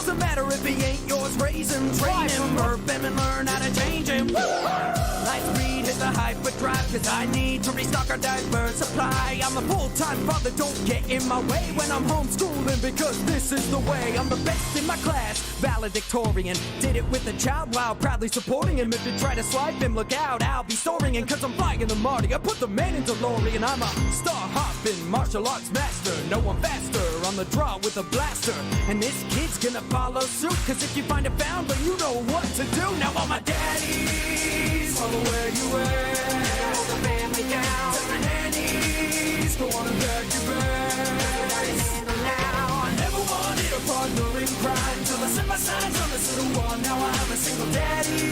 the matter if he ain't yours? Raise him, train him, burp him, and learn how to change him. Light speed, hit the hyperdrive, cause I need to restock our diverse supply. I'm a full-time father, don't get in my way when I'm homeschooling, because this is the way. I'm the best in my class, valedictorian. Did it with a child while proudly supporting him. If you try to swipe him, look out, I'll be soaring. And cause I'm flying the Marty, I put the man in DeLorean. I'm a star-hopping martial arts master. No one faster, on the draw with a blaster. And this kid's gonna follow suit, cause if you find a foundling, you know what to do. Now all my daddies, follow where you at. Hold the family down. Tell the nannies, go on and pack your bags. Now I never wanted a partner in crime, till I set my sights on this little one. Now I'm a single daddy,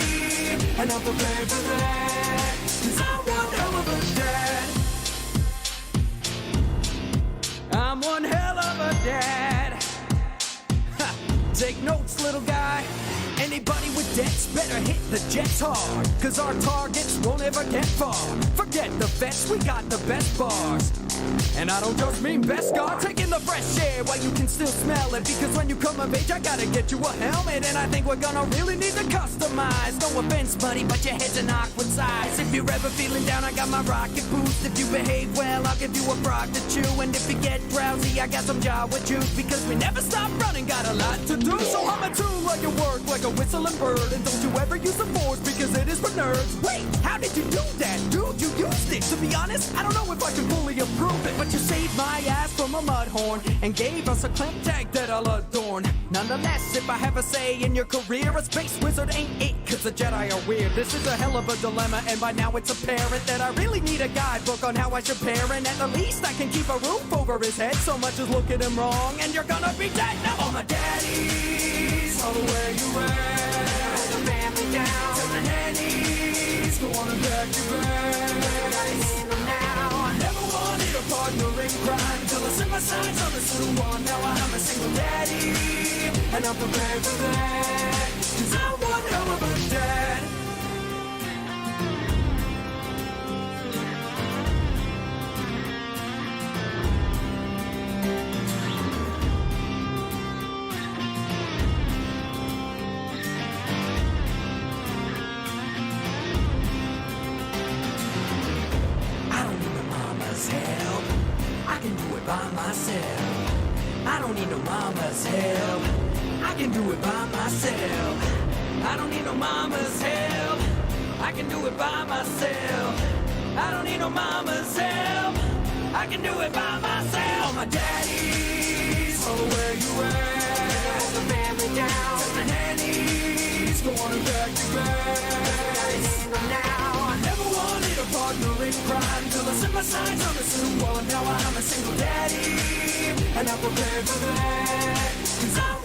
and I'm prepared for that, cause I'm one hell of a dad. I'm one hell of a dad. Ha, take notes, little guy. Anybody with debts better hit the jets hard, cause our targets won't ever get far. Forget the vets, we got the best bars. And I don't just mean best guard, taking the fresh air while you can still smell it. Because when you come of age, I gotta get you a helmet. And I think we're gonna really need to customize. No offense, buddy, but your head's an awkward size. If you're ever feeling down, I got my rocket boost. If you behave well, I'll give you a frog to chew. And if you get drowsy, I got some Jawa juice. Because we never stop running, got a lot to do. So I'm a tool like a work, like a whistling bird. And don't you ever use the force, because it is for nerds. Wait, how did you do that? Dude, you used it. To be honest, I don't know if I can fully approve it, but you saved my ass from a mud horn and gave us a clamp tag that I'll adorn. Nonetheless, if I have a say in your career, a space wizard ain't it, cause the Jedi are weird. This is a hell of a dilemma, and by now it's apparent that I really need a guidebook on how I should parent. At the least I can keep a roof over his head, so much as look at him wrong and you're gonna be dead. Now all my daddies, follow where you at. Hold the family down. Tell the nannies, go on and pack your bags. Now I never wanted a partner in crime, till I set my sights on this little one. Now I'm a single daddy, and I'm prepared for that, cause I'm one hell of a dad. Help, I can do it by myself. I don't need no mama's help, I can do it by myself. I don't need no mama's help, I can do it by myself. I don't need no mama's help, I can do it by myself. All my daddies, follow where you at. Hold the family down. Tell the nannies, go on and pack your bags. Now I never wanted a partner in crime, till I set my sights on this little one. Now I'm a single daddy, and I'm prepared for that, cause I'm...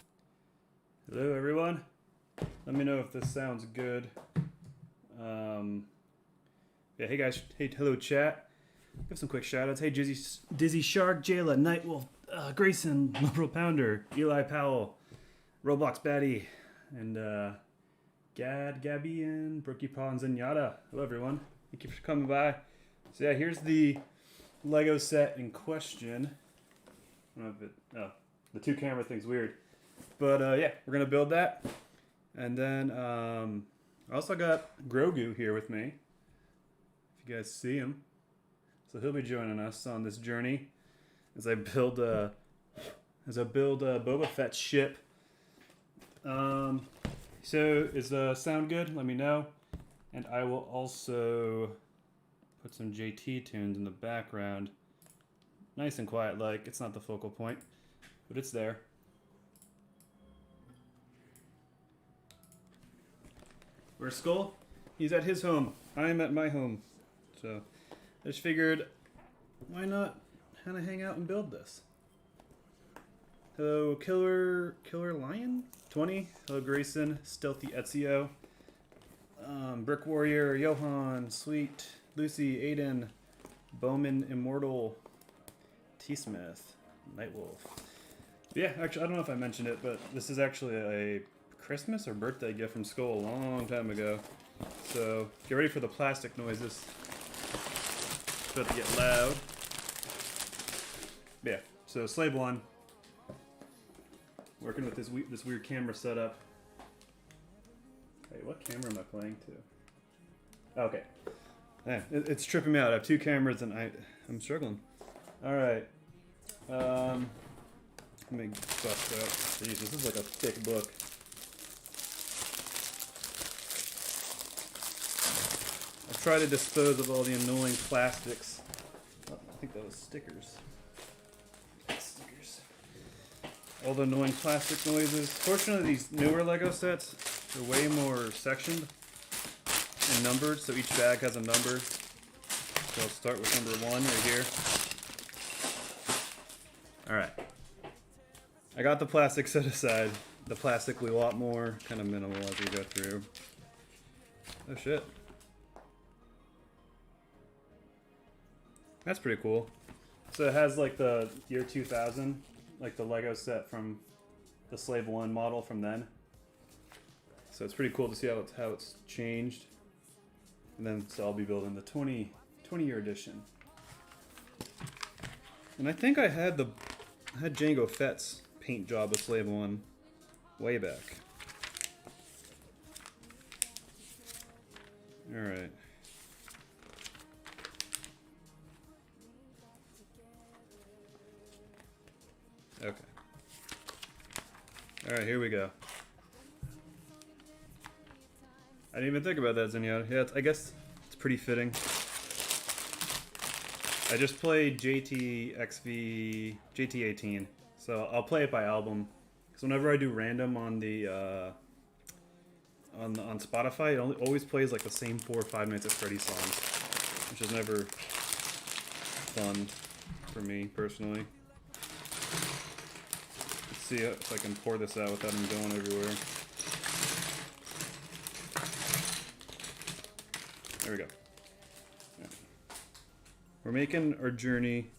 Hello everyone, let me know if this sounds good. Yeah, hey guys, hello chat. Give some quick shout outs. Hey Dizzy Shark, Jayla, Nightwolf, Grayson, Liberal Pounder, Eli Powell, Roblox Batty, and Gabby, and Brookie Pawns, and Yada. Hello everyone, thank you for coming by. So yeah, here's the Lego set in question. I don't know if it, oh, the two camera thing's weird. But yeah, we're gonna build that. And then I also got Grogu here with me, if you guys see him. So he'll be joining us on this journey as I build Boba Fett ship. So is sound good? Let me know. And I will also put some JT tunes in the background. Nice and quiet, like it's not the focal point, but it's there. Where's Skull? He's at his home. I am at my home. So I just figured, why not kind of hang out and build this? Hello, Killer Lion 20. Hello, Grayson, Stealthy Ezio, Brick Warrior, Johan, Sweet, Lucy, Aiden, Bowman, Immortal, T Smith, Nightwolf. Yeah, actually, I don't know if I mentioned it, but this is actually a Christmas or birthday gift from Skull a long time ago. So get ready for the plastic noises. It's about to get loud. Yeah, so Slave 1. Working with this weird camera setup. Hey, what camera am I playing to? Okay. Yeah, it's tripping me out. I have two cameras and I'm struggling. All right. Let me bust out. Jeez, this is like a thick book. I've tried to dispose of all the annoying plastics. Oh, I think that was stickers. All the annoying plastic noises. Fortunately, these newer Lego sets are way more sectioned and numbered, so each bag has a number. So I'll start with number 1 right here. Alright. I got the plastic set aside. The plastic will be a lot more kind of minimal as we go through. Oh shit. That's pretty cool. So it has like the year 2000, like the Lego set from the Slave 1 model from then. So it's pretty cool to see how it's changed. And then so I'll be building the 20 year edition. And I think I had Jango Fett's paint job of Slave 1 way back. Alright. Okay. Alright, here we go. I didn't even think about that, Zenyatta. Yeah, I guess it's pretty fitting. I just played JT18, so I'll play it by album. Because whenever I do random on the on Spotify, it always plays like the same 4 or 5 Nights at Freddy's songs, which is never fun for me personally. Let's see if I can pour this out without him going everywhere. There we go. Yeah. We're making our journey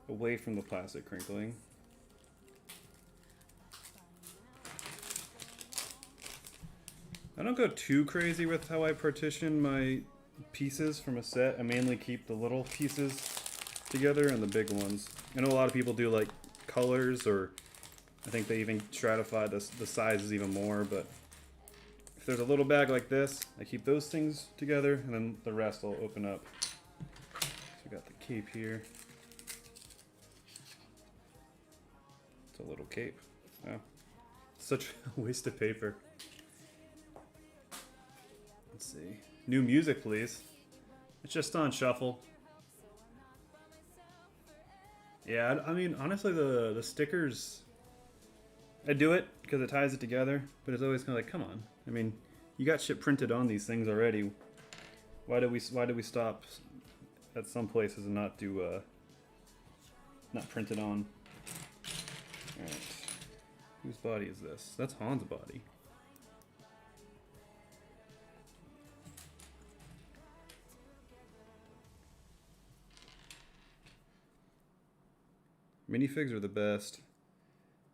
away from the plastic crinkling. I don't go too crazy with how I partition my pieces from a set. I mainly keep the little pieces together and the big ones. I know a lot of people do like colors, or I think they even stratify the sizes even more, but if there's a little bag like this, I keep those things together, and then the rest I'll open up. So we got the cape here. It's a little cape. Oh, such a waste of paper. Let's see. New music, please. It's just on shuffle. Yeah, I mean, honestly, the stickers, I do it because it ties it together, but it's always kind of like, come on. I mean, you got shit printed on these things already. Why do we stop at some places and not do not print it on? All right. Whose body is this? That's Han's body. Minifigs are the best.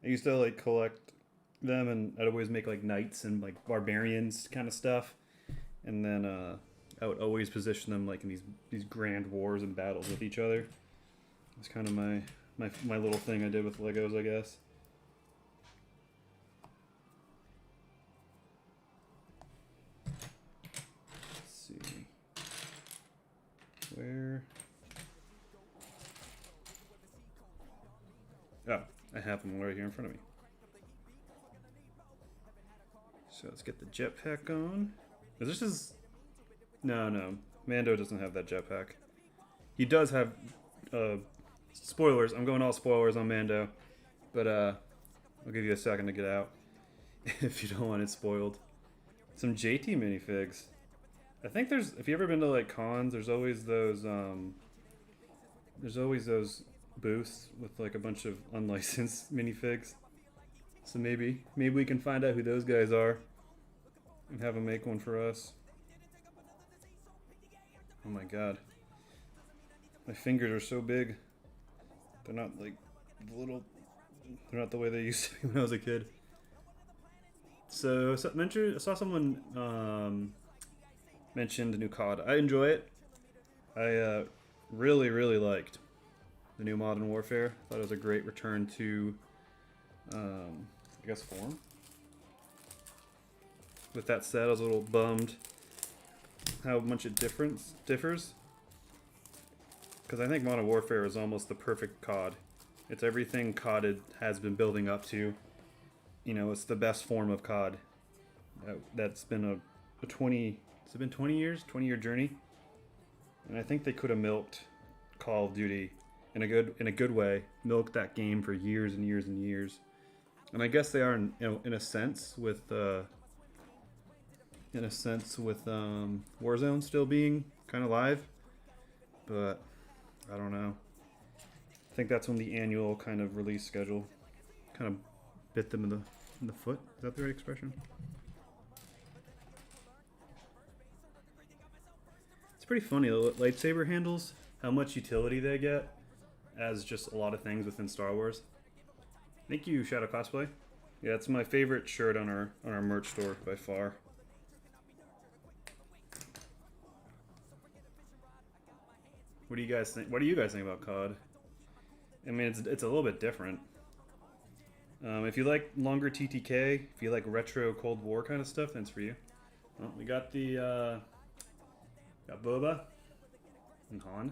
I used to like collect them, and I'd always make like knights and like barbarians kind of stuff, and then I would always position them like in these grand wars and battles with each other. It's kind of my little thing I did with Legos, I guess. Let's see where. Oh, I have them right here in front of me. So let's get the jetpack on. This is... No. Mando doesn't have that jetpack. He does have... spoilers. I'm going all spoilers on Mando. But I'll give you a second to get out. If you don't want it spoiled. Some JT minifigs. I think there's... If you've ever been to like cons, there's always those... booths with like a bunch of unlicensed minifigs. So maybe we can find out who those guys are and have them make one for us. Oh my god. My fingers are so big. They're not like little, they're not the way they used to be when I was a kid. So I saw someone mentioned a new COD. I enjoy it. I really liked the new Modern Warfare. Thought it was a great return to guess, form. With that said, I was a little bummed how much it differs. Because I think Modern Warfare is almost the perfect COD. It's everything COD has been building up to. You know, it's the best form of COD. That's been a 20... Has it been 20 years? 20-year journey? And I think they could have milked Call of Duty in a good way. Milked that game for years and years and years. And I guess they are in a sense with Warzone still being kind of live, but I don't know. I think that's when the annual kind of release schedule kind of bit them in the foot. Is that the right expression? It's pretty funny, the lightsaber handles, how much utility they get as just a lot of things within Star Wars. Thank you, Shadow Cosplay. Yeah, it's my favorite shirt on our merch store by far. What do you guys think? What do you guys think about COD? I mean, it's a little bit different. If you like longer TTK, if you like retro Cold War kind of stuff, then it's for you. Well, we got the got Boba and Han.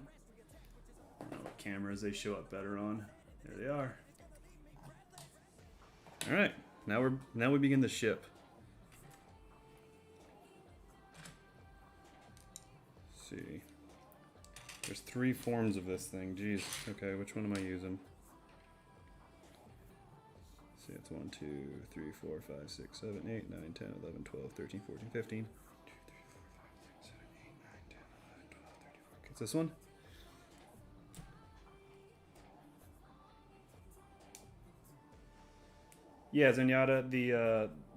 I don't know what cameras they show up better on. There they are. All right, now we begin the ship. Let's see. There's 3 forms of this thing. Jeez. Okay, which one am I using? Let's see, it's 1, 2, 3, 4, 5, 6, 7, 8, 9, 10, 11, 12, 13, 14, 15. 2, 3, 4, 5, 6, 7, 8, 9, 10, 11, 12, 13, 14. It's this one? Yeah, Zenyatta,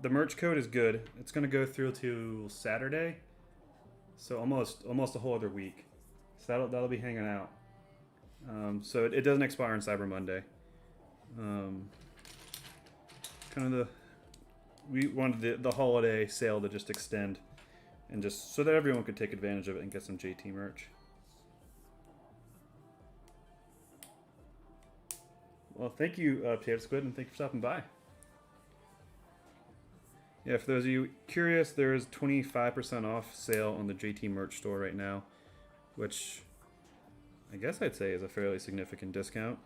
the merch code is good. It's gonna go through to Saturday, so almost a whole other week. So that'll be hanging out. So it doesn't expire on Cyber Monday. We wanted the holiday sale to just extend, and just so that everyone could take advantage of it and get some JT merch. Well, thank you, Potato Squid, and thank you for stopping by. Yeah, for those of you curious, there is 25% off sale on the JT merch store right now, which I guess I'd say is a fairly significant discount.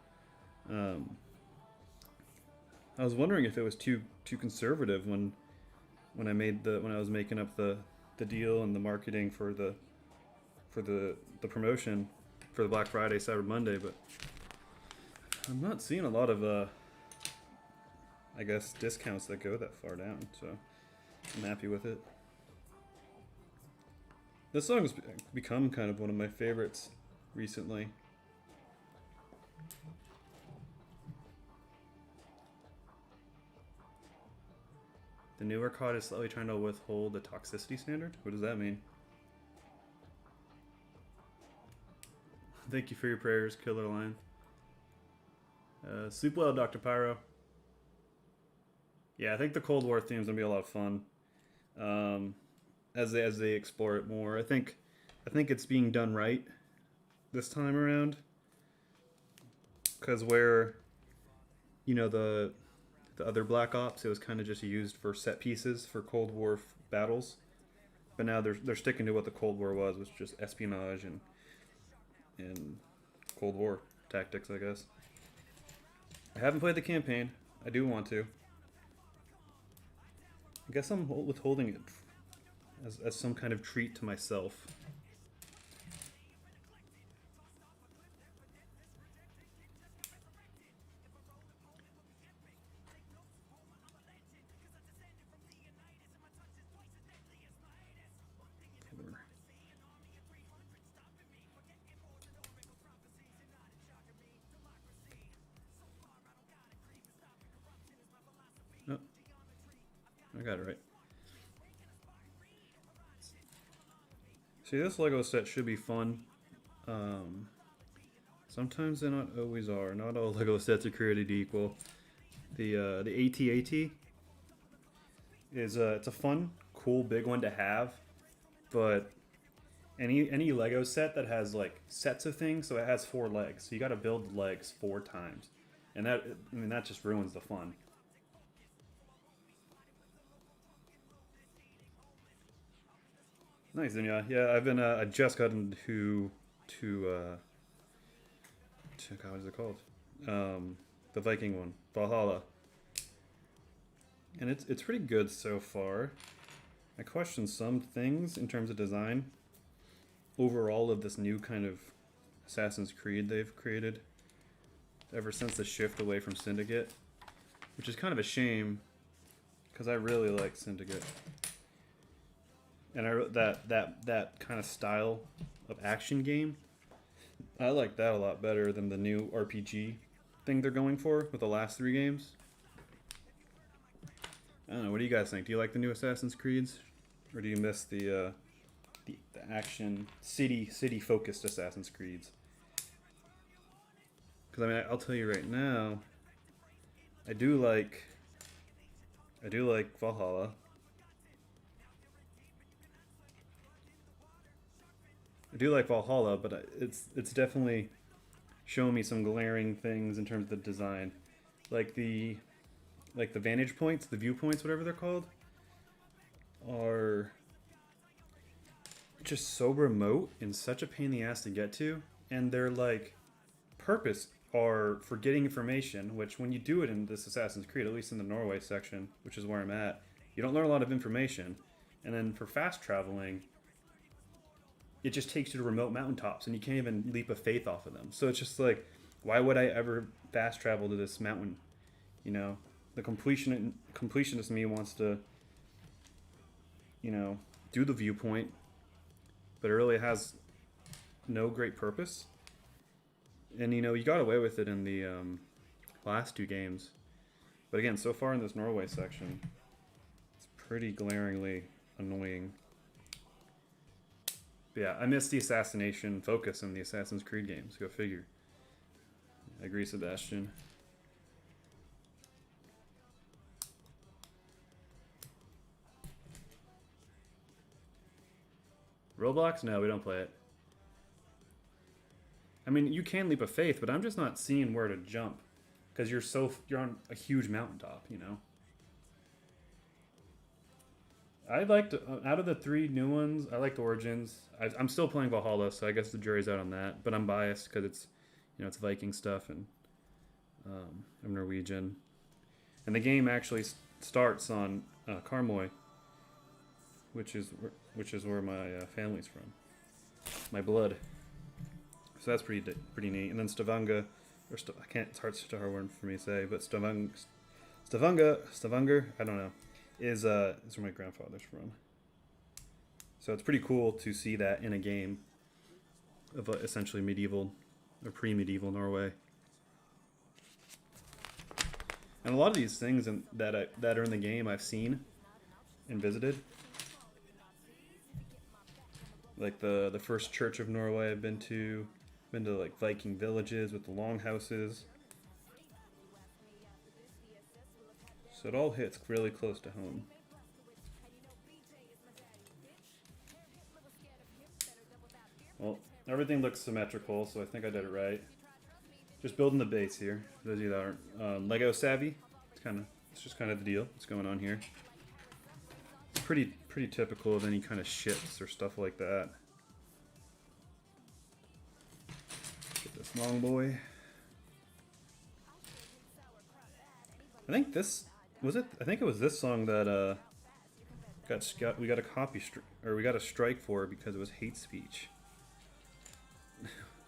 I was wondering if it was too conservative when I was making up the deal and the marketing for the promotion for the Black Friday Cyber Monday, but I'm not seeing a lot of I guess discounts that go that far down, so I'm happy with it. This song has become kind of one of my favorites recently. The newer COD is slightly trying to withhold the toxicity standard? What does that mean? Thank you for your prayers, Killer Lion. Sleep well, Dr. Pyro. Yeah, I think the Cold War theme is gonna be a lot of fun. As they explore it more, I think it's being done right this time around. Because where, you know, the other Black Ops, it was kind of just used for set pieces for Cold War battles, but now they're sticking to what the Cold War was, which was just espionage and Cold War tactics, I guess. I haven't played the campaign. I do want to. I guess I'm withholding it as some kind of treat to myself. Oh, I got it right. See, this Lego set should be fun. Sometimes they not always are. Not all Lego sets are created equal. The AT-AT is it's a fun, cool, big one to have, but any Lego set that has like sets of things, so it has 4 legs, so you got to build legs 4 times, and that just ruins the fun. Nice, then yeah. I've been I just got into God, what is it called? The Viking one, Valhalla, and it's pretty good so far. I question some things in terms of design overall of this new kind of Assassin's Creed they've created ever since the shift away from Syndicate, which is kind of a shame because I really like Syndicate, and that kind of style of action game. I like that a lot better than the new RPG thing they're going for with the last 3 games. I don't know. What do you guys think? Do you like the new Assassin's Creeds, or do you miss the action city focused Assassin's Creeds? Because I mean, I'll tell you right now, I do like Valhalla. I do like Valhalla, but it's definitely showing me some glaring things in terms of the design, like the vantage points, the viewpoints, whatever they're called, are just so remote and such a pain in the ass to get to, and their like purpose are for getting information, which when you do it in this Assassin's Creed, at least in the Norway section, which is where I'm at, you don't learn a lot of information. And then for fast traveling, it just takes you to remote mountaintops and you can't even leap of faith off of them. So it's just like, why would I ever fast travel to this mountain? You know, the completionist me wants to, you know, do the viewpoint, but it really has no great purpose. And you know, you got away with it in the last 2 games, but again, so far in this Norway section, it's pretty glaringly annoying. But yeah, I miss the assassination focus in the Assassin's Creed games. Go figure. I agree, Sebastian. Roblox? No, we don't play it. I mean, you can leap of faith, but I'm just not seeing where to jump because you're on a huge mountaintop, you know. I liked out of the 3 new ones, I liked Origins. I'm still playing Valhalla, so I guess the jury's out on that. But I'm biased because it's, you know, it's Viking stuff and I'm Norwegian, and the game actually starts on Karmoy, which is where my family's from, my blood. So that's pretty neat. And then Stavanger, I can't. It's hard word for me to say, but Stavanger, I don't know, is where my grandfather's from. So it's pretty cool to see that in a game of essentially medieval or pre-medieval Norway. And a lot of these things that are in the game I've seen and visited. Like the first church of Norway I've been to like Viking villages with the longhouses. So it all hits really close to home. Well, everything looks symmetrical, so I think I did it right. Just building the base here. For those of you that aren't Lego savvy, it's just kind of the deal. What's going on here? Pretty typical of any kind of ships or stuff like that. Get this long boy. I think this was it. I think it was this song that we got a strike for because it was hate speech.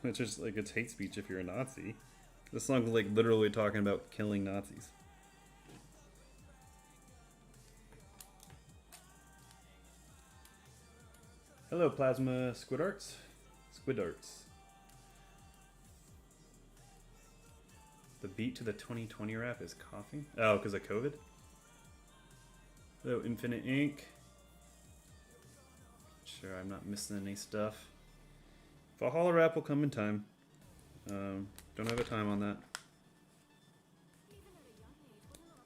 It's just like it's hate speech if you're a Nazi. This song's like literally talking about killing Nazis. Hello, Plasma Squid Arts. The beat to the 2020 rap is coughing. Oh, because of COVID? Hello, Infinite Ink. Sure, I'm not missing any stuff. Valhalla rap will come in time. Don't have a time on that.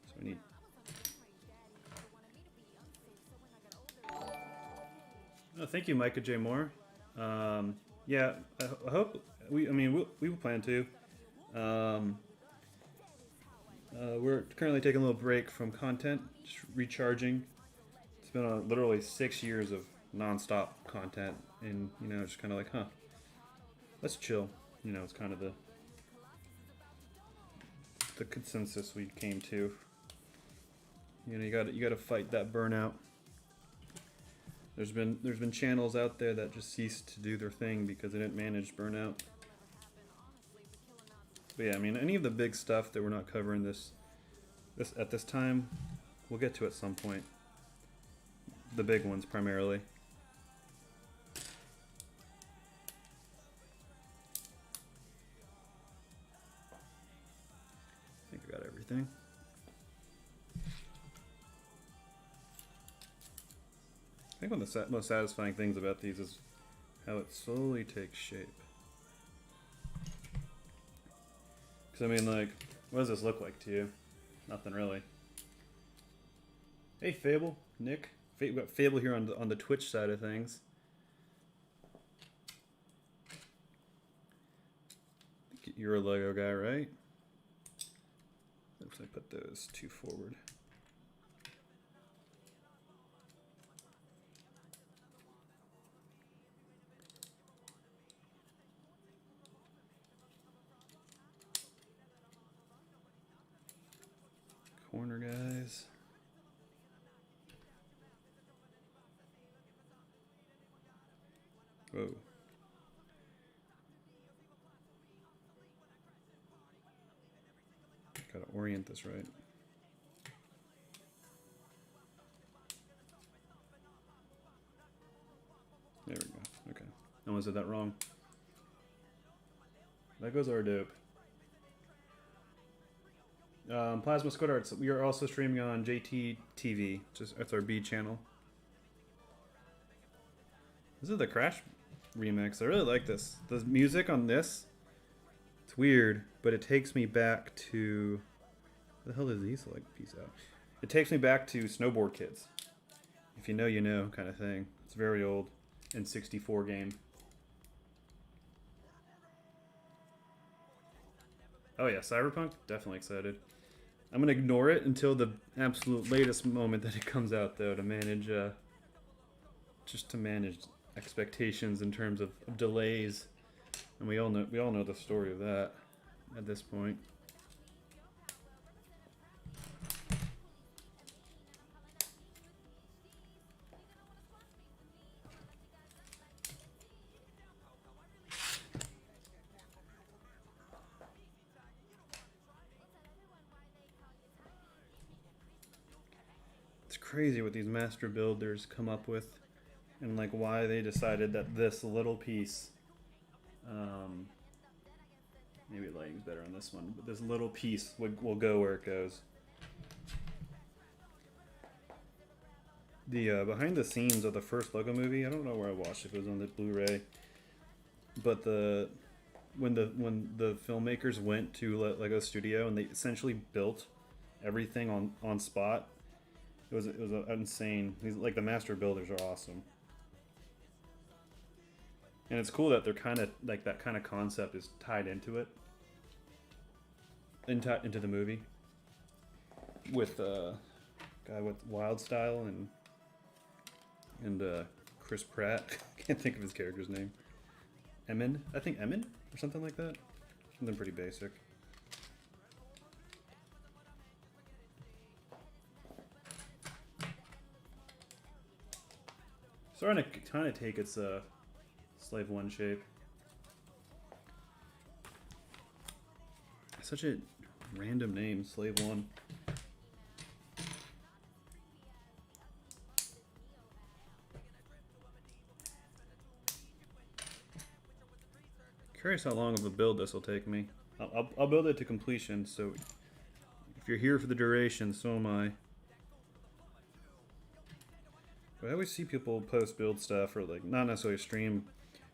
So we need... Oh, thank you, Micah J. Moore. Yeah, I hope... we will plan to. We're currently taking a little break from content, just recharging. It's been literally 6 years of non-stop content, and you know, just kind of like, huh, let's chill. You know, it's kind of the consensus we came to. You know, you gotta fight that burnout. There's been channels out there that just ceased to do their thing because they didn't manage burnout. But yeah, I mean, any of the big stuff that we're not covering this at this time, we'll get to at some point. The big ones primarily. I think I got everything. I think one of the most satisfying things about these is how it slowly takes shape. Because, I mean, like, what does this look like to you? Nothing really. Hey, Fable, Nick. We got Fable here on the Twitch side of things. I think you're a Lego guy, right? Oops, I put those two forward. Corner guys. Whoa. Gotta orient this right. There we go. Okay. I almost did that wrong. Legos are dope. Plasma Squid Arts. We are also streaming on JT TV. That's our B channel. This is the Crash remix. I really like this. The music on this, it's weird, but it takes me back to... What the hell is these like? Peace out. It takes me back to Snowboard Kids. If you know, you know, kind of thing. It's very old. N64 game. Oh yeah, Cyberpunk? Definitely excited. I'm gonna ignore it until the absolute latest moment that it comes out, though, to manage, just to manage expectations in terms of delays. And we all know the story of that at this point. It's crazy what these master builders come up with, and like why they decided that this little piece, maybe lighting's better on this one, but this little piece will go where it goes. The behind the scenes of the first Lego movie, I don't know where I watched it, if it was on the Blu-ray, but when the filmmakers went to Lego Studio and they essentially built everything on spot. It was insane. Like, the master builders are awesome, and it's cool that they're kind of like that kind of concept is tied into it, into the movie, with guy with Wild Style and Chris Pratt. Can't think of his character's name. Emin, I think Emin or something like that. Something pretty basic. Starting to kind of take its Slave 1 shape. Such a random name, Slave 1. Curious how long of a build this will take me. I'll build it to completion, so if you're here for the duration, so am I. But I always see people post build stuff, or like not necessarily stream,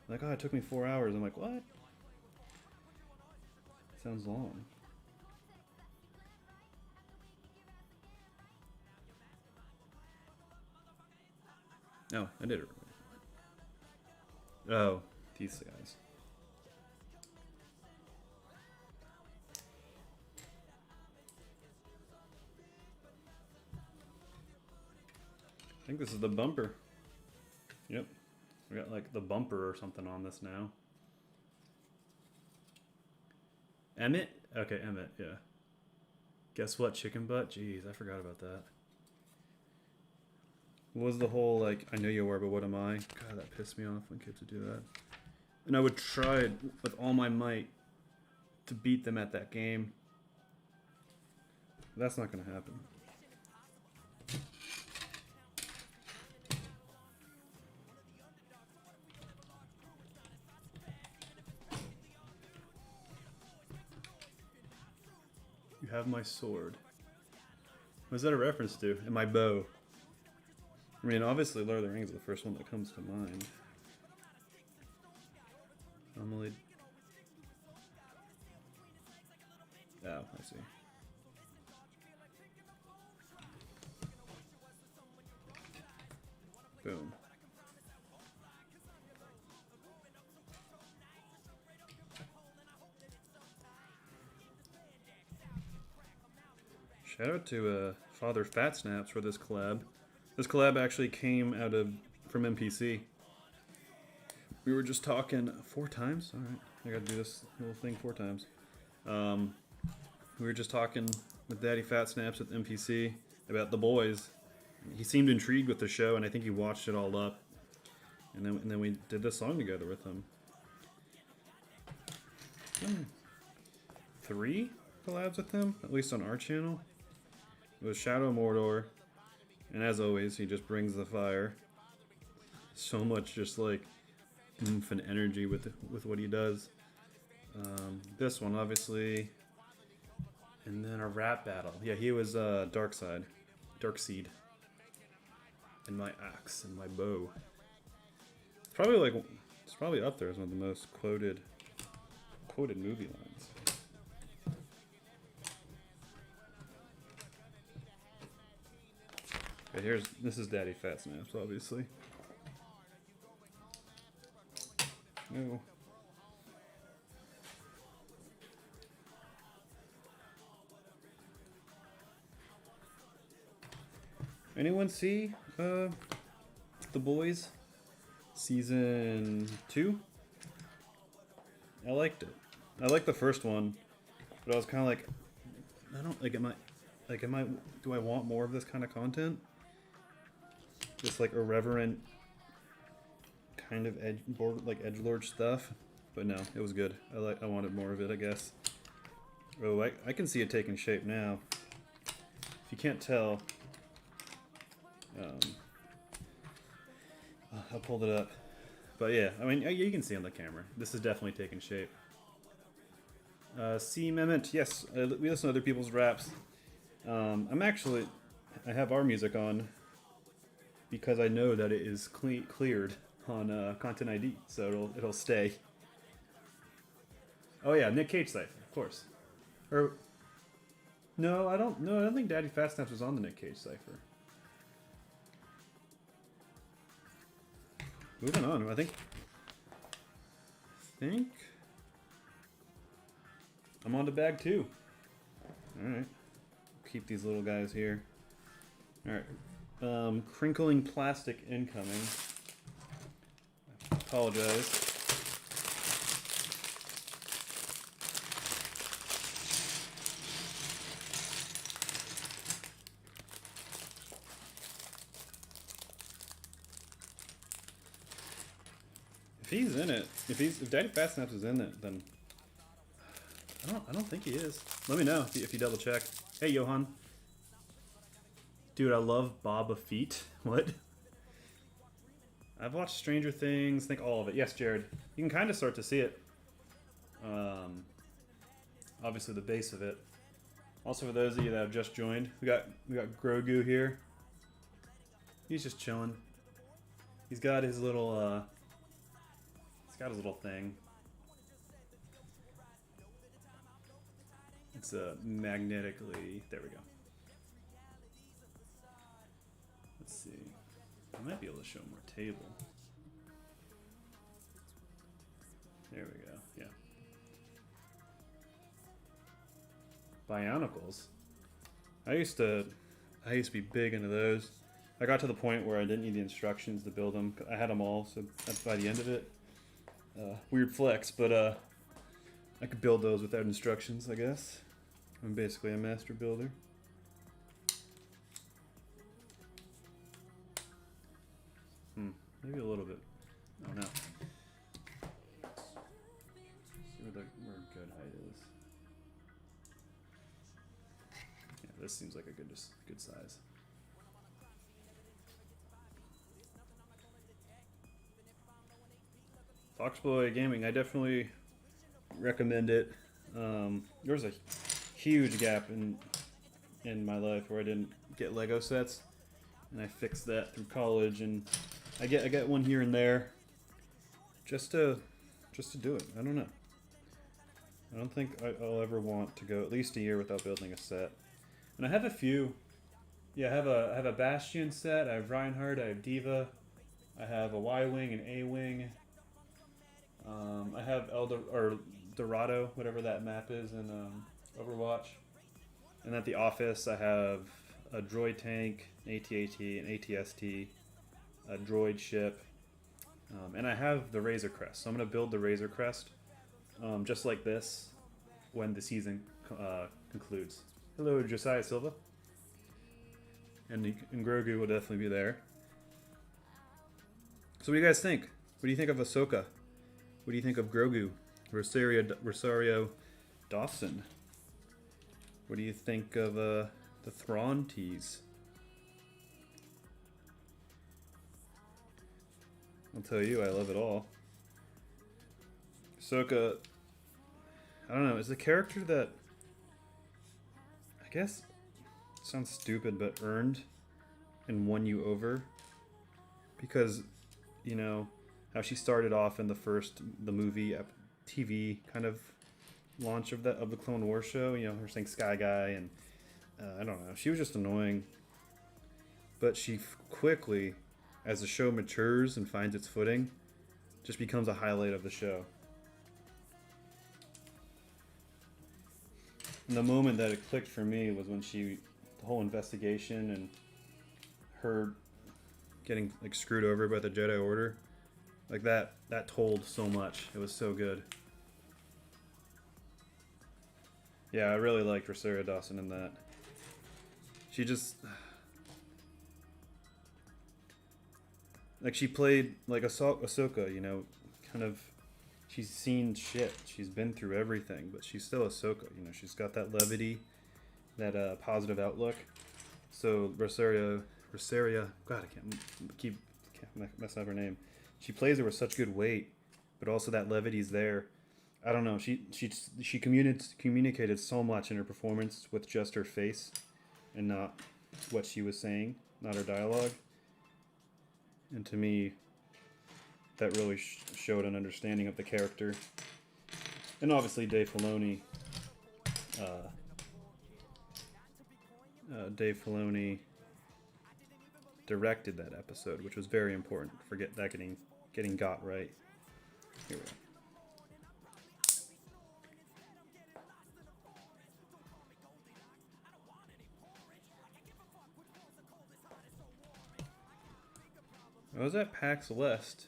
like, oh, it took me 4 hours. I'm like, what? Sounds long. No, I did it. Oh, these guys. I think this is the bumper. Yep. We got like the bumper or something on this now. Emmett? Okay, Emmett, yeah. Guess what? Chicken butt? Jeez, I forgot about that. What was the whole, like, I know you are, but what am I? God, that pissed me off when kids would do that. And I would try with all my might to beat them at that game. That's not going to happen. You have my sword. What is that a reference to? And my bow. I mean, obviously Lord of the Rings is the first one that comes to mind. Normally... Oh, I see. Boom. Shout out to Father Fat Snaps for this collab. This collab actually came from NPC. We were just talking 4 times. All right, I gotta do this little thing 4 times. We were just talking with Daddy Fat Snaps at NPC about The Boys. He seemed intrigued with the show, and I think he watched it all up. And then we did this song together with him. 3 collabs with him, at least on our channel. It was Shadow Mordor, and as always, he just brings the fire. So much just like oomph and energy with what he does. This one, obviously, and then a rap battle. Yeah, he was Darkseid, and my axe and my bow. It's probably up there as one of the most quoted movie lines. Okay, this is Daddy Fat Snaps, obviously. No. Anyone see The Boys season 2? I liked it. I liked the first one, but I was kind of like, I don't like. Do I want more of this kind of content? Just like irreverent, kind of edgelord stuff. But no, it was good. I wanted more of it, I guess. Oh, I can see it taking shape now. If you can't tell, I pulled it up. But yeah, I mean, you can see on the camera. This is definitely taking shape. C Mehmet, yes, we listen to other people's raps. I have our music on because I know that it is cleared on Content ID, so it'll stay. Oh yeah, Nick Cage cipher, of course. No, I don't think Daddy Fat Snaps was on the Nick Cage cipher. Moving on, I think I'm on to bag 2. Alright. Keep these little guys here. Alright. Crinkling plastic incoming. I apologize. If he's in it, if Daddy Fat Snaps is in it, then I don't think he is. Let me know if you double check. Hey Johan. Dude, I love Boba Fett. What? I've watched Stranger Things, I think all of it. Yes, Jared. You can kind of start to see it. Obviously the base of it. Also for those of you that have just joined, we got Grogu here. He's just chilling. He's got his little thing. It's magnetically. There we go. Let's see. I might be able to show more table. There we go. Yeah. Bionicles. I used to be big into those. I got to the point where I didn't need the instructions to build them. I had them all, so that's by the end of it. Weird flex, but I could build those without instructions, I guess. I'm basically a master builder. Maybe a little bit. I don't know. See where good height is. Yeah, this seems like a good size. Foxboy Gaming, I definitely recommend it. There was a huge gap in my life where I didn't get Lego sets, and I fixed that through college, and I get one here and there, just to do it. I don't know. I don't think I'll ever want to go at least a year without building a set. And I have a few. Yeah, I have a Bastion set. I have Reinhardt. I have Diva. I have a Y-wing and A-wing. I have Dorado, whatever that map is in Overwatch. And at the office, I have a droid tank, an AT-AT, an ATST, a droid ship, and I have the Razor Crest. So I'm going to build the Razor Crest just like this when the season concludes. Hello, Josiah Silva. And Grogu will definitely be there. So what do you guys think? What do you think of Ahsoka? What do you think of Grogu? Rosario Dawson? What do you think of the Thrawn tease? I'll tell you, I love it all. Ahsoka, I don't know, is a character that, I guess, sounds stupid, but earned and won you over. Because, you know, how she started off in the movie, TV kind of launch of the Clone Wars show, you know, her saying Sky Guy, and I don't know, she was just annoying. But she quickly, as the show matures and finds its footing, just becomes a highlight of the show. And the moment that it clicked for me was when the whole investigation and her getting like screwed over by the Jedi Order. Like that told so much. It was so good. Yeah, I really liked Rosario Dawson in that. She just, like, she played like Ahsoka, you know, kind of, she's seen shit. She's been through everything, but she's still Ahsoka, you know. She's got that levity, that positive outlook. So Rosaria, God, I can't mess up her name. She plays it with such good weight, but also that levity's there. I don't know. She communicated so much in her performance with just her face, and not what she was saying, not her dialogue. And to me, that really showed an understanding of the character. And obviously, Dave Filoni directed that episode, which was very important. Forget that getting got right. Here we go. I was at PAX West,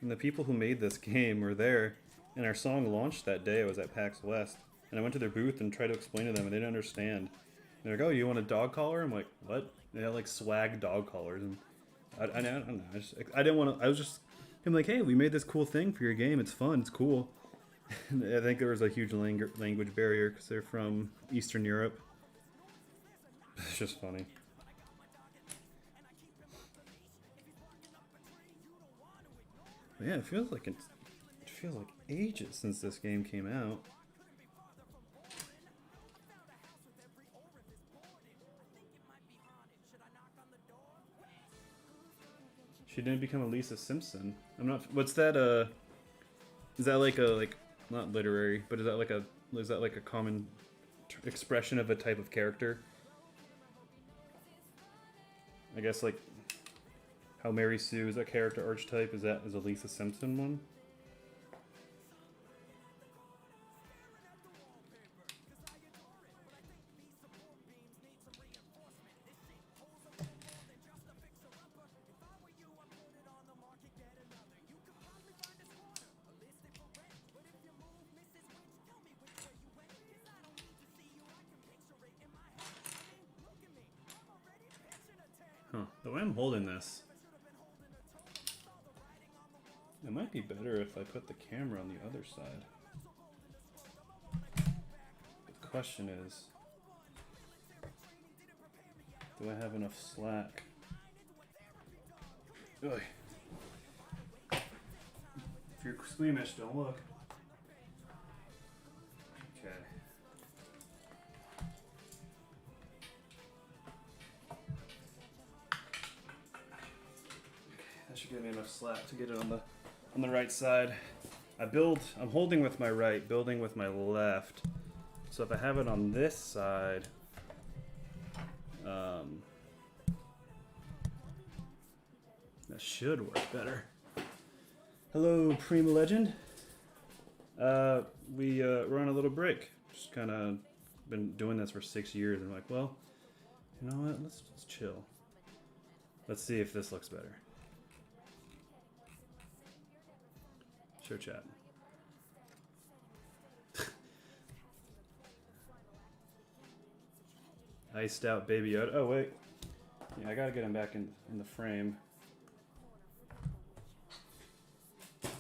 and the people who made this game were there, and our song launched that day. I was at PAX West, and I went to their booth and tried to explain to them, and they didn't understand. And they're like, "Oh, you want a dog collar?" I'm like, "What?" They had like swag dog collars, and I don't know. I didn't want to. I was just, I'm like, "Hey, we made this cool thing for your game. It's fun. It's cool." And I think there was a huge language barrier because they're from Eastern Europe. It's just funny. But yeah, it feels like ages since this game came out. She didn't become a Lisa Simpson. I'm not. What's that? Is that like not literary, but is that like a common expression of a type of character? I guess like how Mary Sue is a character archetype. Is a Lisa Simpson one? The way I'm holding this, it might be better if I put the camera on the other side. The question is, do I have enough slack? Ugh. If you're squeamish, don't look. Okay. That should give me enough slack to get it on the right side. I'm holding with my right, building with my left. So if I have it on this side, that should work better. Hello, Prima Legend. We're on a little break. Just kind of been doing this for 6 years, and I'm like, well, you know what? Let's just chill. Let's see if this looks better. Sure, chat. Iced out Baby Yoda. Oh wait, yeah, I gotta get him back in the frame. Come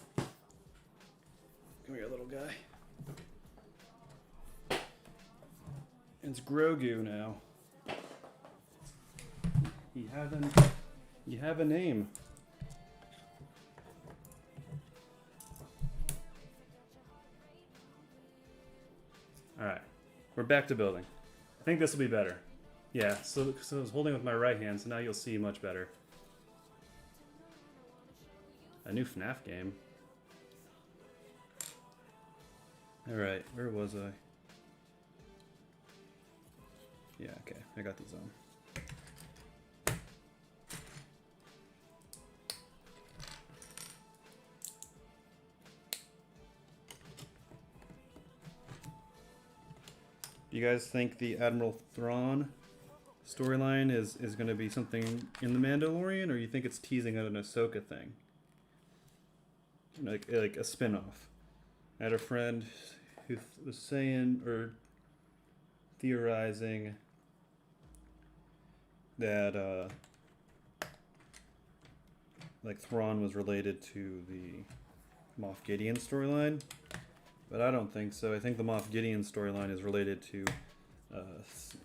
here, little guy. It's Grogu now. You have a name. All right, we're back to building. I think this will be better. Yeah, so I was holding with my right hand, so now you'll see much better. A new FNAF game. Alright, where was I? Yeah, okay, I got these on. You guys think the Admiral Thrawn storyline is going to be something in the Mandalorian, or you think it's teasing out an Ahsoka thing? Like a spin-off. I had a friend who was saying, or theorizing, that like Thrawn was related to the Moff Gideon storyline. But I don't think so. I think the Moff Gideon storyline is related to,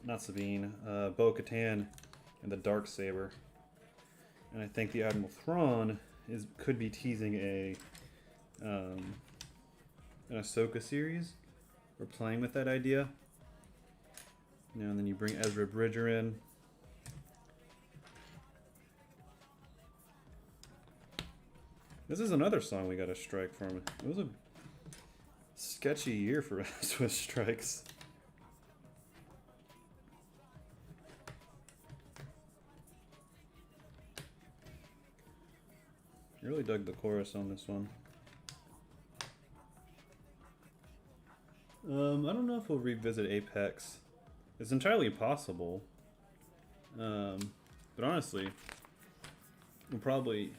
not Sabine, Bo-Katan and the Darksaber. And I think the Admiral Thrawn could be teasing an Ahsoka series, or playing with that idea. You know, and then you bring Ezra Bridger in. This is another song we got a strike from. It was a sketchy year for Swiss strikes. I really dug the chorus on this one. I don't know if we'll revisit Apex. It's entirely possible. But honestly, we'll probably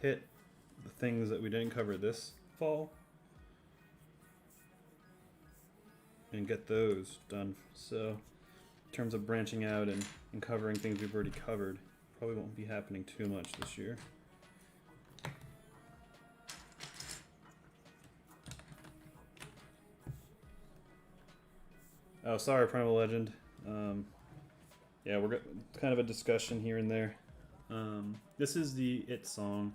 hit the things that we didn't cover this fall and get those done. So in terms of branching out and covering things we've already covered, probably won't be happening too much this year. Oh, sorry, Primal Legend. Yeah, we're kind of a discussion here and there. This is the It song.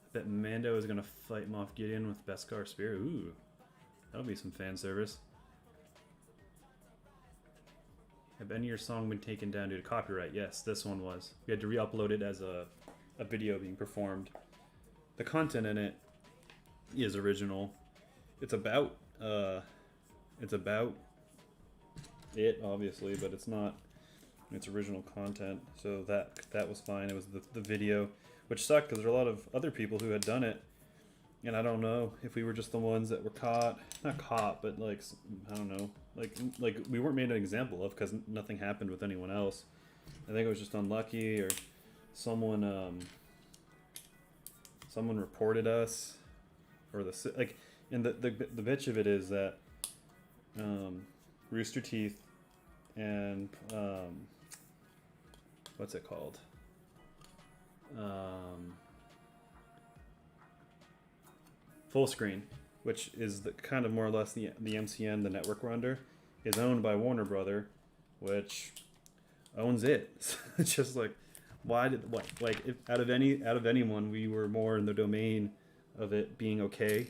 I bet Mando is gonna fight Moff Gideon with Beskar Spear. Ooh, that'll be some fan service. Have any of your song been taken down due to copyright? Yes, this one was. We had to re-upload it as a video being performed. The content in it is original. It's about it, obviously, but it's not its original content. So that was fine. It was the video, which sucked because there were a lot of other people who had done it, and I don't know if we were just the ones that were not caught, but like, I don't know, like we weren't made an example of because nothing happened with anyone else. I think it was just unlucky, or someone reported us, or and the bitch of it is that Rooster Teeth and what's it called? Full Screen, which is the kind of more or less the MCN, the network we're under, is owned by Warner Brother, which owns it. So it's just like, why did what like if out of anyone we were more in the domain of it being okay.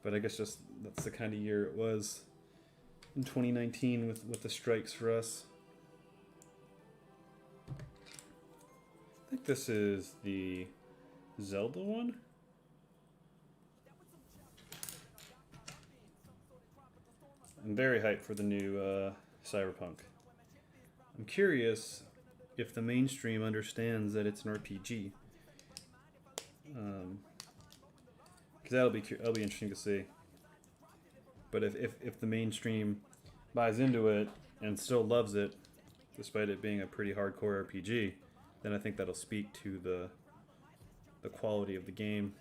But I guess just that's the kind of year it was in 2019 with the strikes for us. I think this is the Zelda one. I'm very hyped for the new Cyberpunk. I'm curious if the mainstream understands that it's an RPG. Because that'll be interesting to see. But if the mainstream buys into it and still loves it, despite it being a pretty hardcore RPG, then I think that'll speak to the quality of the game.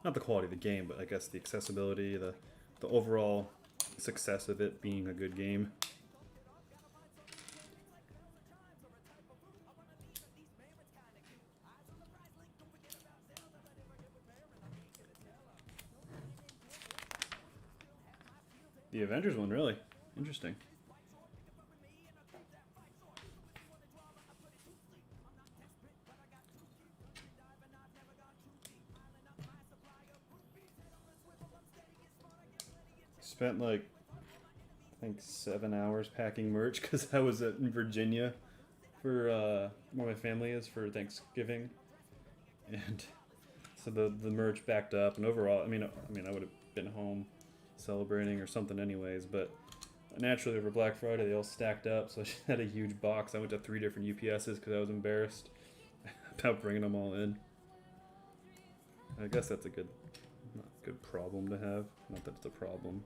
Not the quality of the game, but I guess the accessibility, the overall success of it being a good game. The Avengers one, really interesting. Spent like I think 7 hours packing merch because I was in Virginia for where my family is for Thanksgiving, and so the merch backed up. And overall, I mean I would have been home celebrating or something anyways, but naturally over Black Friday they all stacked up, so I just had a huge box. I went to 3 different UPSs because I was embarrassed about bringing them all in. I guess that's a good problem to have. Not that it's a problem.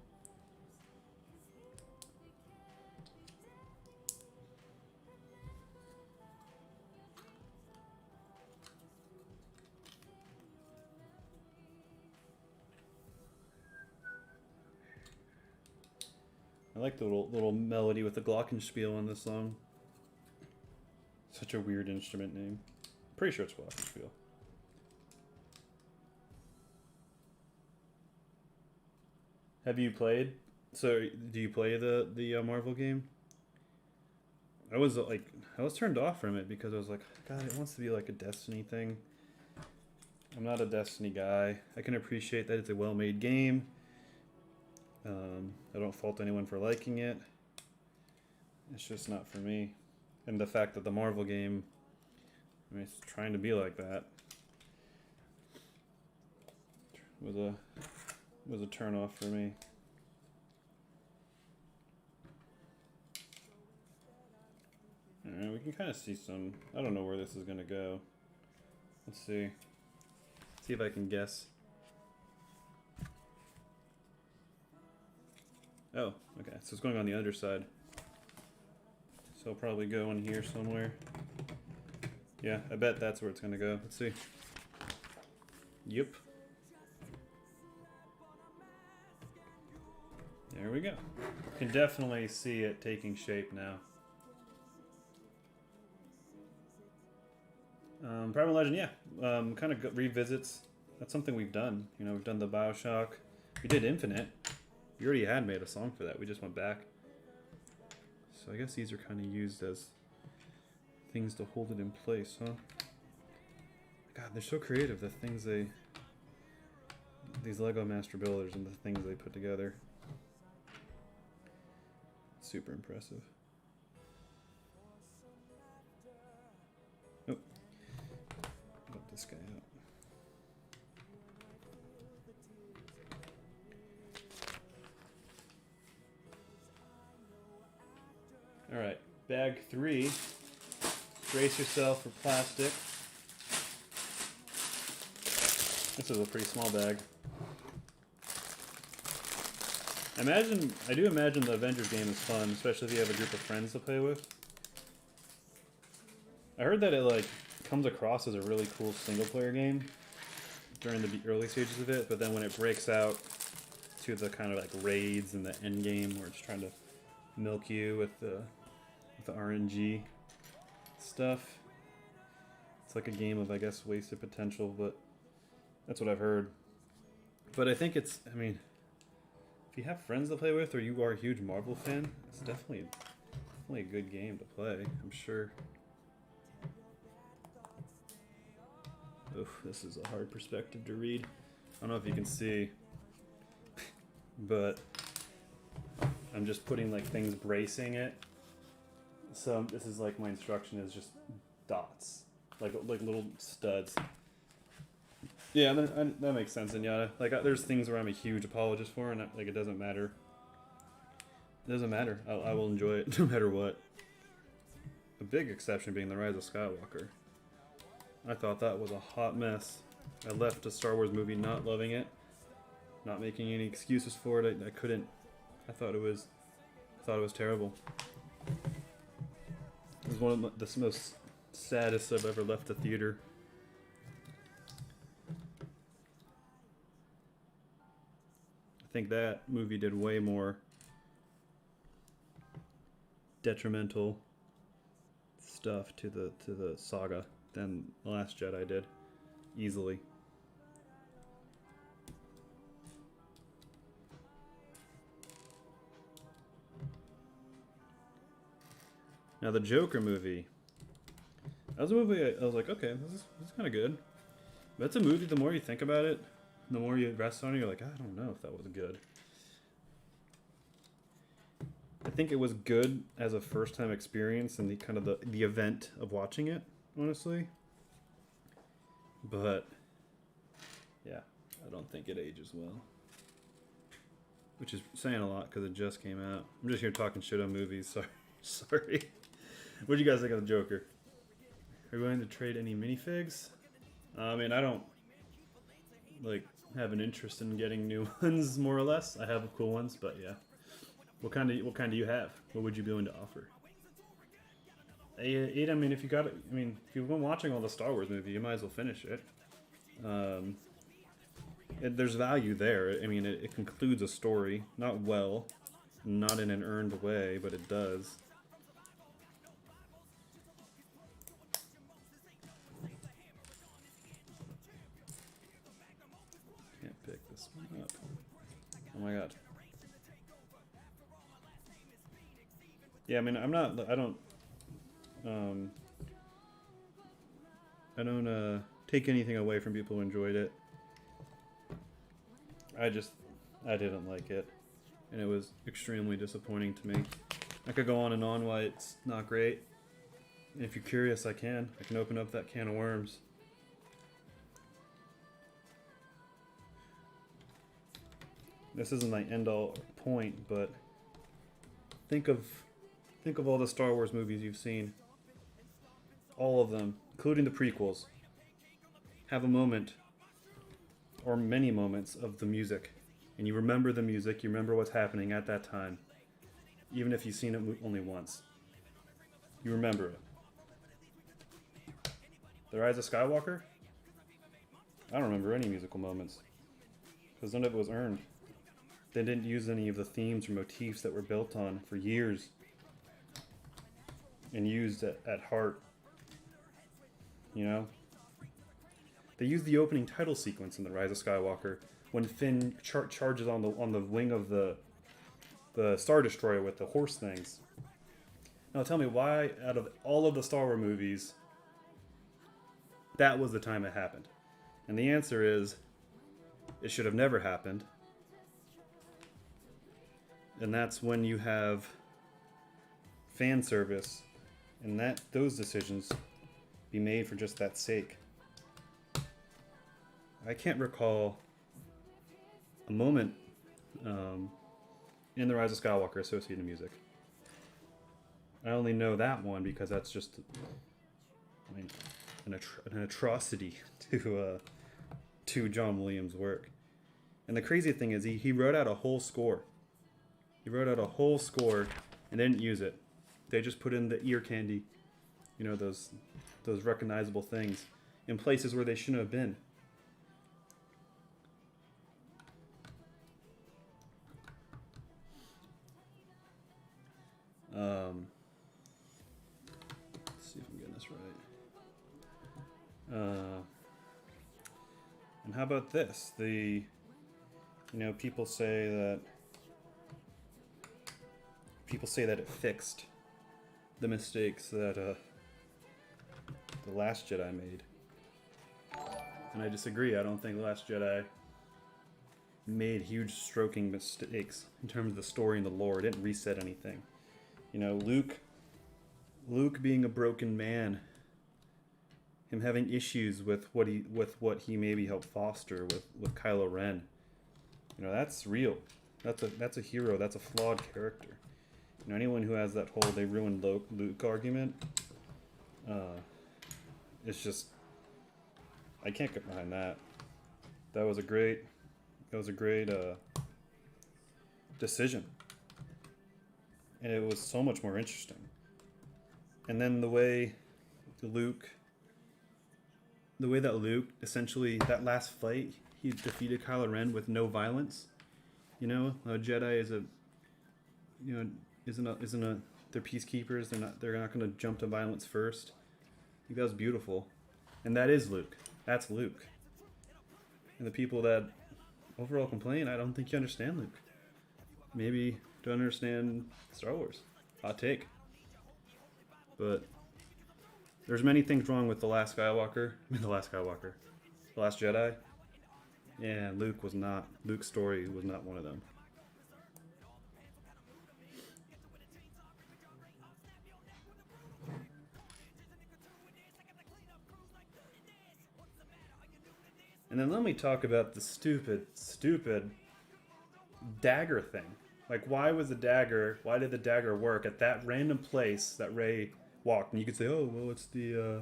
I like the little melody with the glockenspiel on this song. Such a weird instrument name. Pretty sure it's glockenspiel. Have you played? So, do you play the Marvel game? I was turned off from it because I was like, God, it wants to be like a Destiny thing. I'm not a Destiny guy. I can appreciate that it's a well-made game. I don't fault anyone for liking it. It's just not for me. And the fact that the Marvel game, I mean, it's trying to be like that, was a turn off for me. Alright, we can kind of see some. I don't know where this is gonna go. Let's see. See if I can guess. Oh, okay. So it's going on the underside. So I'll probably go in here somewhere. Yeah, I bet that's where it's gonna go. Let's see. Yep. There we go. Can definitely see it taking shape now. Primal Legend, yeah. Kind of revisits. That's something we've done. You know, we've done the BioShock. We did Infinite. We already had made a song for that. We just went back. So I guess these are kind of used as things to hold it in place, huh? God, they're so creative, the things these Lego Master Builders and the things they put together. Super impressive. Oh. Let this guy out. Alright, bag 3. Brace yourself for plastic. This is a pretty small bag. I do imagine the Avengers game is fun, especially if you have a group of friends to play with. I heard that it comes across as a really cool single player game during the early stages of it, but then when it breaks out to the kind of raids and the end game where it's trying to milk you with the RNG, stuff. It's like a game of, I guess, wasted potential, but that's what I've heard. But I think it's, I mean, if you have friends to play with or you are a huge Marvel fan, it's definitely a good game to play, I'm sure. Oof, this is a hard perspective to read. I don't know if you can see, but I'm just putting like things bracing it. So this is like my instruction is just dots, like little studs. Yeah, that makes sense, Zenyatta. Like, there's things where I'm a huge apologist for, and like it doesn't matter. It doesn't matter. I will enjoy it no matter what. A big exception being the Rise of Skywalker. I thought that was a hot mess. I left a Star Wars movie not loving it, not making any excuses for it. I couldn't. I thought it was terrible. It was one of the most saddest I've ever left the theater. I think that movie did way more detrimental stuff to the saga than The Last Jedi did, easily. Now the Joker movie. That was a movie I was like, okay, this is kind of good. But it's a movie, the more you think about it, the more you rest on it, you're like, I don't know if that was good. I think it was good as a first-time experience and the kind of the event of watching it, honestly. But yeah, I don't think it ages well. Which is saying a lot because it just came out. I'm just here talking shit on movies. Sorry. What do you guys think of the Joker? Are you willing to trade any minifigs? I mean, I don't like have an interest in getting new ones, more or less. I have cool ones, but yeah. What kind do you have? What would you be willing to offer? I mean, if you've been watching all the Star Wars movie, you might as well finish it. There's value there. I mean, it concludes a story, not well, not in an earned way, but it does. Can't pick this one up. Oh my god. Yeah, I mean, I don't take anything away from people who enjoyed it. I didn't like it, and it was extremely disappointing to me. I could go on and on why it's not great. And if you're curious, I can open up that can of worms. This isn't my end-all point, but think of all the Star Wars movies you've seen. All of them, including the prequels, have a moment, or many moments, of the music. And you remember the music, you remember what's happening at that time. Even if you've seen it only once. You remember it. The Rise of Skywalker? I don't remember any musical moments. Because none of it was earned. They didn't use any of the themes or motifs that were built on for years. And used at heart. You know? They used the opening title sequence in The Rise of Skywalker when Finn charges on the wing of the Star Destroyer with the horse things. Now tell me why, out of all of the Star Wars movies, that was the time it happened. And the answer is, it should have never happened. And that's when you have fan service, and those decisions be made for just that sake. I can't recall a moment in The Rise of Skywalker associated music. I only know that one because that's just, I mean, an atrocity to John Williams' work. And the crazy thing is, he wrote out a whole score. He wrote out a whole score and didn't use it. They just put in the ear candy, you know, those recognizable things, in places where they shouldn't have been. Let's see if I'm getting this And how about this? People say that it fixed the mistakes that The Last Jedi made. And I disagree. I don't think The Last Jedi made huge stroking mistakes in terms of the story and the lore. It didn't reset anything. Luke being a broken man, him having issues with what he maybe helped foster with Kylo Ren. That's real. That's a hero. That's a flawed character. Anyone who has that whole "they ruined Luke" argument, it's just, I can't get behind that. That was a great decision, and it was so much more interesting. And then the way that Luke essentially, that last fight, he defeated Kylo Ren with no violence. A Jedi they're peacekeepers. They're not going to jump to violence first. I think that was beautiful, and that is Luke. That's Luke. And the people that overall complain, I don't think you understand Luke. Maybe don't understand Star Wars. Hot take. But there's many things wrong with The Last Jedi. Yeah, Luke's story was not one of them. And then let me talk about the stupid dagger thing. Like, why did the dagger work at that random place that Rey walked? And you could say, oh, well, it's the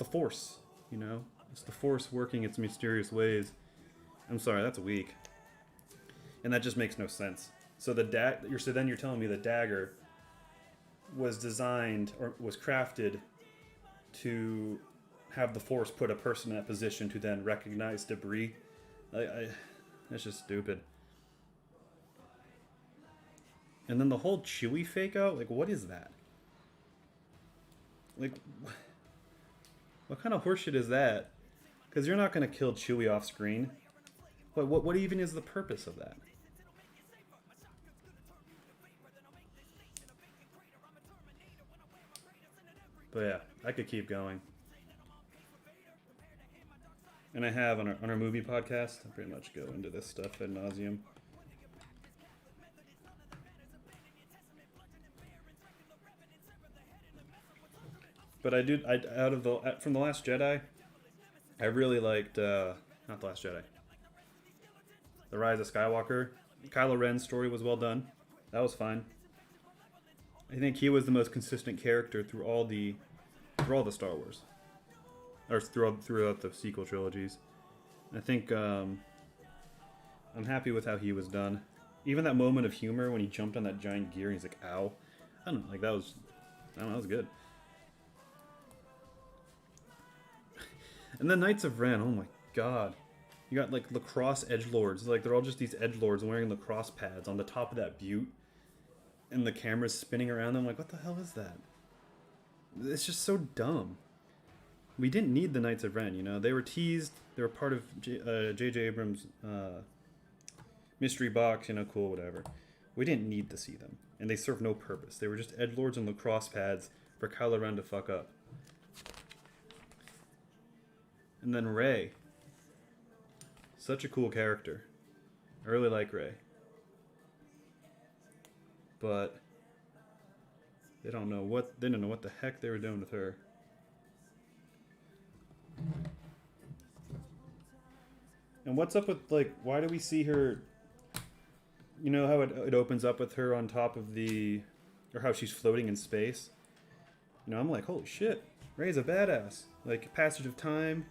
Force, It's the Force working its mysterious ways. I'm sorry, that's weak. And that just makes no sense. So then you're telling me the dagger was designed or was crafted to have the Force put a person in that position to then recognize debris. That's just stupid. And then the whole Chewie fake out, like, what is that? Like, what kind of horseshit is that? Because you're not going to kill Chewie off screen. What even is the purpose of that? But yeah, I could keep going. And I have on our movie podcast, I pretty much go into this stuff ad nauseum. But from The Last Jedi, I really liked not The Last Jedi, The Rise of Skywalker. Kylo Ren's story was well done. That was fine. I think he was the most consistent character through all the Star Wars, or throughout the sequel trilogies. I think I'm happy with how he was done. Even that moment of humor when he jumped on that giant gear and he's like, "Ow!" that was good. And the Knights of Ren, oh my god. You got like lacrosse edgelords. Like, they're all just these edgelords wearing lacrosse pads on the top of that butte. And the camera's spinning around them. Like, what the hell is that? It's just so dumb. We didn't need the Knights of Ren, They were teased. They were part of J.J. Abrams' mystery box, cool, whatever. We didn't need to see them. And they served no purpose. They were just edgelords and lacrosse pads for Kylo Ren to fuck up. And then Rey. Such a cool character. I really like Rey. But they didn't know what the heck they were doing with her. And what's up with, like, why do we see her, how it opens up with her on top of or how she's floating in space? I'm like, holy shit, Rey's a badass. Like, passage of time.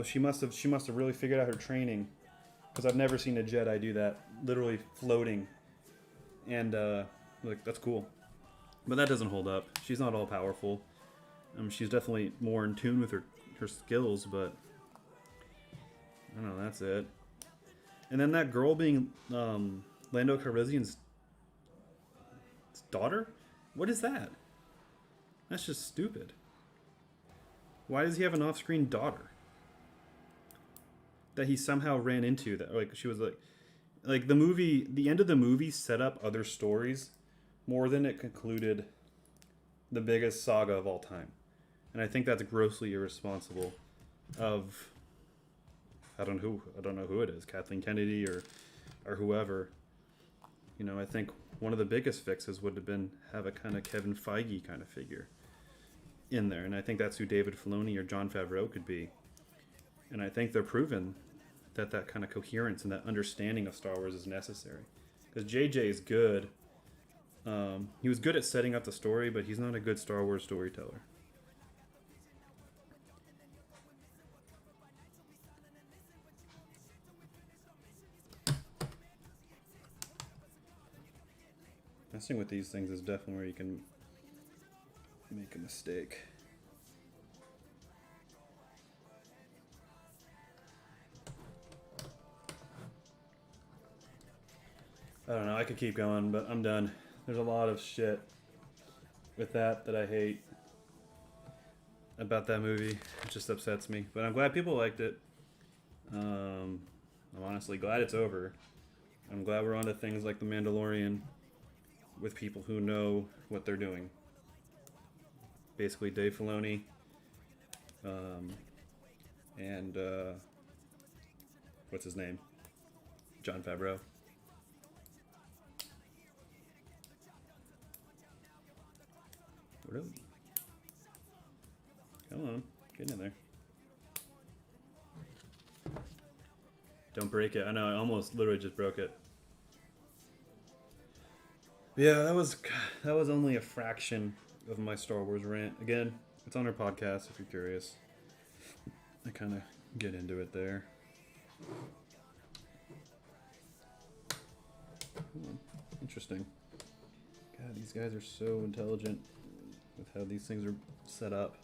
She must have really figured out her training, because I've never seen a Jedi do that, literally floating. And that's cool. But that doesn't hold up. She's not all powerful. She's definitely more in tune with her skills, but I don't know, that's it. And then that girl being Lando Calrissian's daughter? What is that? That's just stupid. Why does he have an off-screen daughter that he somehow ran into? That like she was like the movie. The end of the movie set up other stories more than it concluded the biggest saga of all time, and I think that's grossly irresponsible. Of I don't know who it is, Kathleen Kennedy or whoever. You know, I think one of the biggest fixes would have been have a kind of Kevin Feige kind of figure in there, and I think that's who David Filoni or Jon Favreau could be. And I think they're proven that that kind of coherence and that understanding of Star Wars is necessary. Because JJ is good. He was good at setting up the story, but he's not a good Star Wars storyteller. Messing with these things is definitely where you can make a mistake. I don't know, I could keep going, but I'm done. There's a lot of shit with that I hate about that movie. It just upsets me. But I'm glad people liked it. I'm honestly glad it's over. I'm glad we're on to things like The Mandalorian with people who know what they're doing. Basically Dave Filoni and what's his name? Jon Favreau. Really? Come on, get in there. Don't break it. I know, I almost literally just broke it. Yeah, that was only a fraction of my Star Wars rant. Again, it's on our podcast if you're curious. I kind of get into it there. Interesting. God, these guys are so intelligent with how these things are set up.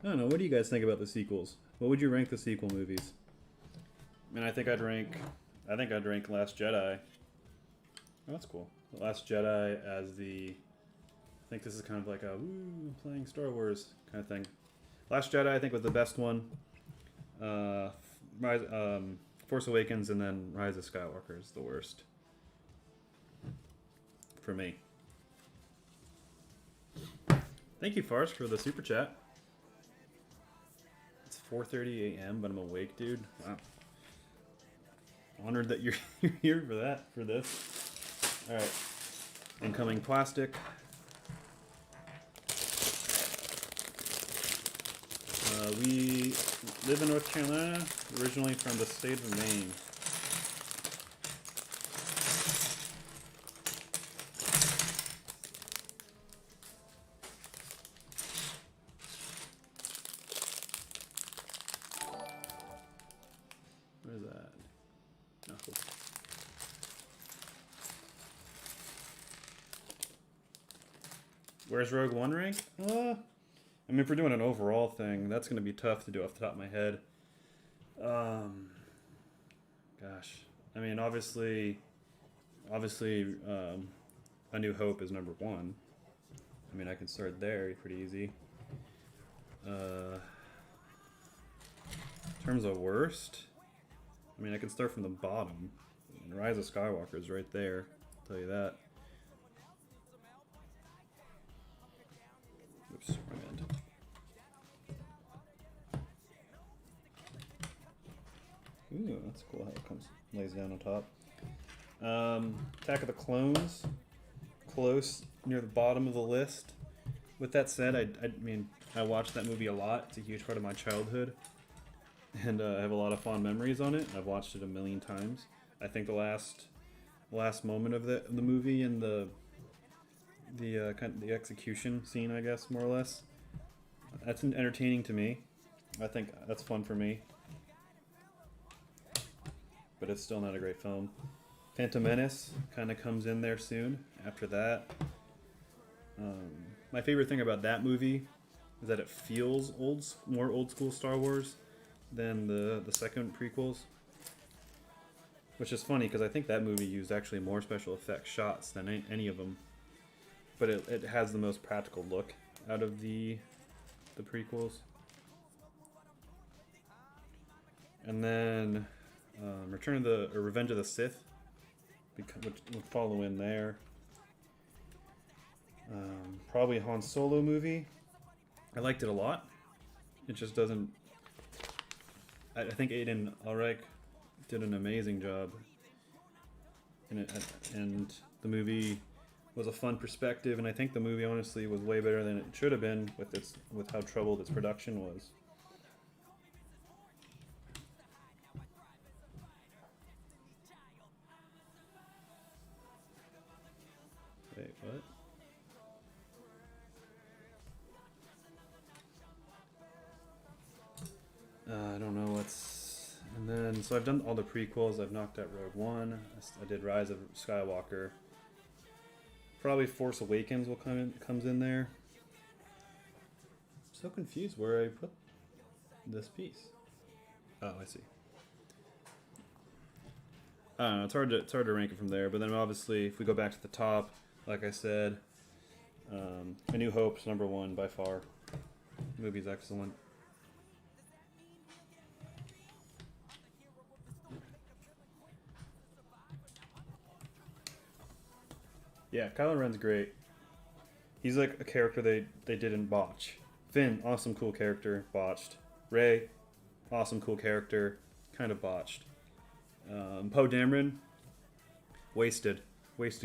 I don't know. What do you guys think about the sequels? What would you rank the sequel movies? I mean, I think I'd rank Last Jedi. Oh, that's cool. The Last Jedi as the. I think this is kind of like a woo, playing Star Wars kind of thing. Last Jedi, I think, was the best one. Force Awakens and then Rise of Skywalker is the worst for me. Thank you, Farce, for the super chat. It's 4:30 a.m., but I'm awake, dude. Wow. Honored that you're here for this. All right. Incoming plastic. We live in North Carolina, originally from the state of Maine. What is that? Oh, cool. Where's Rogue One rank? I mean, if we're doing an overall thing, that's going to be tough to do off the top of my head. Gosh. I mean, obviously, A New Hope is number one. I mean, I can start there pretty easy. In terms of worst, I mean, I can start from the bottom. And Rise of Skywalker is right there. I'll tell you that. Oops, wrong end. Ooh, that's cool how it lays down on top. Attack of the Clones, close near the bottom of the list. With that said, I mean, I watched that movie a lot. It's a huge part of my childhood, and I have a lot of fond memories on it. I've watched it a million times. I think the last moment of the movie and the kind of the execution scene, I guess, more or less, that's entertaining to me. I think that's fun for me. But it's still not a great film. Phantom Menace kind of comes in there soon after that. My favorite thing about that movie is that it feels more old school Star Wars. than the second prequels, which is funny because I think that movie used actually more special effects shots than any of them, but it has the most practical look out of the prequels. And then Revenge of the Sith, which would follow in there. Probably a Han Solo movie. I liked it a lot. It just doesn't. I think Aiden Ulrich did an amazing job in it, and the movie was a fun perspective. And I think the movie honestly was way better than it should have been with how troubled its production was. Wait, what? I don't know what's... And then, so I've done all the prequels. I've knocked out Rogue One. I did Rise of Skywalker. Probably Force Awakens comes in there. I'm so confused where I put this piece. Oh, I see. I don't know. It's hard to rank it from there. But then obviously, if we go back to the top, like I said, A New Hope's #1 by far. The movie's excellent. Yeah, Kylo Ren's great. He's like a character they didn't botch. Finn, awesome, cool character, botched. Rey, awesome, cool character, kind of botched. Poe Dameron, wasted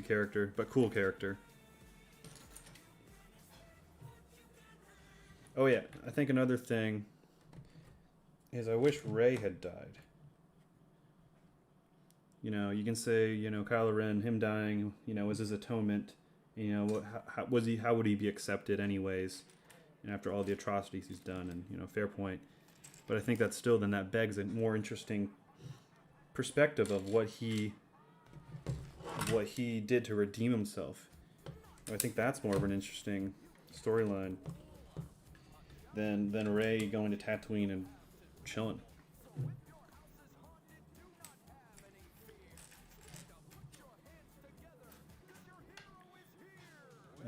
character, but cool character. Oh yeah, I think another thing is I wish Rey had died. You know, you can say, you know, Kylo Ren, him dying, you know, was his atonement. You know, how would he be accepted anyways? And after all the atrocities he's done, and you know, fair point. But I think that begs a more interesting perspective of what he did to redeem himself. I think that's more of an interesting storyline than Rey going to Tatooine and chilling.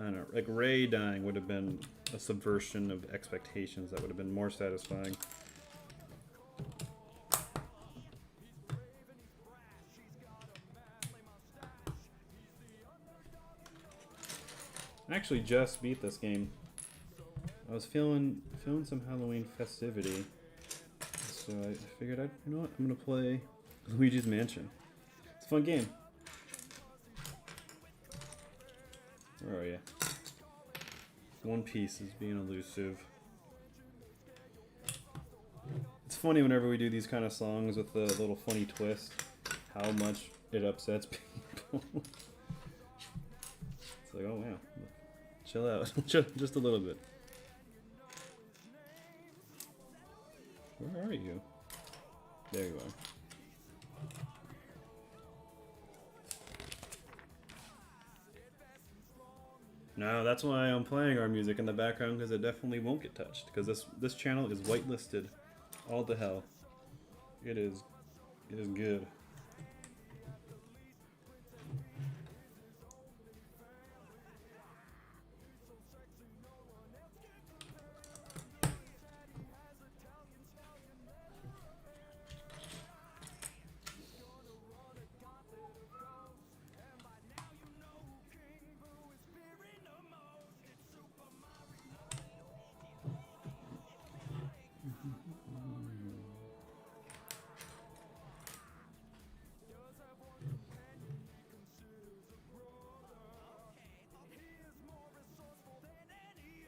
I don't know, like Rey dying would have been a subversion of expectations that would have been more satisfying. I actually just beat this game. I was feeling some Halloween festivity, so I figured you know what, I'm gonna play Luigi's Mansion. It's a fun game. Where are you? One Piece is being elusive. It's funny whenever we do these kind of songs with the little funny twist, how much it upsets people. It's like, oh wow, chill out, just a little bit. Where are you? There you are. No, that's why I'm playing our music in the background, because it definitely won't get touched. Because this channel is whitelisted, all to hell. It is good.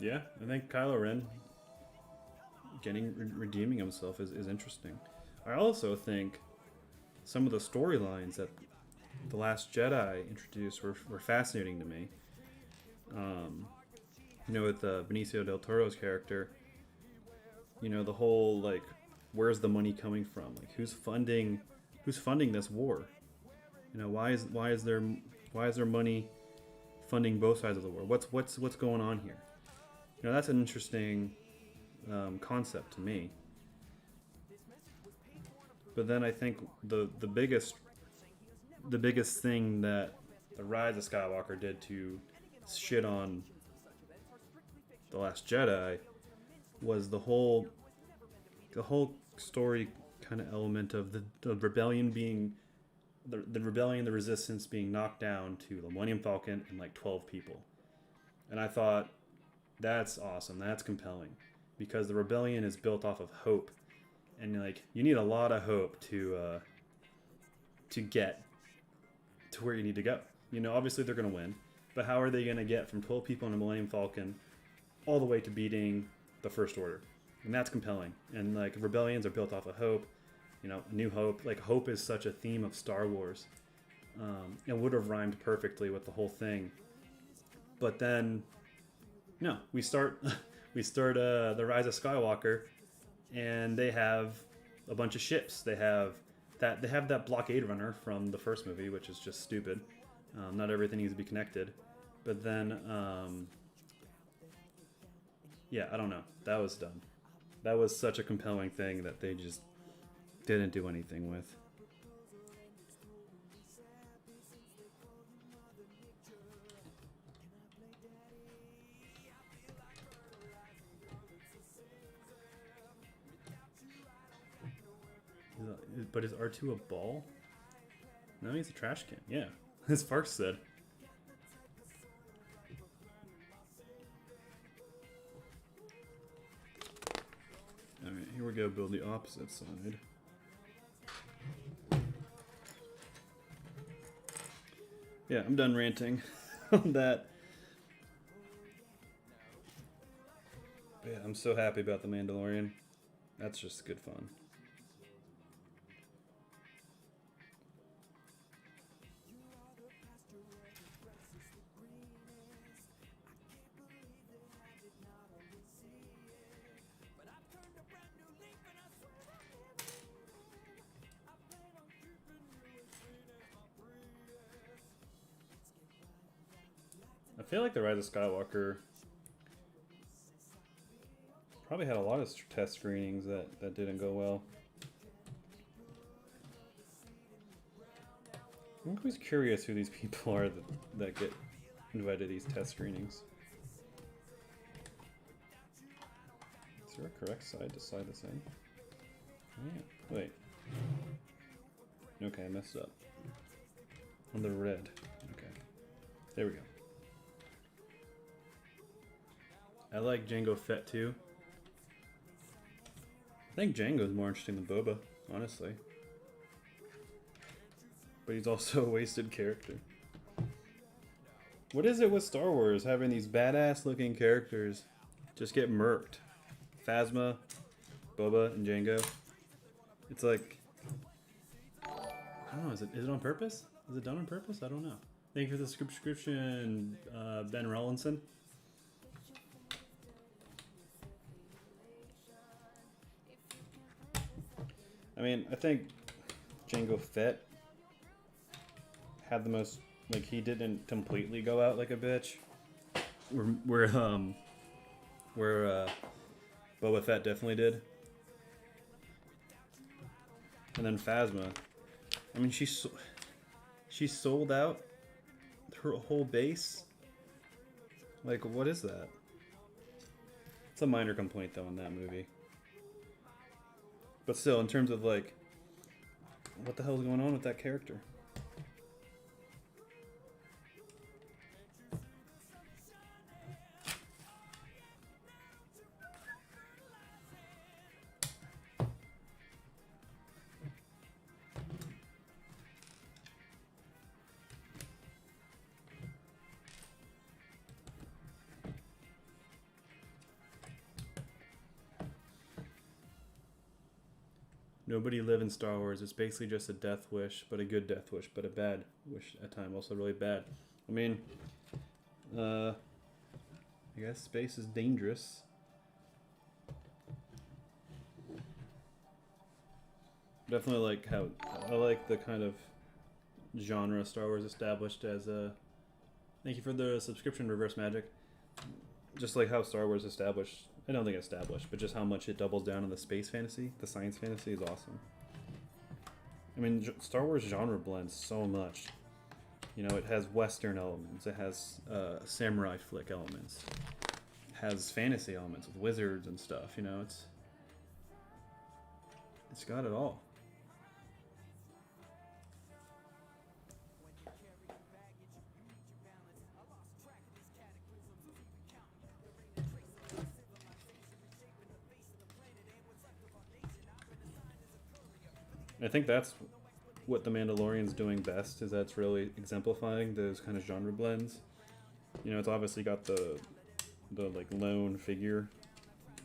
Yeah, I think Kylo Ren redeeming himself is interesting. I also think some of the storylines that The Last Jedi introduced were fascinating to me. You know, with Benicio del Toro's character, you know, the whole like, where's the money coming from? Like, who's funding this war? You know, why is there money funding both sides of the war? What's going on here? You know, that's an interesting concept to me. But then I think the biggest thing that the Rise of Skywalker did to shit on The Last Jedi was the whole story kind of element of the rebellion being the rebellion, the resistance being knocked down to the Millennium Falcon and like 12 people. And I thought, that's awesome, that's compelling, because the rebellion is built off of hope, and like you need a lot of hope to get to where you need to go. You know, obviously they're going to win, but how are they going to get from 12 people in a Millennium Falcon all the way to beating the First Order? And that's compelling. And like rebellions are built off of hope, you know, New Hope. Like hope is such a theme of Star Wars. It would have rhymed perfectly with the whole thing. But then, no, we start the Rise of Skywalker, and they have a bunch of ships. They have that blockade runner from the first movie, which is just stupid. Not everything needs to be connected. But then, yeah, I don't know. That was dumb. That was such a compelling thing that they just didn't do anything with. But is R2 a ball? No, he's a trash can. Yeah, as Farks said. Alright, here we go, build the opposite side. Yeah, I'm done ranting on that. But yeah, I'm so happy about the Mandalorian. That's just good fun. I feel like the Rise of Skywalker probably had a lot of test screenings that didn't go well. I'm always curious who these people are that get invited to these test screenings. Is there a correct side to slide this in? Oh, yeah. Wait. Okay, I messed up. On the red. Okay. There we go. I like Jango Fett too. I think Jango's more interesting than Boba, honestly. But he's also a wasted character. What is it with Star Wars having these badass looking characters just get murked? Phasma, Boba, and Jango. It's like, I don't know, is it on purpose? Is it done on purpose? I don't know. Thank you for the subscription, Ben Rollinson. I mean, I think Jango Fett had the most, like, he didn't completely go out like a bitch. Where Boba Fett definitely did. And then Phasma, I mean, she sold out her whole base. Like, what is that? It's a minor complaint though in that movie. But still, in terms of like, what the hell's going on with that character? Nobody live in Star Wars. It's basically just a death wish, but a good death wish, but a bad wish at times. Also really bad. I mean, I guess space is dangerous. Definitely like how I like the kind of genre Star Wars established as a. Thank you for the subscription, Reverse Magic. Just like how Star Wars established. I don't think established, but just how much it doubles down on the space fantasy, the science fantasy is awesome. I mean, Star Wars genre blends so much. You know, it has Western elements, it has samurai flick elements, it has fantasy elements with wizards and stuff. You know, it's got it all. I think that's what the Mandalorian's doing best, is that's really exemplifying those kind of genre blends. You know, it's obviously got the like lone figure,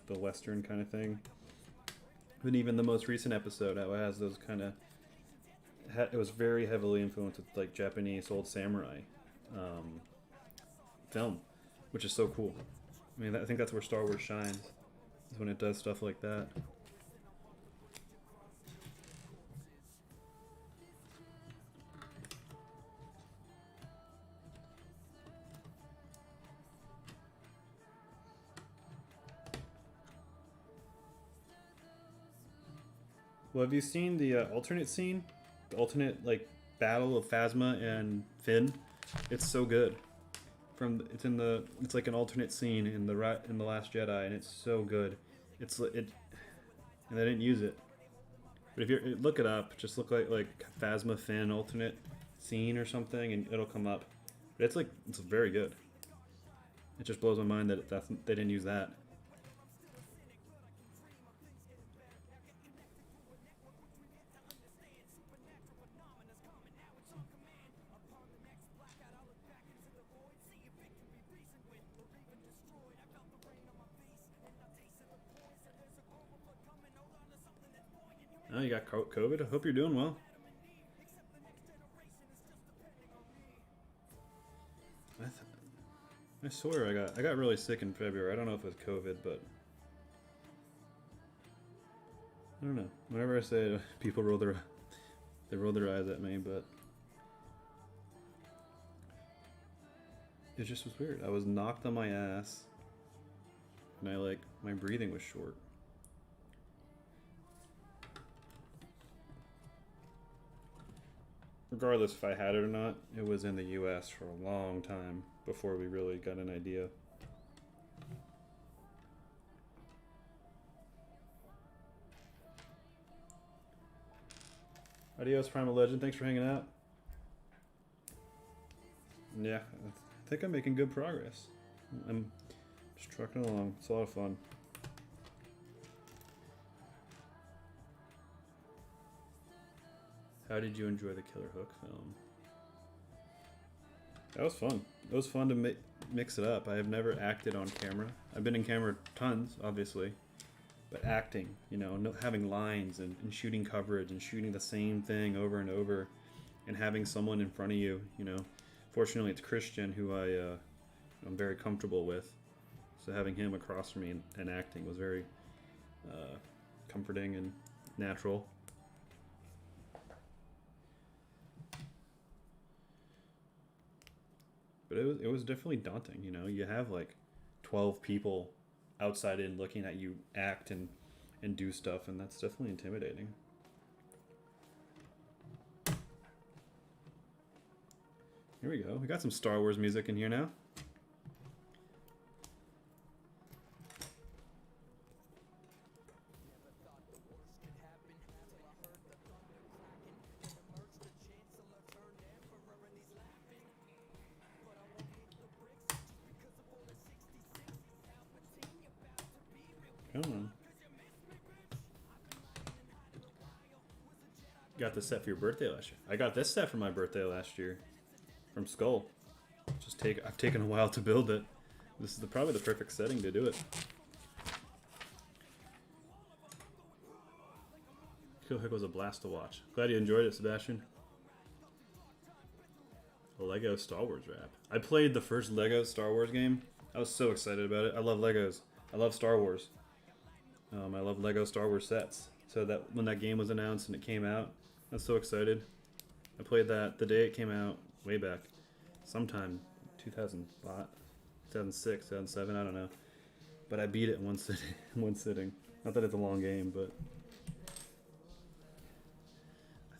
the Western kind of thing. But even the most recent episode, how it has those kind of, it was very heavily influenced with like Japanese old samurai film, which is so cool. I mean, I think that's where Star Wars shines, is when it does stuff like that. Well, have you seen the alternate scene? The alternate like battle of Phasma and Finn. It's so good. It's like an alternate scene in the Last Jedi, and it's so good. And they didn't use it. But if you look it up, just look like Phasma Finn alternate scene or something, and it'll come up. But it's very good. It just blows my mind that they didn't use that. Oh, you got COVID? I hope you're doing well. I swear I got really sick in February. I don't know if it was COVID, but I don't know. Whenever I say it, people roll their eyes at me, but it just was weird. I was knocked on my ass, and my breathing was short. Regardless if I had it or not, it was in the US for a long time before we really got an idea. Adios, Primal Legend. Thanks for hanging out. Yeah, I think I'm making good progress. I'm just trucking along. It's a lot of fun. How did you enjoy the Killer Hook film? That was fun. It was fun to mix it up. I have never acted on camera. I've been in camera tons, obviously. But acting, you know, having lines and shooting coverage and shooting the same thing over and over and having someone in front of you, you know. Fortunately, it's Christian, who I'm very comfortable with. So having him across from me and acting was very comforting and natural. But it was definitely daunting, you know. You have like 12 people outside in looking at you act and do stuff, and that's definitely intimidating. Here we go. We got some Star Wars music in here now. Come on. Got this set for your birthday last year. I got this set for my birthday last year from Skull. I've taken a while to build it. This is probably the perfect setting to do it. Kill Hook was a blast to watch. Glad you enjoyed it, Sebastian. A Lego Star Wars wrap. I played the first Lego Star Wars game. I was so excited about it. I love Legos. I love Star Wars. I love Lego Star Wars sets. So that when that game was announced and it came out, I was so excited. I played that the day it came out, way back, sometime 2005, 2006, 2007, I don't know. But I beat it in one sitting. Not that it's a long game, but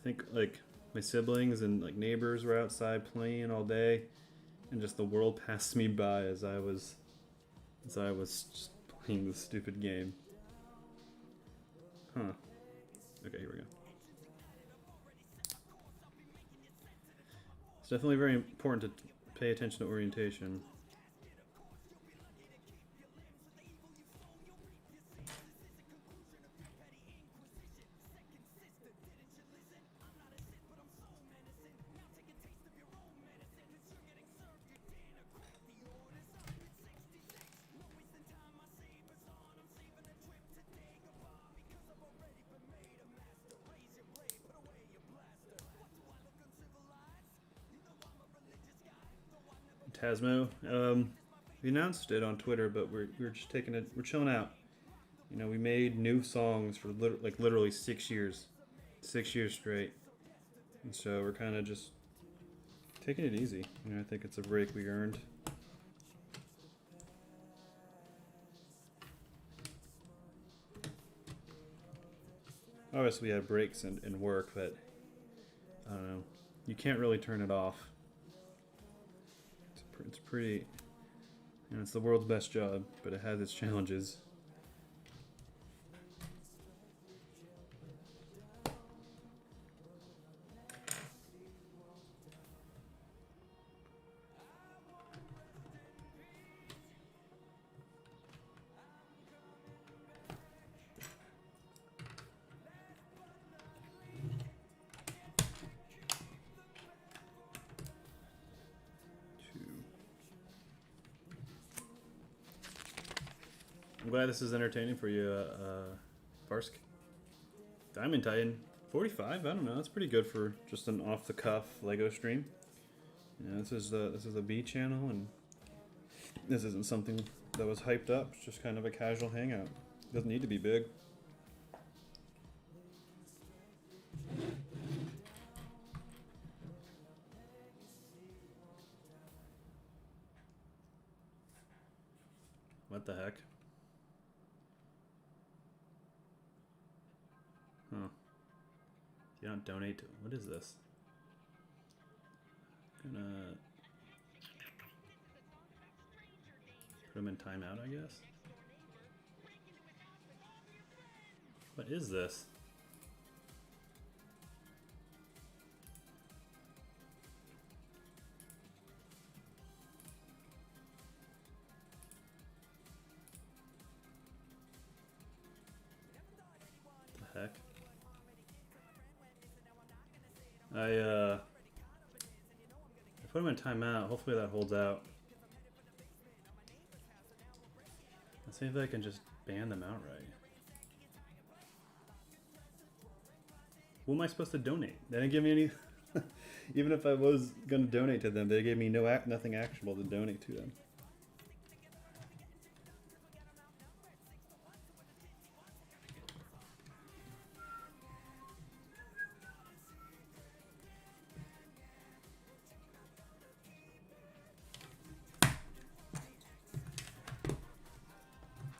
think like my siblings and like neighbors were outside playing all day, and just the world passed me by as I was just playing this stupid game. Huh. Okay, here we go. It's definitely very important to pay attention to orientation. Tasmo, we announced it on Twitter, but we're just taking it. We're chilling out. You know, we made new songs for literally 6 years, 6 years straight, and so we're kind of just taking it easy. You know, I think it's a break we earned. Obviously, we had breaks in work, but I don't know. You can't really turn it off. It's pretty, you know, it's the world's best job, but it has its challenges. I'm glad this is entertaining for you, Farsk. Diamond Titan, 45. I don't know. That's pretty good for just an off-the-cuff Lego stream. You know, this is a B channel, and this isn't something that was hyped up. It's just kind of a casual hangout. It doesn't need to be big. What the heck? Huh. You don't donate to... What is this? Gonna... Put him in timeout, I guess? What is this? The heck? I put him in timeout. Hopefully that holds out. Let's see if I can just ban them outright. Who am I supposed to donate? They didn't give me any... Even if I was going to donate to them, they gave me nothing actionable to donate to them.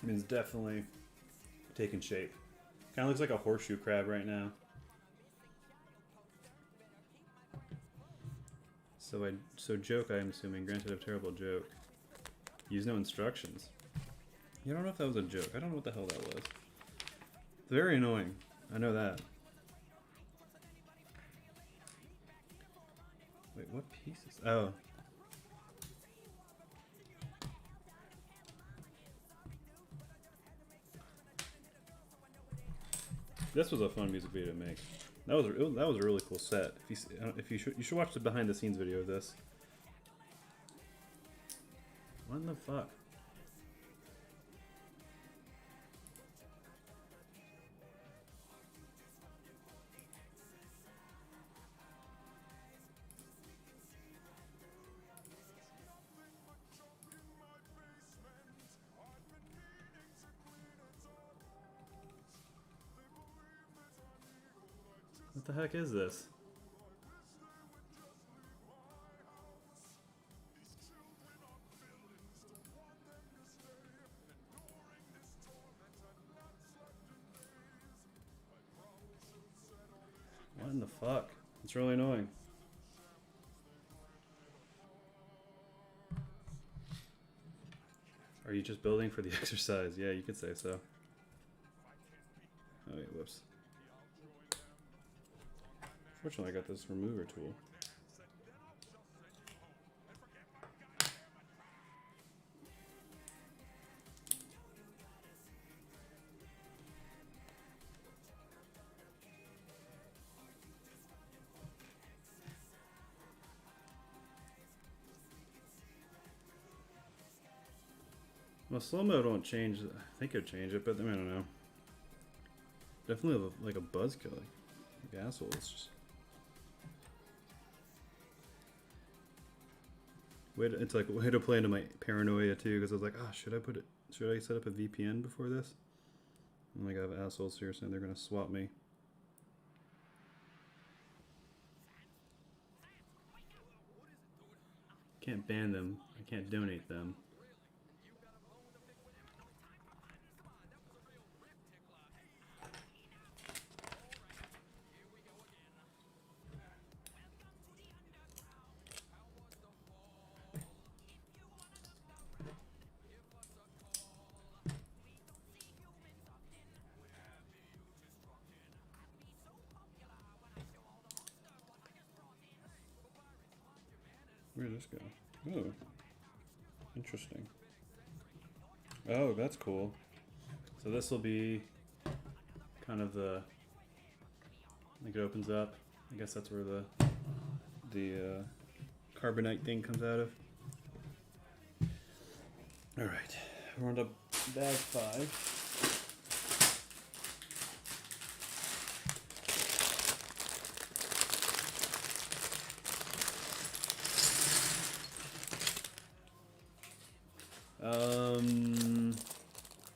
I mean, it's definitely taking shape. Kind of looks like a horseshoe crab right now. So joke, I'm assuming. Granted a terrible joke. Use no instructions. You don't know if that was a joke. I don't know what the hell that was. Very annoying. I know that. Wait, what pieces? Oh. This was a fun music video to make. That was a really cool set. You should watch the behind the scenes video of this. What in the fuck? What the heck is this? What in the fuck? It's really annoying. Are you just building for the exercise? Yeah, you could say so. Oh, wait, whoops. Fortunately, I got this remover tool. Well, slow mode won't change. I think it'll change it, but I don't know. Definitely like a buzz kill, like assholes. Just it's like way to play into my paranoia too, because I was like, oh, should I set up a VPN before this? And like I have assholes here saying they're gonna swap me. Can't ban them. I can't donate them. Where did this go? Oh, interesting. Oh, that's cool. So this will be kind of the, I think it opens up. I guess that's where the carbonite thing comes out of. All right, we're on to bag 5.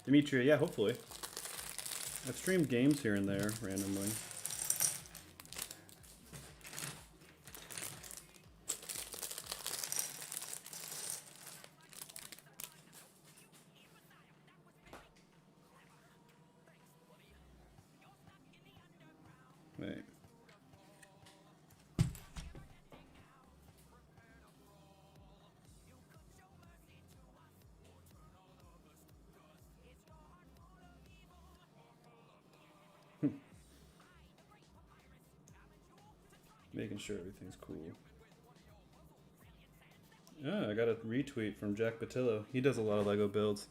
Demetria, yeah, hopefully. I've streamed games here and there randomly. Wait. Making sure everything's cool. Yeah, I got a retweet from Jack Batillo. He does a lot of Lego builds.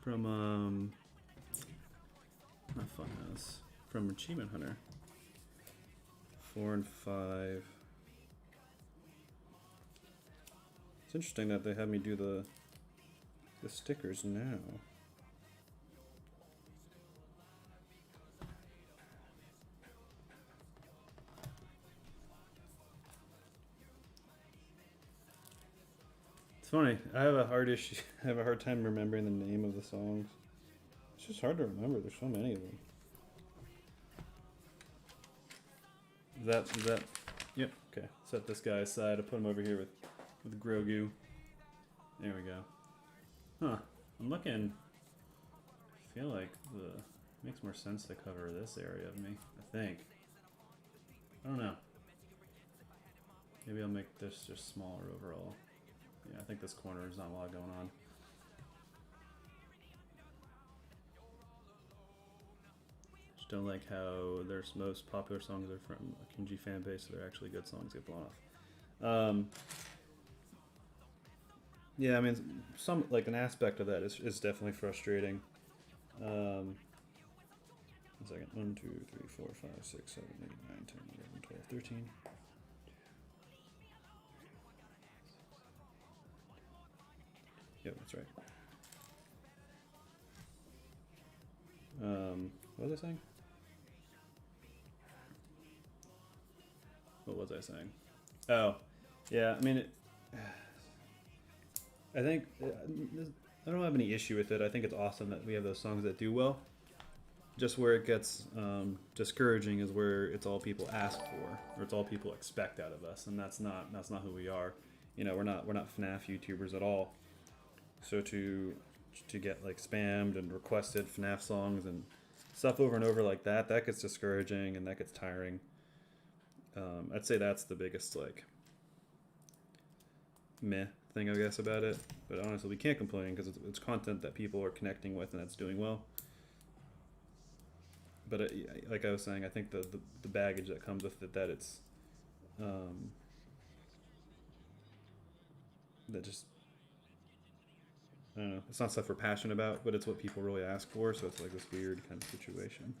From, not Funhouse. From Achievement Hunter. 4 and 5. It's interesting that they have me do the stickers now. It's funny. I have a hard time remembering the name of the songs. It's just hard to remember. There's so many of them. Is that? Yep. Okay. Set this guy aside. I'll put him over here with Grogu. There we go. Huh. I'm looking. I feel like makes more sense to cover this area of me. I think. I don't know. Maybe I'll make this just smaller overall. Yeah, I think this corner is not a lot going on. Just don't like how their most popular songs are from a Kenji fan base, so they're actually good songs get blown off. Yeah, I mean, an aspect of that is definitely frustrating. 1 second. 1, 2, 3, 4, 5, 6, 7, 8, 9, 10, 11, 12, 13. Yep, that's right. What was I saying? What was I saying? Oh, yeah, I mean, I think, I don't have any issue with it. I think it's awesome that we have those songs that do well. Just where it gets discouraging is where it's all people ask for, or it's all people expect out of us, and that's not who we are. You know, we're not FNAF YouTubers at all. So to get like spammed and requested FNAF songs and stuff over and over like that gets discouraging and that gets tiring. I'd say that's the biggest like meh thing, I guess, about it. But honestly, we can't complain because it's content that people are connecting with and that's doing well. But like I was saying, I think the baggage that comes with it, that it's that just, I don't know, it's not stuff we're passionate about, but it's what people really ask for, so it's like this weird kind of situation.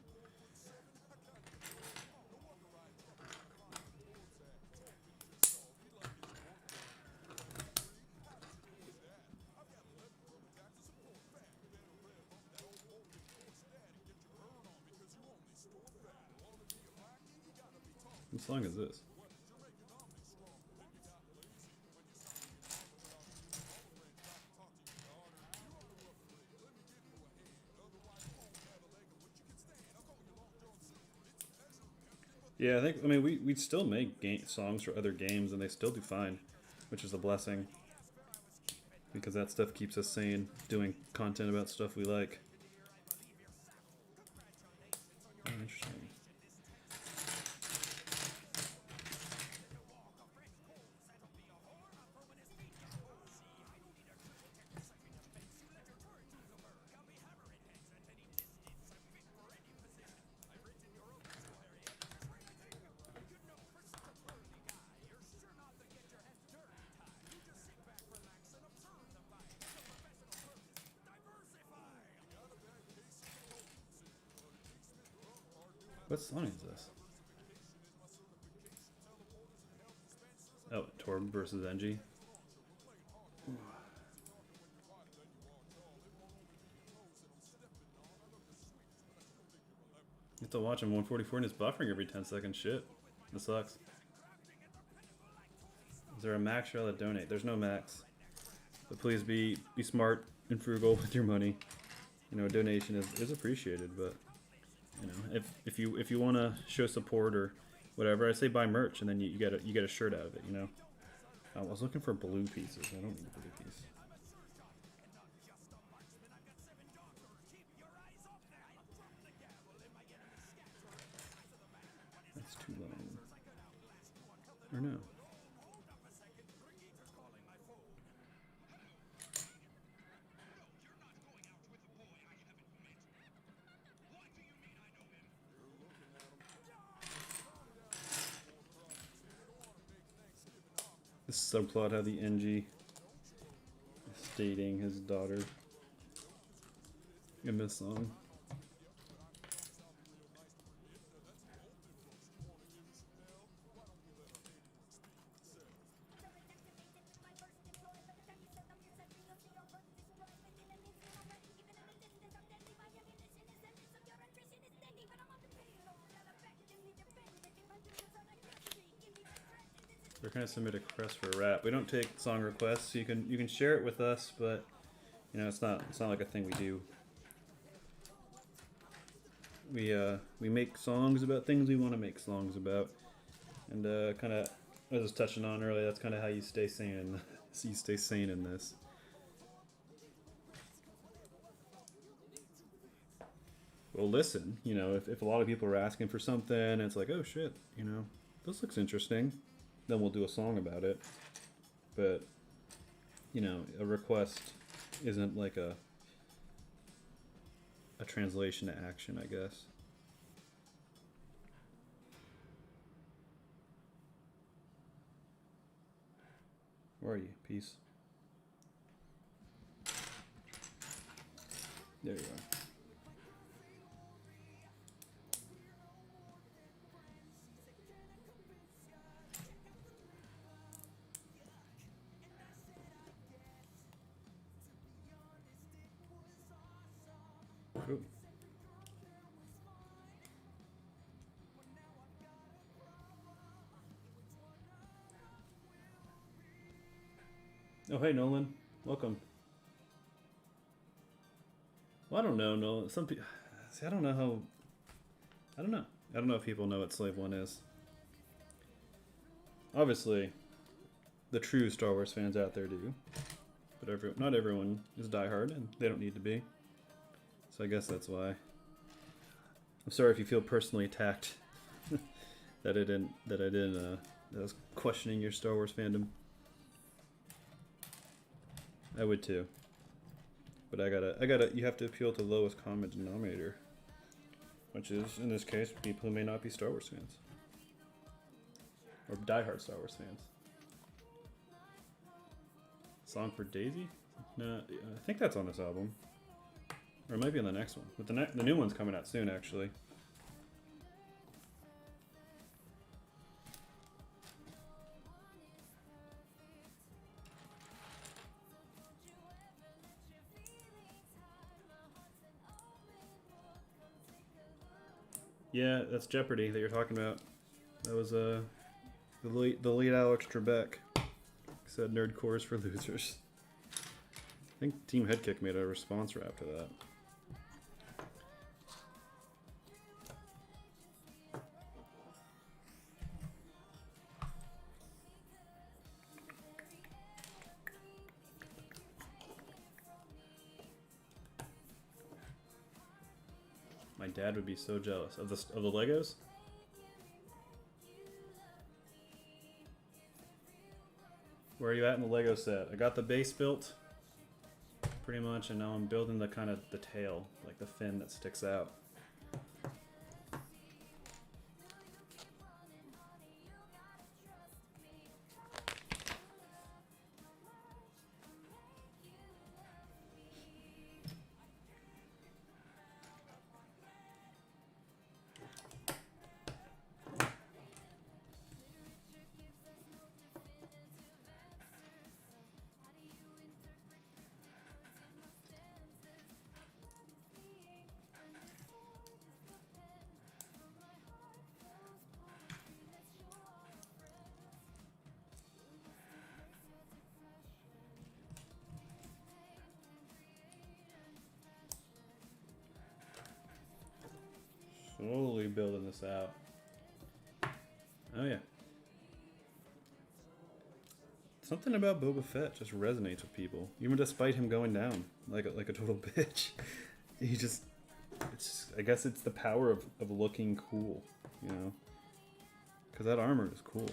What song is this? Yeah, I mean, we still make songs for other games, and they still do fine, which is a blessing. Because that stuff keeps us sane, doing content about stuff we like. Oh, interesting. What song is this? Oh, Torb versus NG. You have to watch him 144 and it's buffering every 10 seconds. Shit. That sucks. Is there a max or to donate? There's no max. But please be smart and frugal with your money. You know, a donation is appreciated, but you know, if you want to show support or whatever, I say buy merch and then you get a shirt out of it, you know. I was looking for blue pieces. I don't need a blue piece. That's too long. Or no. This subplot how the NG is dating his daughter in this song. We're gonna submit a request for a rap. We don't take song requests, so you can share it with us, but you know it's not like a thing we do. We make songs about things we want to make songs about, and kind of, I was touching on earlier, that's kind of how you stay sane. You stay sane in this. Well, listen, you know, if a lot of people are asking for something, it's like, oh shit, you know, this looks interesting. Then we'll do a song about it. But, you know, a request isn't like a translation to action, I guess. Where are you? Peace. There you are. Ooh. Oh, hey, Nolan. Welcome. Well, I don't know, Nolan. Some people... See, I don't know how... I don't know. I don't know if people know what Slave 1 is. Obviously, the true Star Wars fans out there do. But not everyone is diehard, and they don't need to be. So I guess that's why. I'm sorry if you feel personally attacked that I was questioning your Star Wars fandom. I would too. But you have to appeal to the lowest common denominator. Which is, in this case, people who may not be Star Wars fans. Or diehard Star Wars fans. Song for Daisy? No, I think that's on this album. Or it might be on the next one. But the new one's coming out soon, actually. Yeah, that's Jeopardy that you're talking about. That was the late Alex Trebek said nerdcore is for losers. I think Team Headkick made a response rap to that. My dad would be so jealous of the Legos. Where are you at in the Lego set? I got the base built, pretty much, and now I'm building the kind of the tail, like the fin that sticks out. Slowly building this out. Oh yeah. Something about Boba Fett just resonates with people, even despite him going down like a total bitch. He just, I guess it's the power of looking cool, you know? Because that armor is cool.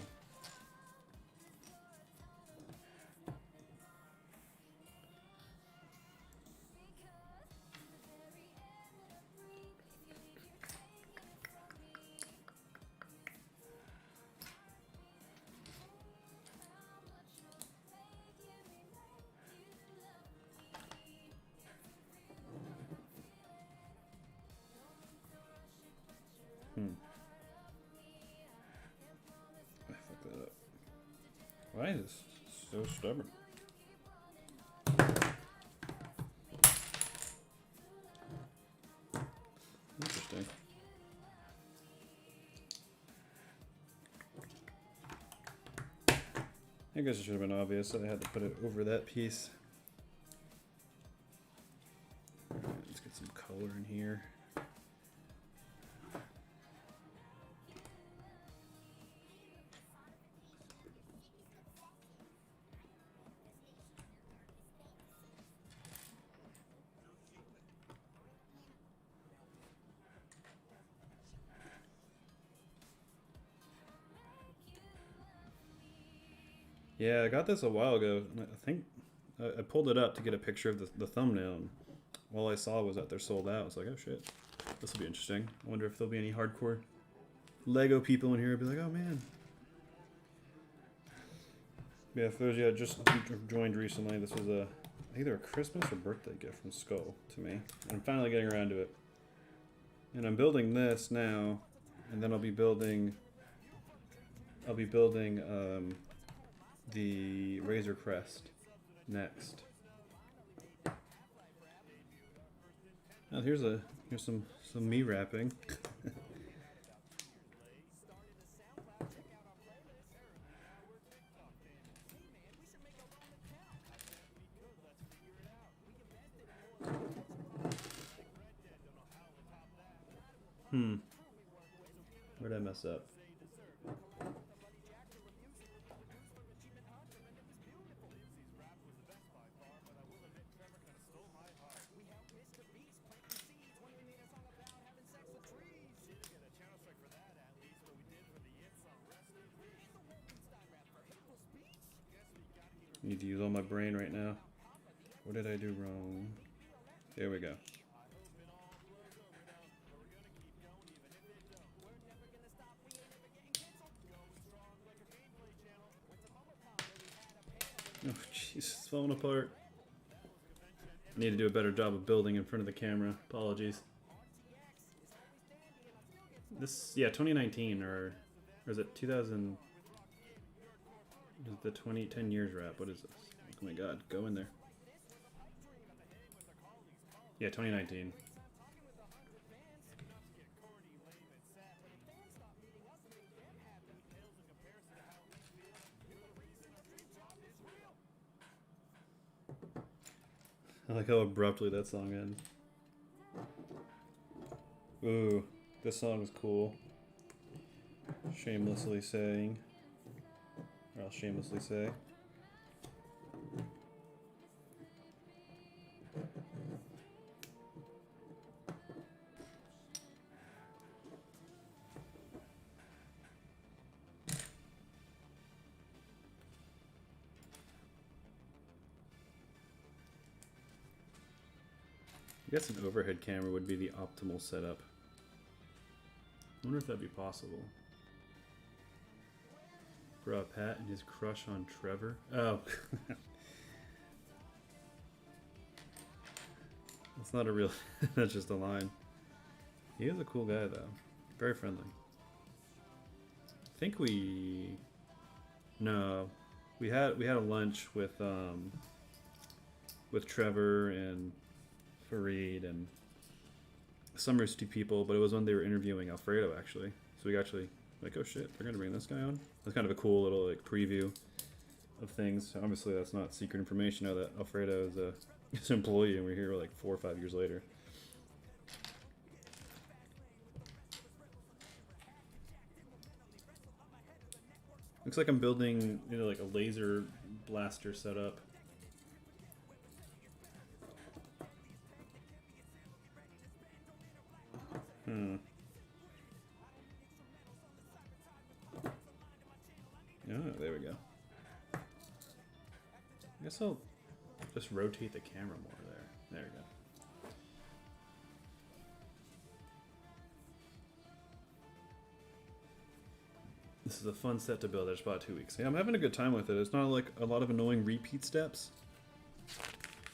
I fucked that up. Why is this so stubborn? Interesting. I guess it should have been obvious that I had to put it over that piece. Alright, let's get some color in here. Yeah, I got this a while ago. I think I pulled it up to get a picture of the thumbnail, and all I saw was that they're sold out. I was like, oh shit, this will be interesting. I wonder if there'll be any hardcore Lego people in here. I'd be like, oh man. Yeah, for those of you that just joined recently, this was either a Christmas or birthday gift from Skull to me. I'm finally getting around to it. And I'm building this now, and then I'll be building the Razor Crest next. Now here's some me rapping. Where'd I mess up? Need to use all my brain right now. What did I do wrong? There we go. Oh, jeez, it's falling apart. I need to do a better job of building in front of the camera. Apologies. This, yeah, 2019, or is it 2000? Is it the 10 years wrap? What is this? Oh my god, go in there. Yeah, 2019. I like how abruptly that song ends. Ooh, this song is cool. Shamelessly saying. Or I'll shamelessly say. I guess an overhead camera would be the optimal setup. I wonder if that'd be possible. Bro, Pat and his crush on Trevor. Oh. That's not a real... That's just a line. He is a cool guy, though. Very friendly. I think we... No. We had a lunch with Trevor and Fareed and some Roosty people, but it was when they were interviewing Alfredo, actually. So we actually like, oh shit, they're gonna bring this guy on. That's kind of a cool little like preview of things. Obviously, that's not secret information. Now that Alfredo is a his employee, and we're here like 4 or 5 years later. Looks like I'm building, you know, like a laser blaster setup. Oh, there we go. I guess I'll just rotate the camera more there. There we go. This is a fun set to build. I just bought 2 weeks. Yeah, I'm having a good time with it. It's not like a lot of annoying repeat steps,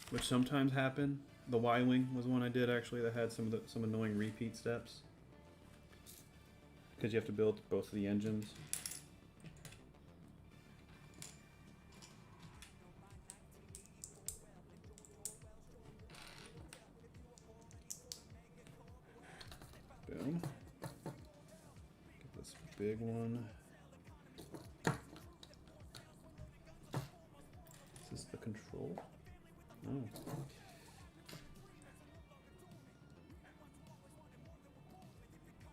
which sometimes happen. The Y-Wing was one I did actually that had some annoying repeat steps. Because you have to build both of the engines. Boom. Get this big one. Is this the control? Oh.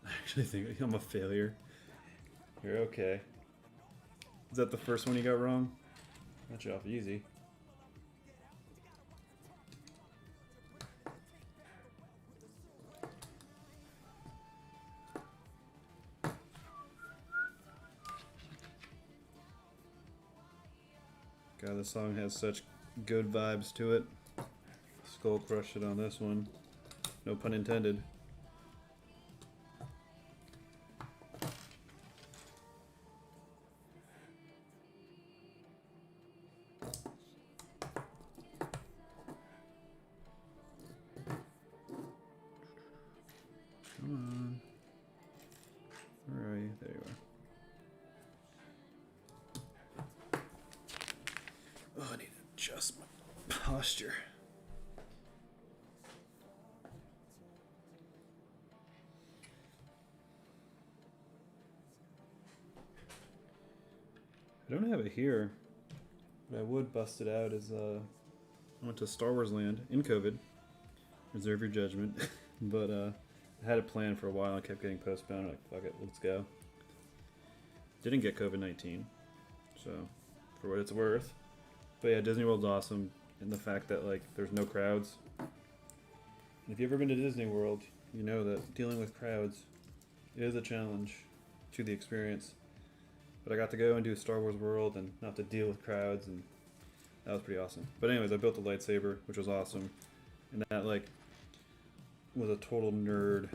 I actually think I'm a failure. You're okay. Is that the first one you got wrong? Got you off easy. God, this song has such good vibes to it. Skull crushed it on this one. No pun intended. Come on. Where are you? There you are. Oh, I need to adjust my posture. I don't have it here, but I would bust it out as I went to Star Wars Land in COVID. Reserve your judgment. But I had a plan for a while. I kept getting postponed. Like, fuck it, let's go. Didn't get COVID-19, so for what it's worth. But yeah, Disney World's awesome in the fact that like there's no crowds. And if you've ever been to Disney World, you know that dealing with crowds is a challenge to the experience. But I got to go and do Star Wars World and not to deal with crowds, and That was pretty awesome. But anyways, I built a lightsaber, which was awesome. And that, like, was a total nerd,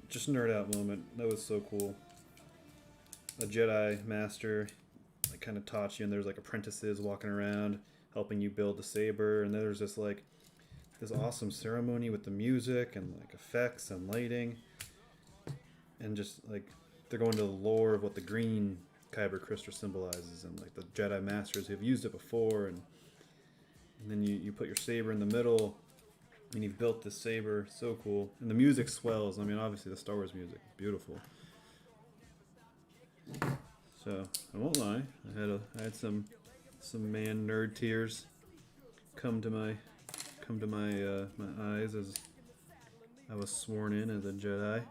just nerd out moment. That was so cool. A Jedi master, like, kind of taught you, and there's, like, apprentices walking around helping you build the saber. And then there's this, like, this awesome ceremony with the music and, like, effects and lighting. And just, like, they're going to the lore of what the green kyber crystal symbolizes, and like the Jedi masters who've used it before, and then you put your saber in the middle and you've built this saber. So cool. And the music swells. I mean, obviously the Star Wars music, beautiful. So I won't lie, I had some man nerd tears come to my my eyes as I was sworn in as a Jedi.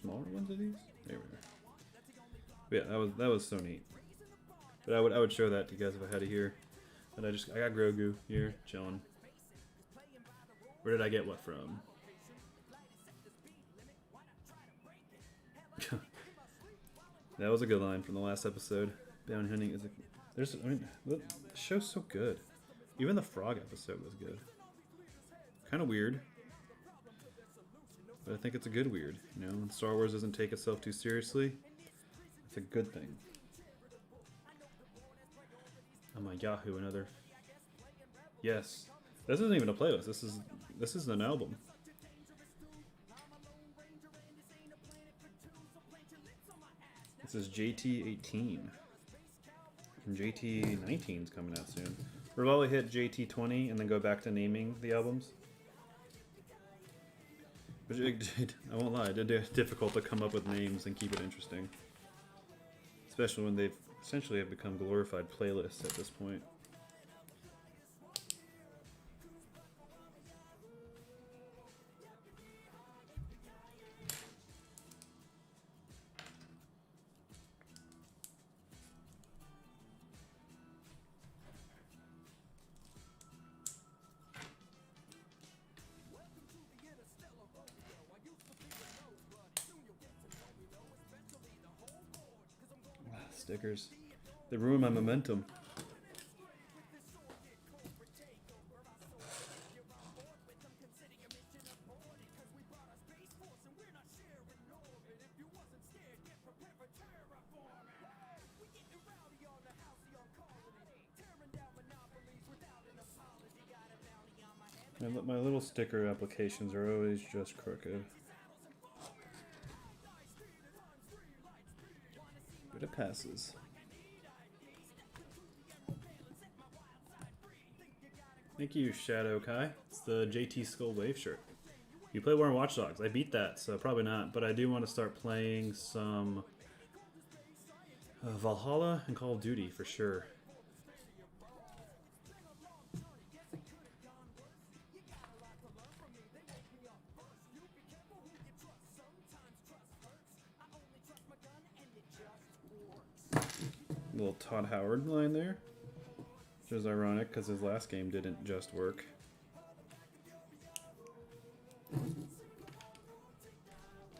Smaller ones of these? There we go. But yeah, that was so neat. But I would show that to you guys if I had it here. But I got Grogu here, chilling. Where did I get what from? That was a good line from the last episode. Bounty hunting is the show's so good. Even the frog episode was good. Kind of weird. But I think it's a good weird, you know? When Star Wars doesn't take itself too seriously, it's a good thing. Oh my Yahoo, another. Yes. This isn't even a playlist. This is an album. This is JT18. And JT19 is coming out soon. We'll probably hit JT20 and then go back to naming the albums. But I won't lie, it's difficult to come up with names and keep it interesting. Especially when they've essentially have become glorified playlists at this point. Stickers. They ruin my momentum. My little sticker applications are always just crooked. But it passes. Thank you, Shadow Kai. It's the JT Skull Wave shirt. You play War and Watch Dogs. I beat that, so probably not. But I do want to start playing some Valhalla and Call of Duty for sure. Little Todd Howard line there, which is ironic because his last game didn't just work.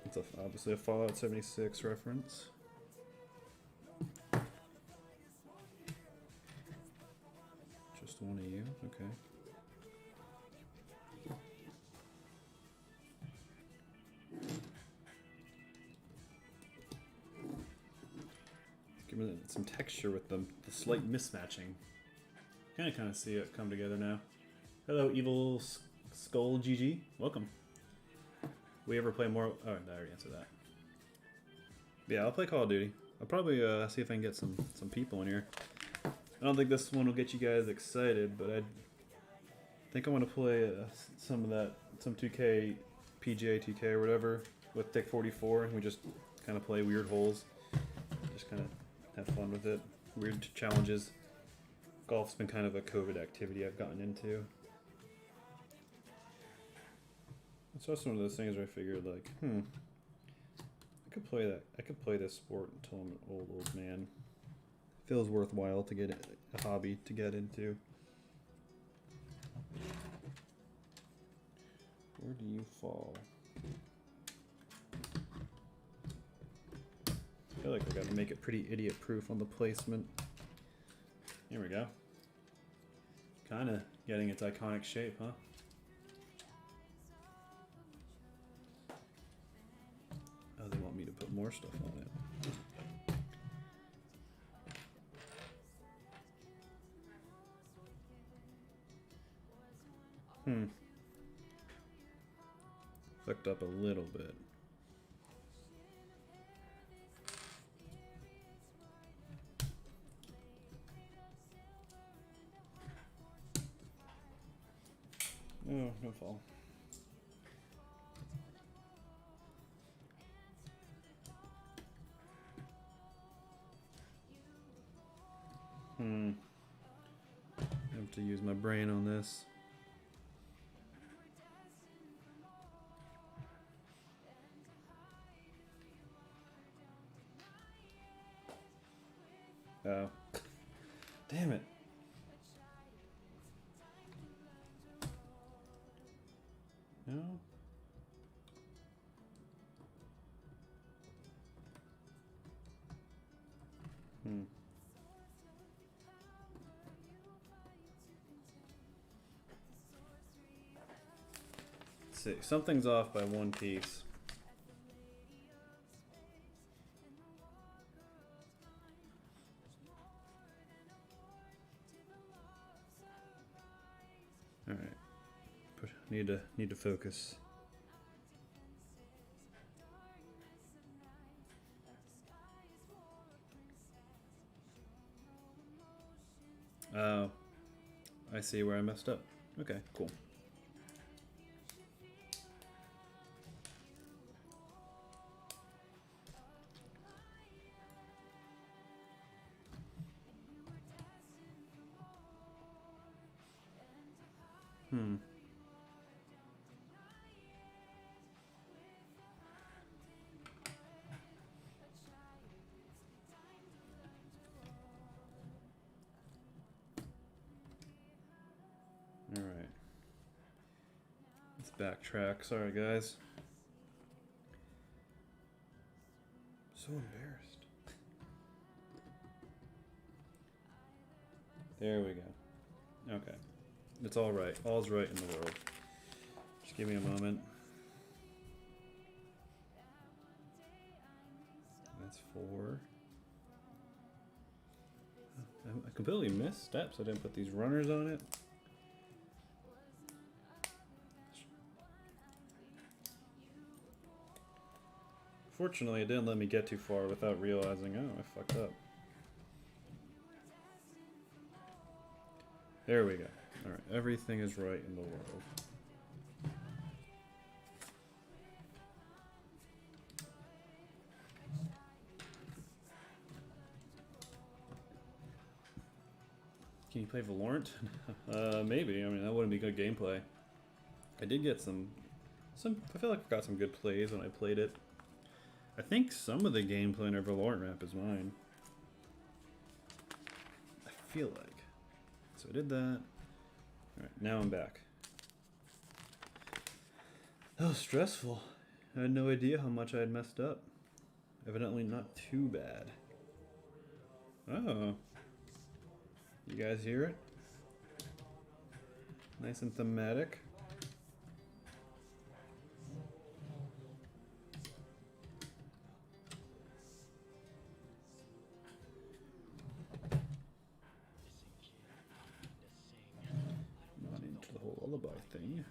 It's obviously a Fallout 76 reference. Just one of you, okay. Give me some texture with the slight mismatching. Kind of see it come together now. Hello, Evil Skull GG. Welcome. We ever play more? Oh, I already answered that. Yeah, I'll play Call of Duty. I'll probably see if I can get some people in here. I don't think this one will get you guys excited, but I think I want to play some 2K, PGA 2K or whatever with Thick 44, and we just kind of play weird holes. Just kind of have fun with it. Weird challenges. Golf's been kind of a COVID activity I've gotten into. It's also one of those things where I figured, like, I could play that. I could play this sport until I'm an old man. Feels worthwhile to get a hobby to get into. Where do you fall? feel like I gotta make it pretty idiot-proof on the placement. Here we go. Kinda getting its iconic shape, huh? Oh, they want me to put more stuff on it. Fucked up a little bit. Oh, no fall. I have to use my brain on this. Oh. Damn it. No? Let's see. Something's off by one piece. All right. Need to focus. Oh, I see where I messed up. Okay, cool. Alright. Let's backtrack. Sorry, guys. So embarrassed. There we go. Okay. It's alright. All's right in the world. Just give me a moment. That's 4. I completely missed steps. I didn't put these runners on it. Fortunately, it didn't let me get too far without realizing, oh, I fucked up. There we go. Alright, everything is right in the world. Can you play Valorant? Maybe. I mean, that wouldn't be good gameplay. I did get some. I feel like I got some good plays when I played it. I think some of the gameplay in our Valorant map is mine. I feel like. So I did that. Alright, now I'm back. That was stressful. I had no idea how much I had messed up. Evidently not too bad. Oh. You guys hear it? Nice and thematic. Not into the whole lullaby thing.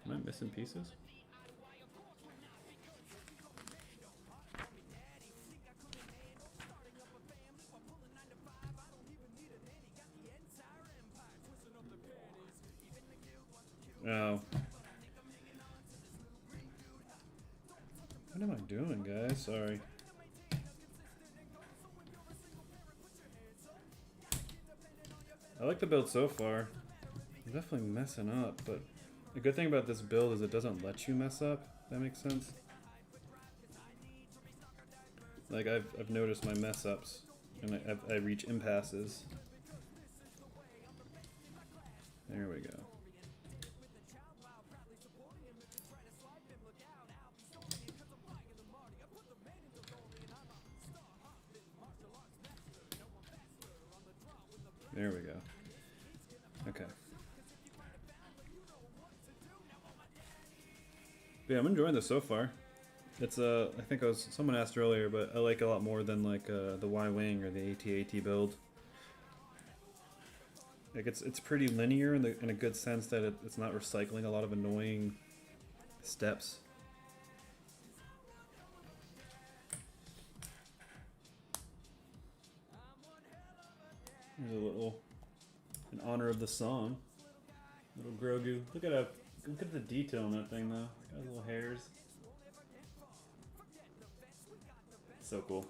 Am I missing pieces? Oh. What am I doing, guys? Sorry. I like the build so far. I'm definitely messing up, but the good thing about this build is it doesn't let you mess up. That makes sense. Like I've noticed my mess ups, and I reach impasses. There we go. There we go. Okay. Yeah, I'm enjoying this so far. It's I think someone asked earlier, but I like it a lot more than like the Y-Wing or the AT-AT build. Like it's pretty linear in a good sense that it's not recycling a lot of annoying steps. There's a little, in honor of the song, little Grogu. Look at the detail on that thing though. Got little hairs. So cool.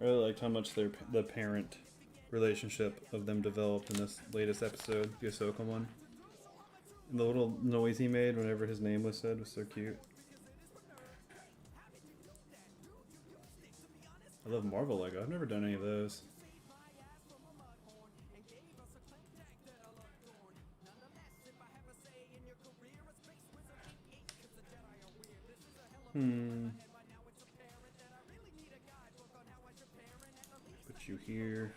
I really liked how much the parent relationship of them developed in this latest episode, the Ahsoka one. And the little noise he made whenever his name was said was so cute. I love Marvel Lego. I've never done any of those. Put you here.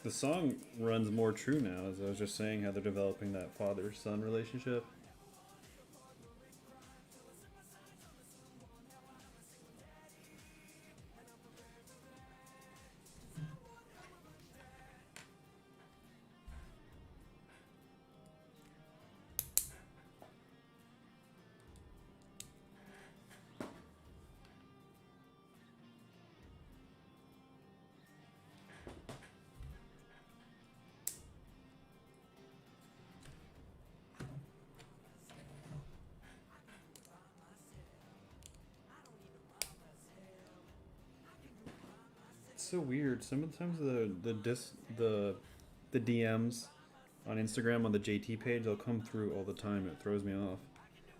The song runs more true now, as I was just saying, how they're developing that father-son relationship. So weird. Sometimes the DMs on Instagram on the JT page, they'll come through all the time. It throws me off.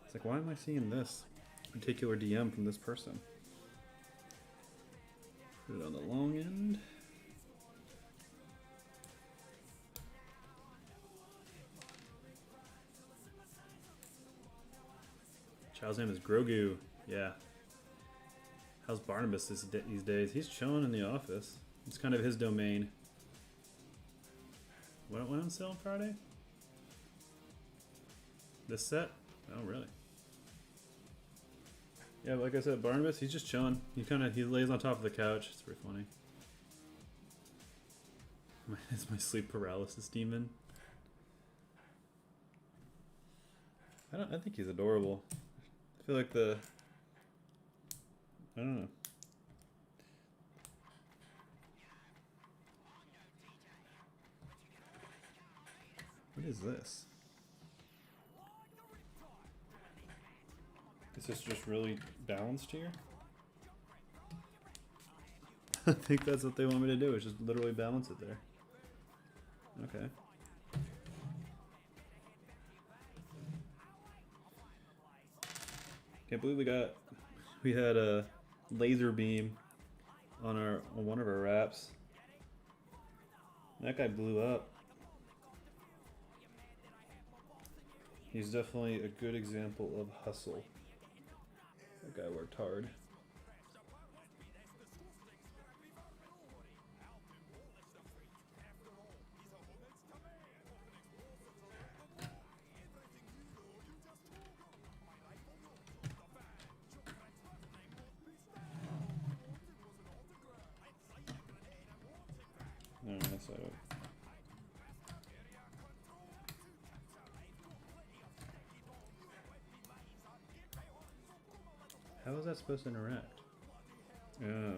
It's like, why am I seeing this particular DM from this person? Put it on the long end. Child's name is Grogu. Yeah. How's Barnabas these days? He's chilling in the office. It's kind of his domain. What went on sale on Friday? This set? Oh, really? Yeah, like I said, Barnabas, he's just chilling. He lays on top of the couch. It's pretty funny. It's my sleep paralysis demon. I think he's adorable. I feel like I don't know. What is this? Is this just really balanced here? I think that's what they want me to do, is just literally balance it there. Okay. Can't believe we had a laser beam on one of our wraps. That guy blew up. He's definitely a good example of hustle. That guy worked hard. No, that's not it. How is that supposed to interact? Oh.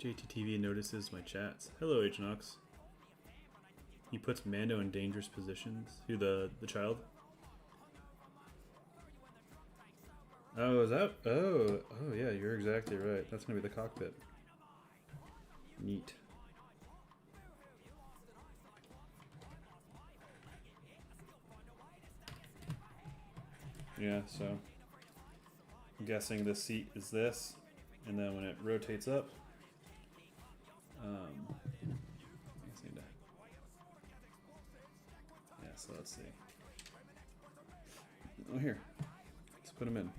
JTTV notices my chats. Hello, Hnox. He puts Mando in dangerous positions. Who, the child? Oh, is that? Oh, yeah, you're exactly right. That's gonna be the cockpit. Neat. Yeah, so I'm guessing this seat is this, and then when it rotates up, I just need to. Yeah, so let's see. Oh, here. Let's put them in.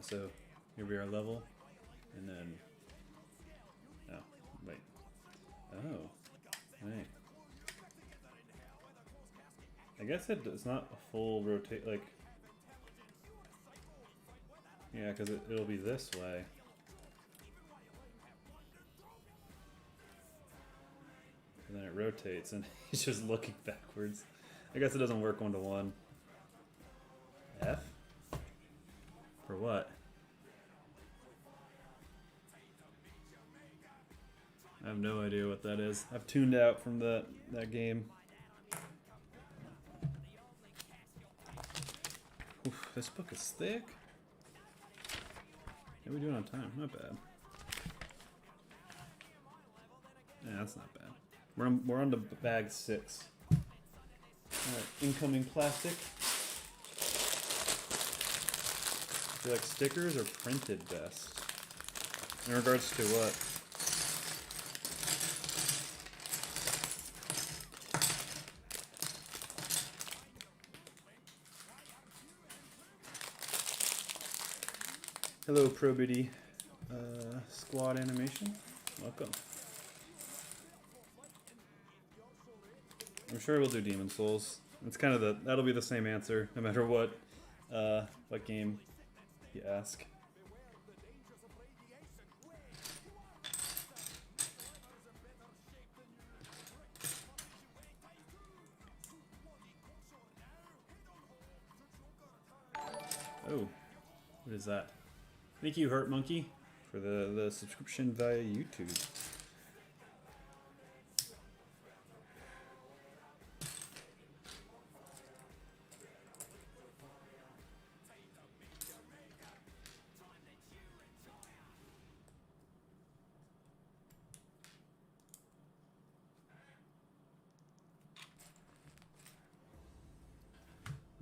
So here we are level, and then. Oh, wait. Oh, wait. I guess it's not a full rotate, like. Yeah, because it'll be this way. And then it rotates, and he's just looking backwards. I guess it doesn't work 1-to-1. F? For what? I have no idea what that is. I've tuned out from that game. Oof, this book is thick. How are we doing on time? Not bad. Yeah, that's not bad. We're on to bag 6. Alright, incoming plastic. Do you like stickers or printed best? In regards to what? Hello, Probity Squad Animation. Welcome. I'm sure we'll do Demon Souls. It's kind of that'll be the same answer no matter what game you ask. Oh, what is that? Thank you, Hurt Monkey, for the subscription via YouTube.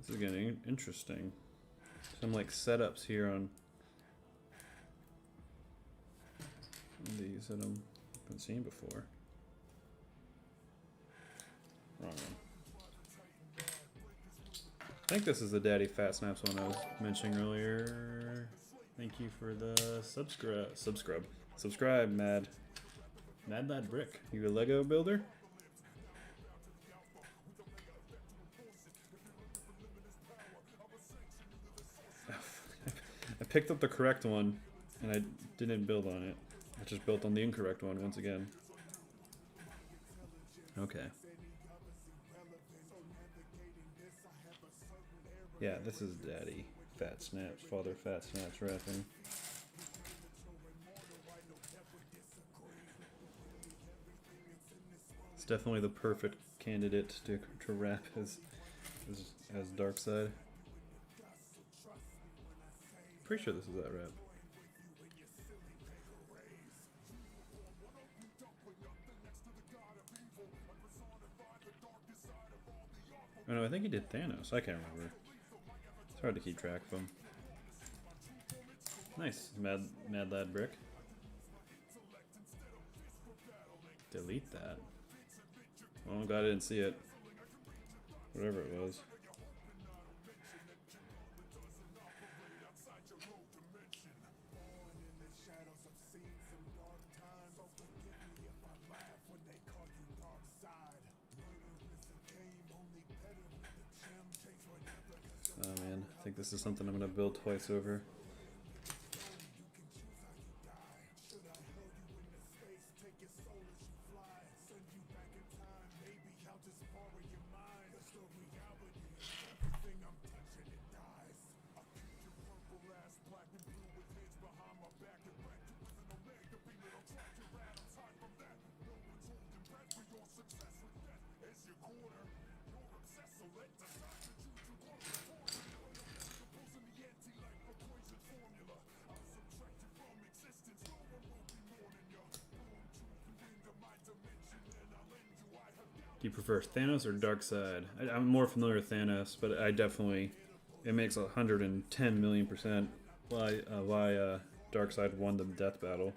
This is getting interesting. Some like setups here on these that I haven't seen before. Wrong one. I think this is the Daddy Fat Snaps one I was mentioning earlier. Thank you for the subscribe, Mad Lad Brick. You a Lego builder? I picked up the correct one, and I didn't build on it. I just built on the incorrect one once again. Okay. Yeah, this is Daddy Fat Snaps, Father Fat Snaps rapping. It's definitely the perfect candidate to rap as Darkseid. Pretty sure this is that rap. Oh no, I think he did Thanos. I can't remember. It's hard to keep track of him. Nice, Mad Lad Brick. Delete that. Well, I'm glad I didn't see it. Whatever it was. Oh man, I think this is something I'm gonna build twice over. Do you prefer Thanos or Darkseid? I'm more familiar with Thanos, but I definitely, it makes 110 million% why Darkseid won the death battle.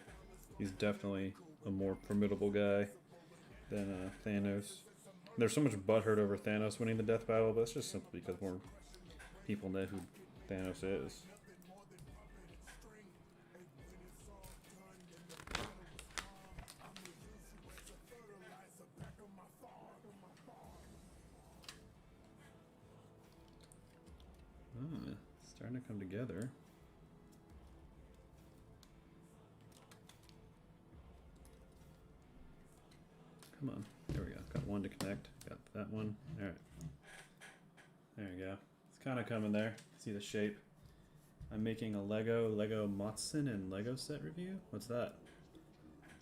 He's definitely a more formidable guy than Thanos. There's so much butthurt over Thanos winning the death battle, but it's just simply because more people know who Thanos is. It's starting to come together. Come on. There we go. Got one to connect. Got that one. Alright. There we go. It's kind of coming there. See the shape. I'm making a Lego Matson and Lego set review. What's that?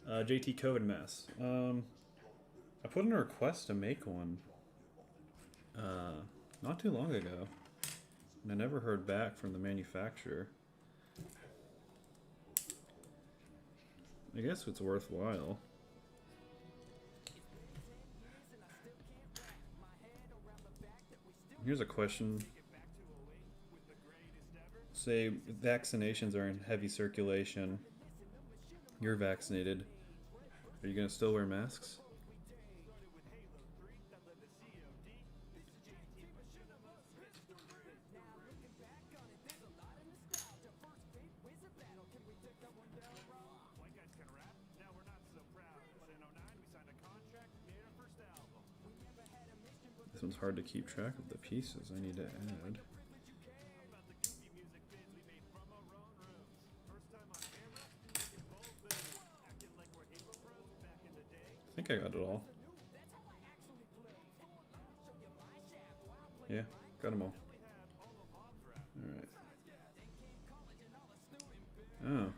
JT COVID mess. I put in a request to make one not too long ago. And I never heard back from the manufacturer. I guess it's worthwhile. Here's a question. Say vaccinations are in heavy circulation. You're vaccinated. Are you going to still wear masks? This one's hard to keep track of the pieces I need to add. I think I got it all. Yeah, got them all. Alright. Oh.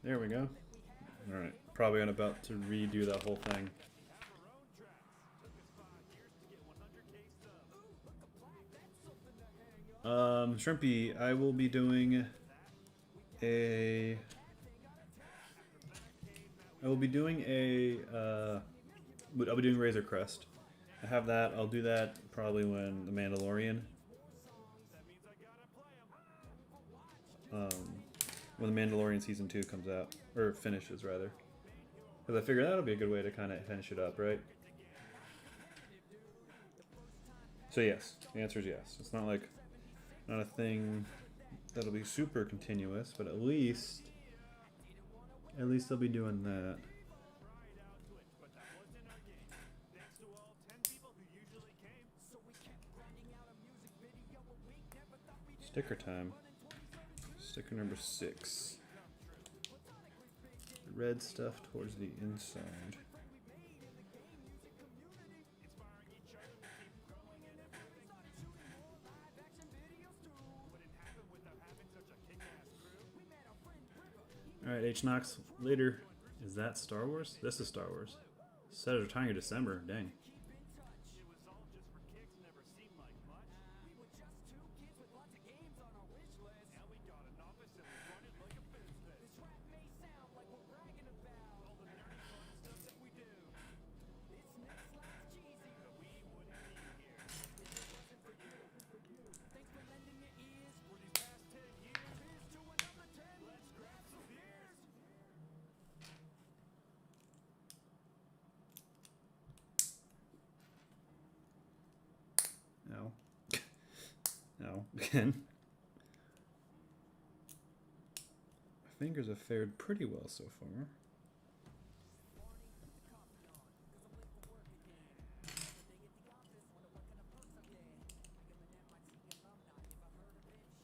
There we go. Alright, probably about to redo that whole thing. Shrimpy, I will be doing a... I'll be doing Razor Crest. I have that. I'll do that probably when the Mandalorian. When the Mandalorian Season 2 comes out. Or finishes, rather. Because I figure that'll be a good way to kind of finish it up, right? So yes, the answer is yes. It's not like, not a thing that'll be super continuous, but at least I'll be doing that. Sticker time. Sticker number 6. The red stuff towards the inside. Alright, H-Knox, later. Is that Star Wars? This is Star Wars. Set of retiring in December, dang. No. No, again. My fingers have fared pretty well so far.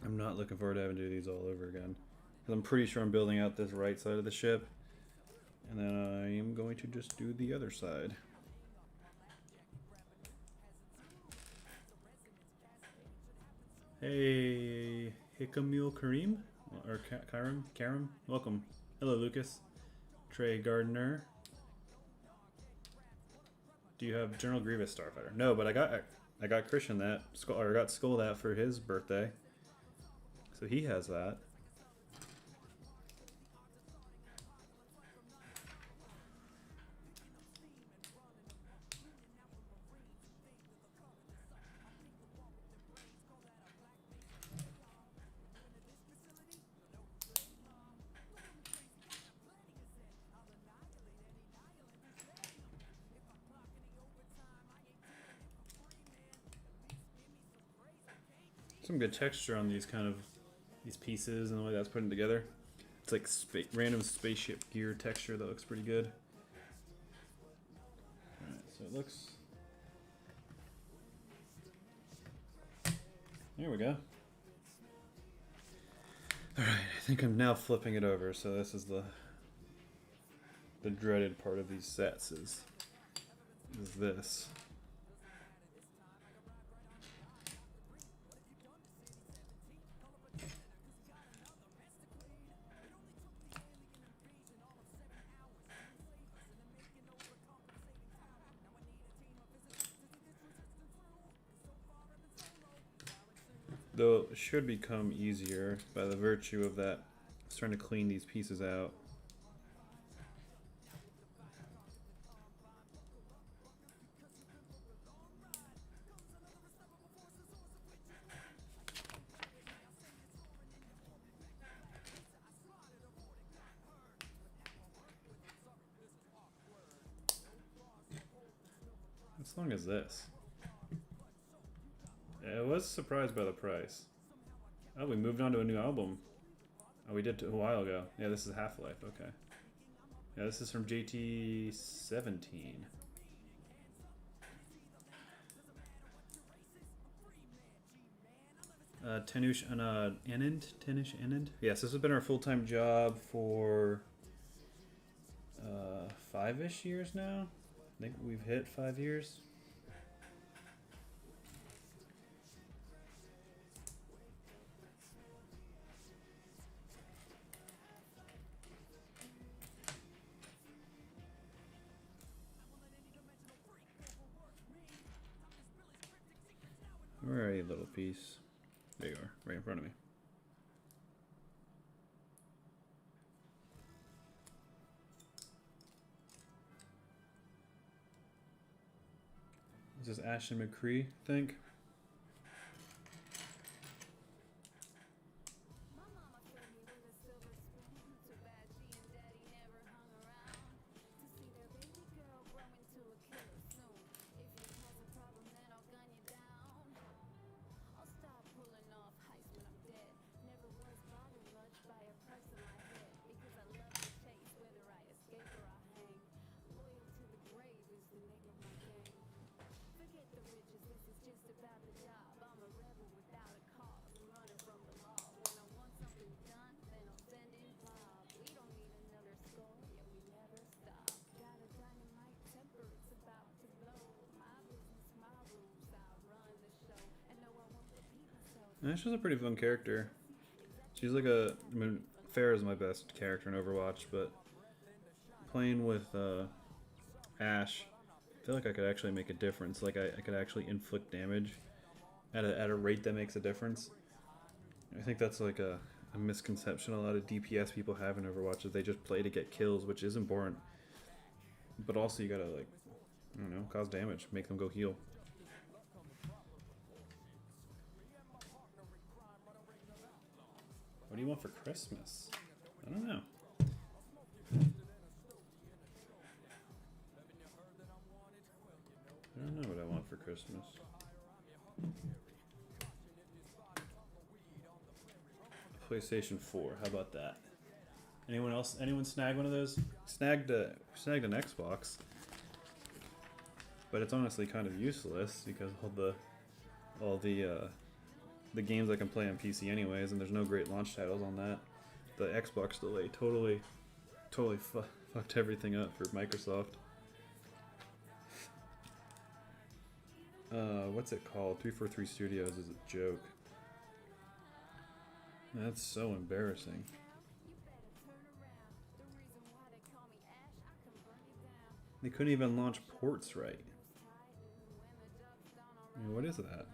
I'm not looking forward to having to do these all over again. Because I'm pretty sure I'm building out this right side of the ship. And then I am going to just do the other side. Hey, Hikamil Kareem? Or Karim? Welcome. Hello, Lucas. Trey Gardner. Do you have General Grievous Starfighter? No, but I got Christian that, or I got Skull that for his birthday. So he has that. Some good texture on these these pieces and the way that's putting together. It's like random spaceship gear texture that looks pretty good. Alright, so it looks... There we go. Alright, I think I'm now flipping it over, so this is the dreaded part of these sets is this. Though it should become easier by the virtue of that starting to clean these pieces out. As long as this. I was surprised by the price. Oh, we moved on to a new album. Oh, we did a while ago. Yeah, this is Half-Life. Okay. Yeah, this is from JT17. Tenush Anand? Tenush Anand? Yes, this has been our full-time job for 5-ish years now. I think we've hit 5 years. Where are you, little piece? There you are, right in front of me. Is this Ashton McCree, I think? She's a pretty fun character. She's like I mean, Farrah is my best character in Overwatch, but playing with Ash, I feel like I could actually make a difference. Like I could actually inflict damage at a rate that makes a difference. I think that's like a misconception a lot of DPS people have in Overwatch, is they just play to get kills, which is important. But also you gotta, like, I don't know, cause damage, make them go heal. What do you want for Christmas? I don't know. I don't know what I want for Christmas. PlayStation 4, how about that? Anyone else? Anyone snag one of those? Snagged an Xbox, but it's honestly kind of useless because all the games I can play on PC anyways, and there's no great launch titles on that. The Xbox delay totally fucked everything up for Microsoft. What's it called? 343 Studios is a joke. That's so embarrassing. They couldn't even launch ports right. I mean, what is that?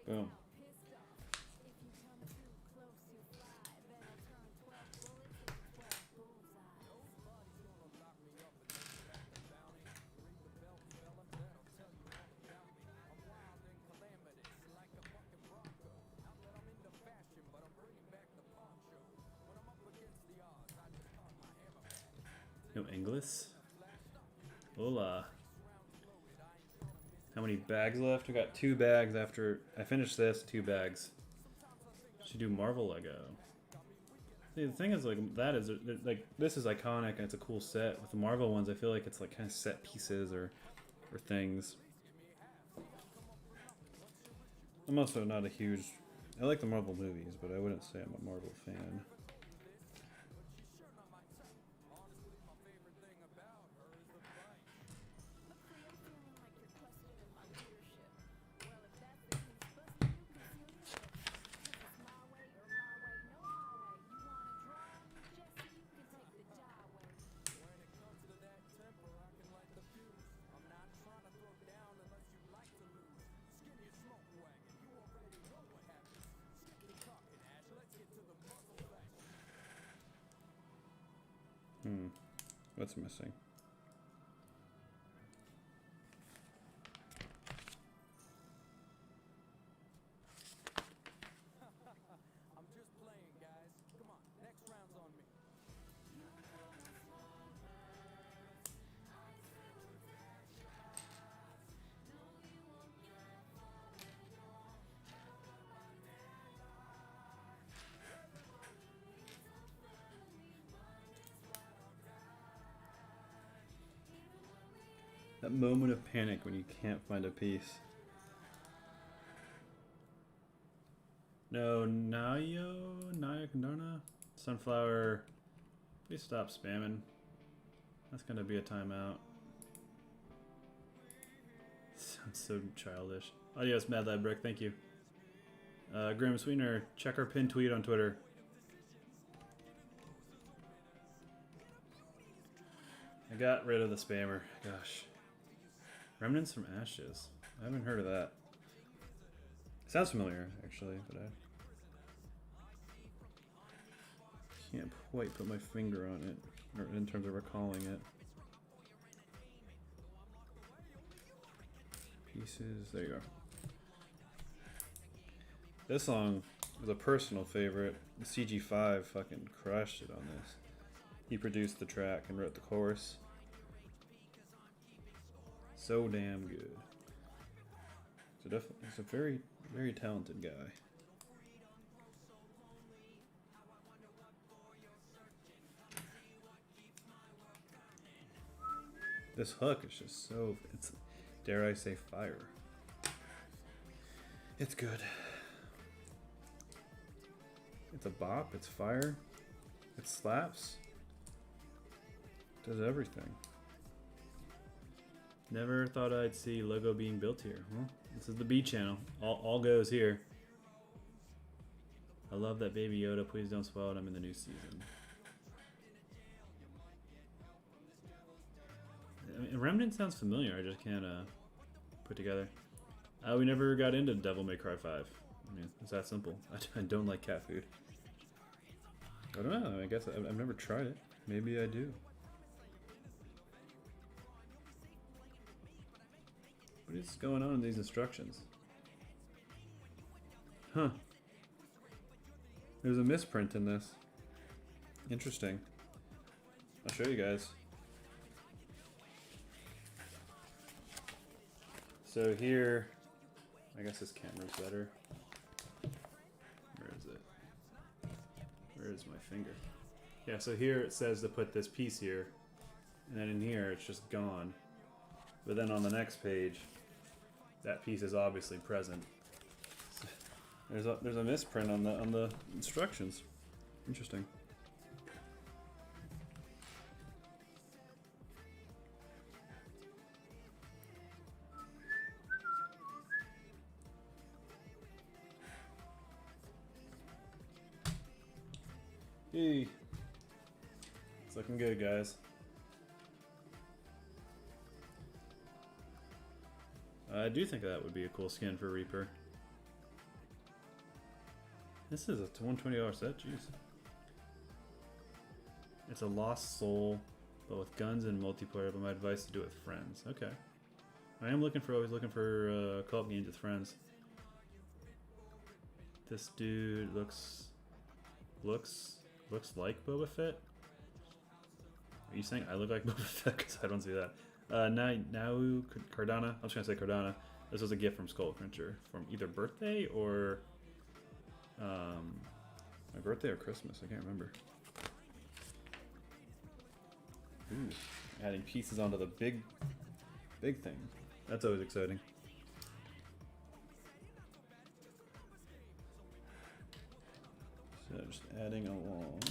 Boom. No English? Hola. How many bags left? I got 2 bags after I finish this, 2 bags. Should do Marvel Lego. See, the thing is, like, that is, like, this is iconic and it's a cool set. With the Marvel ones, I feel like it's, like, kind of set pieces or things. I'm also not a huge... I like the Marvel movies, but I wouldn't say I'm a Marvel fan. What's missing? I'm just playing, guys. Come on, next round's on me. That moment of panic when you can't find a piece. No, Nayakandana? Sunflower. Please stop spamming. That's gonna be a timeout. Sounds so childish. Adios, Mad Lab Brick, thank you. Grim Sweetener, check our pinned tweet on Twitter. I got rid of the spammer. Gosh. Remnants from Ashes. I haven't heard of that. Sounds familiar, actually, but I can't quite put my finger on it, or in terms of recalling it. Pieces, there you go. This song was a personal favorite. The CG5 fucking crushed it on this. He produced the track and wrote the chorus. So damn good. So definitely, he's a very, very talented guy. This hook is just so, it's, dare I say, fire. It's good. It's a bop, it's fire, it slaps, does everything. Never thought I'd see Lego being built here. Well, this is the B channel. All goes here. I love that Baby Yoda. Please don't spoil it. I'm in the new season. I mean, Remnant sounds familiar. I just can't put together. We never got into Devil May Cry 5. I mean, it's that simple. I don't like cat food. I don't know. I guess I've never tried it. Maybe I do. What is going on in these instructions? Huh. There's a misprint in this. Interesting. I'll show you guys. So here, I guess this camera's better. Where is it? Where is my finger. Yeah, so here it says to put this piece here, and then in here it's just gone. But then on the next page, that piece is obviously present. So there's a misprint on the instructions. Interesting. Hey, it's looking good, guys. I do think that would be a cool skin for Reaper. This is a $120 set, jeez. It's a lost soul, but with guns and multiplayer, but my advice is to do it with friends. Okay. I am always looking for co-op games with friends. This dude looks like Boba Fett. Are you saying I look like Boba Fett? Because I don't see that. Now Cardano. I was gonna say Cardano. This was a gift from Skullcruncher from either birthday or my birthday or Christmas. I can't remember. Ooh, adding pieces onto the big thing. That's always exciting. So just adding along.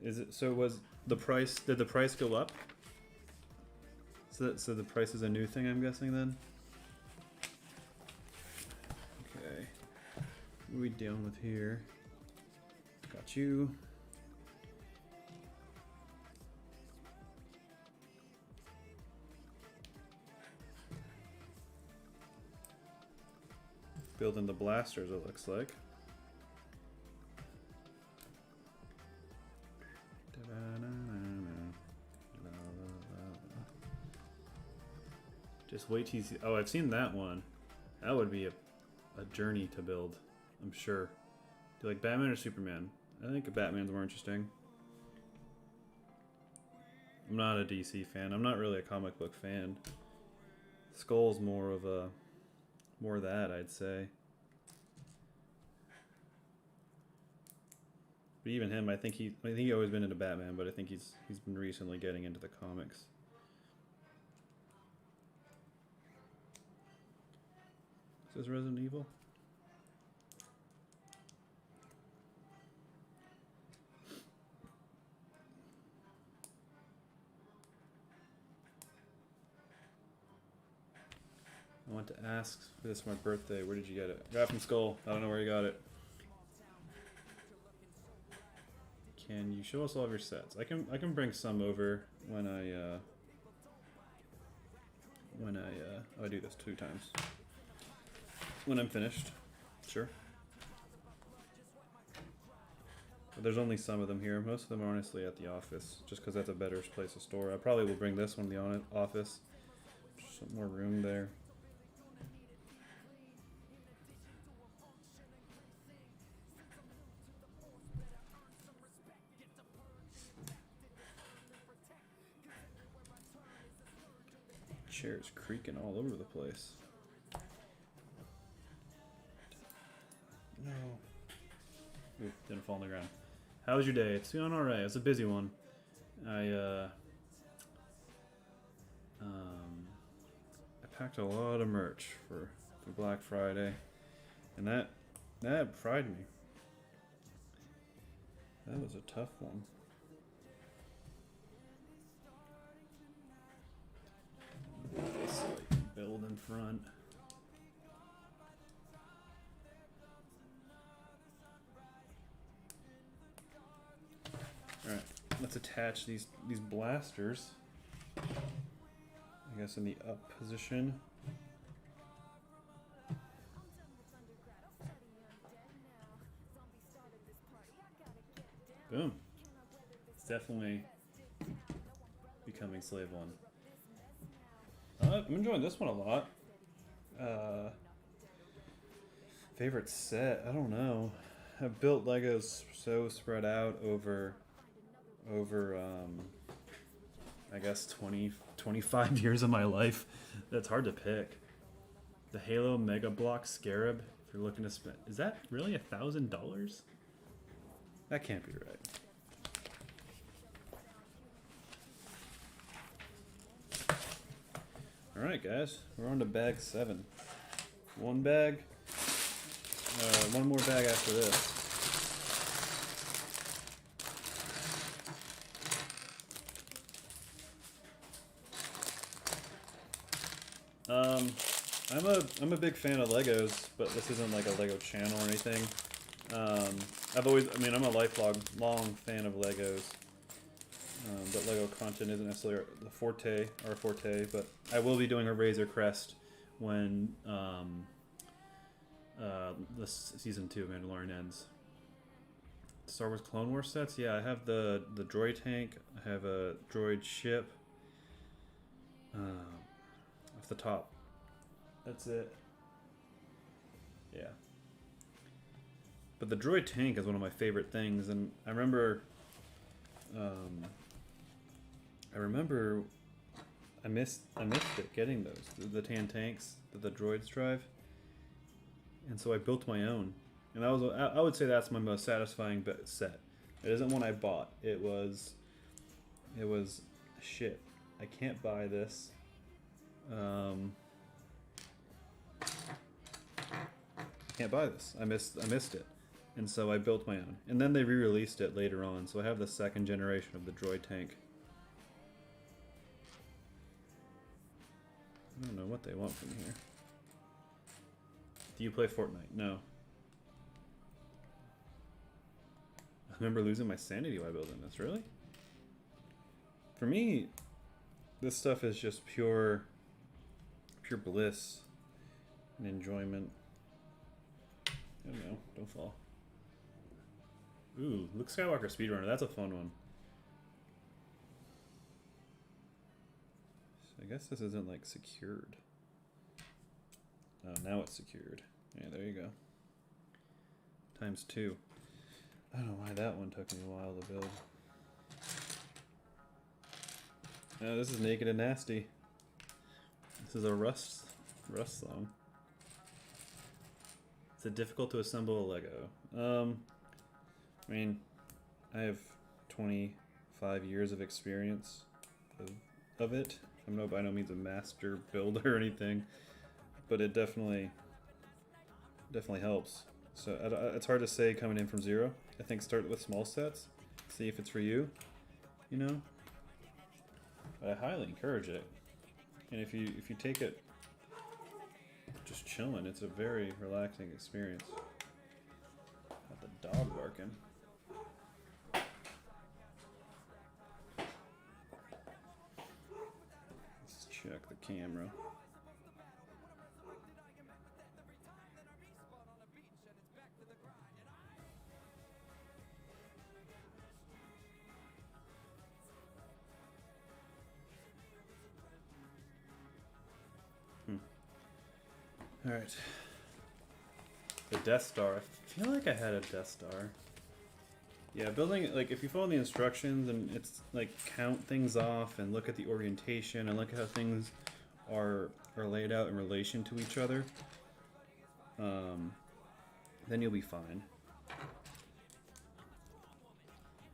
Is it so? Was the price? Did the price go up? So the price is a new thing, I'm guessing then. Okay, what are we dealing with here? Got you. Building the blasters, it looks like. Just wait till you see. Oh, I've seen that one. That would be a journey to build, I'm sure. Do you like Batman or Superman? I think Batman's more interesting. I'm not a DC fan. I'm not really a comic book fan. Skull's more of that, I'd say. But even him, I think he always been into Batman, but I think he's been recently getting into the comics. Is this Resident Evil? I want to ask for this for my birthday. Where did you get it? Got it from Skull. I don't know where you got it. Can you show us all of your sets? I can bring some over when I do this 2 times. When I'm finished, sure. But there's only some of them here. Most of them are honestly at the office, just because that's a better place to store. I probably will bring this one to the office. Just some more room there. Chair's creaking all over the place. No. Ooh, didn't fall on the ground. How was your day? It's going alright. It's a busy one. I packed a lot of merch for Black Friday, and that fried me. That was a tough one. This so I can build in front. Alright, let's attach these blasters. I guess in the up position. Boom. It's definitely Becoming Slave 1. I'm enjoying this one a lot. Favorite set? I don't know. I've built Legos so spread out over I guess 25 years of my life. That's hard to pick. The Halo Mega Block Scarab. If you're looking to spend, is that really $1,000? That can't be right. All right, guys, we're on to bag 7. One bag. One more bag after this. I'm a big fan of Legos, but this isn't like a Lego channel or anything. I'm a long fan of Legos. But Lego content isn't necessarily our forte, but I will be doing a Razor Crest when the season 2 of Mandalorian ends. Star Wars Clone Wars sets, yeah, I have the droid tank, I have a droid ship. Off the top, that's it. Yeah. But the droid tank is one of my favorite things, and I remember I missed it getting those, the tan tanks that the droids drive, and so I built my own, and I would say that's my most satisfying set. It isn't one I bought. It was shit. I can't buy this. Can't buy this. I missed it, and so I built my own. And then they re-released it later on, so I have the second generation of the droid tank. I don't know what they want from here. Do you play Fortnite? No. I remember losing my sanity while building this. Really? For me, this stuff is just pure bliss and enjoyment. I don't know. Don't fall. Ooh, Luke Skywalker Speedrunner. That's a fun one. I guess this isn't like secured. Oh, now it's secured. Yeah, there you go. ×2. I don't know why that one took me a while to build. Oh, this is Naked and Nasty. This is a Rust song. Is it difficult to assemble a Lego? I mean, I have 25 years of experience of it. I'm by no means a master builder or anything, but it definitely helps. So it's hard to say coming in from zero. I think start with small sets, see if it's for you, you know. But I highly encourage it, and if you take it just chilling, it's a very relaxing experience. Got the dog barking. Let's check the camera. Alright. The Death Star. I feel like I had a Death Star. Yeah, building, like, if you follow the instructions and it's, like, count things off and look at the orientation and look at how things are laid out in relation to each other, then you'll be fine.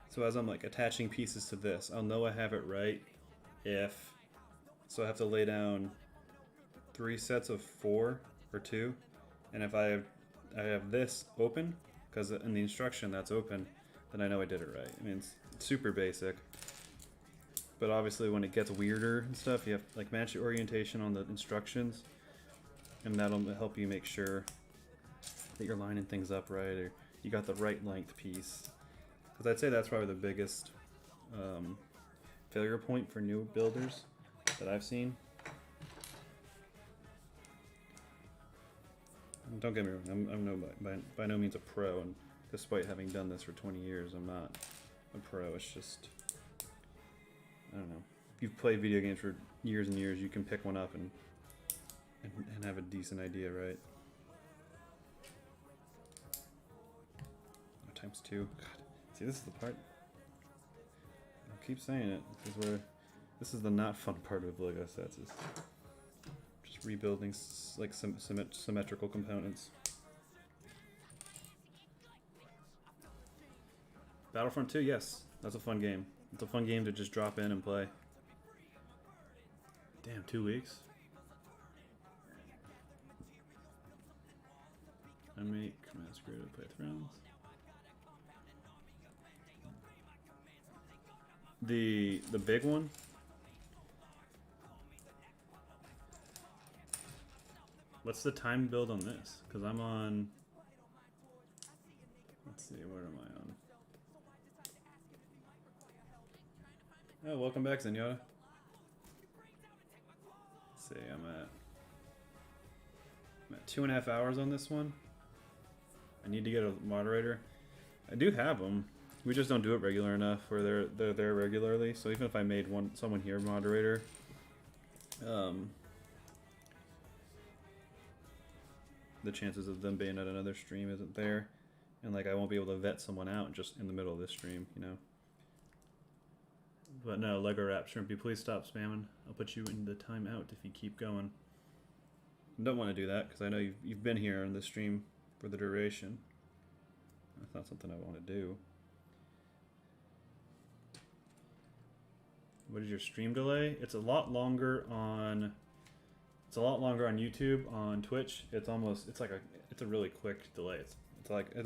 So as I'm, like, attaching pieces to this, I'll know I have it right if... So I have to lay down 3 sets of 4 or 2, and if I have this open, because in the instruction that's open, then I know I did it right. I mean, it's super basic, but obviously when it gets weirder and stuff, you have to like match the orientation on the instructions, and that'll help you make sure that you're lining things up right, or you got the right length piece. Because I'd say that's probably the biggest failure point for new builders that I've seen. Don't get me wrong, I'm by no means a pro, and despite having done this for 20 years, I'm not a pro. It's just, I don't know. you've played video games for years and years, you can pick one up and have a decent idea, right? Oh, times 2. God. See, this is the part. I'll keep saying it. This is the not fun part of Lego sets. Is just rebuilding like symmetrical components. Battlefront 2, yes, that's a fun game. It's a fun game to just drop in and play. Damn, 2 weeks. I make Massacre to play with friends. The big one. What's the time build on this? Because I'm on. Let's see, where am I on? Oh, welcome back, Zenyatta. Let's see, I'm at 2.5 hours on this one. I need to get a moderator. I do have them. We just don't do it regular enough where they're there regularly. So even if I made someone here moderator, the chances of them being at another stream isn't there, and like I won't be able to vet someone out just in the middle of this stream, you know. But no, Lego Rap Shrimpy, please stop spamming. I'll put you in the timeout if you keep going. I don't want to do that because I know you've been here on this stream for the duration. That's not something I want to do. What is your stream delay? It's a lot longer on. It's a lot longer on YouTube. On Twitch, it's a really quick delay. It's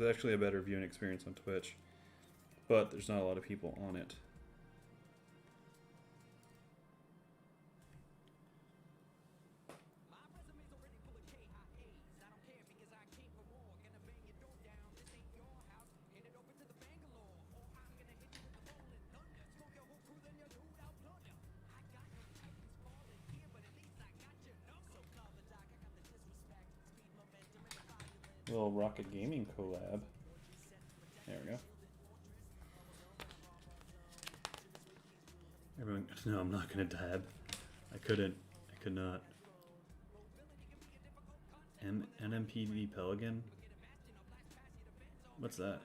actually a better viewing experience on Twitch, but there's not a lot of people on it. Little Rocket Gaming collab. There we go. Everyone, no, I'm not gonna dab. I couldn't. I could not. NMPD Pelican? What's that?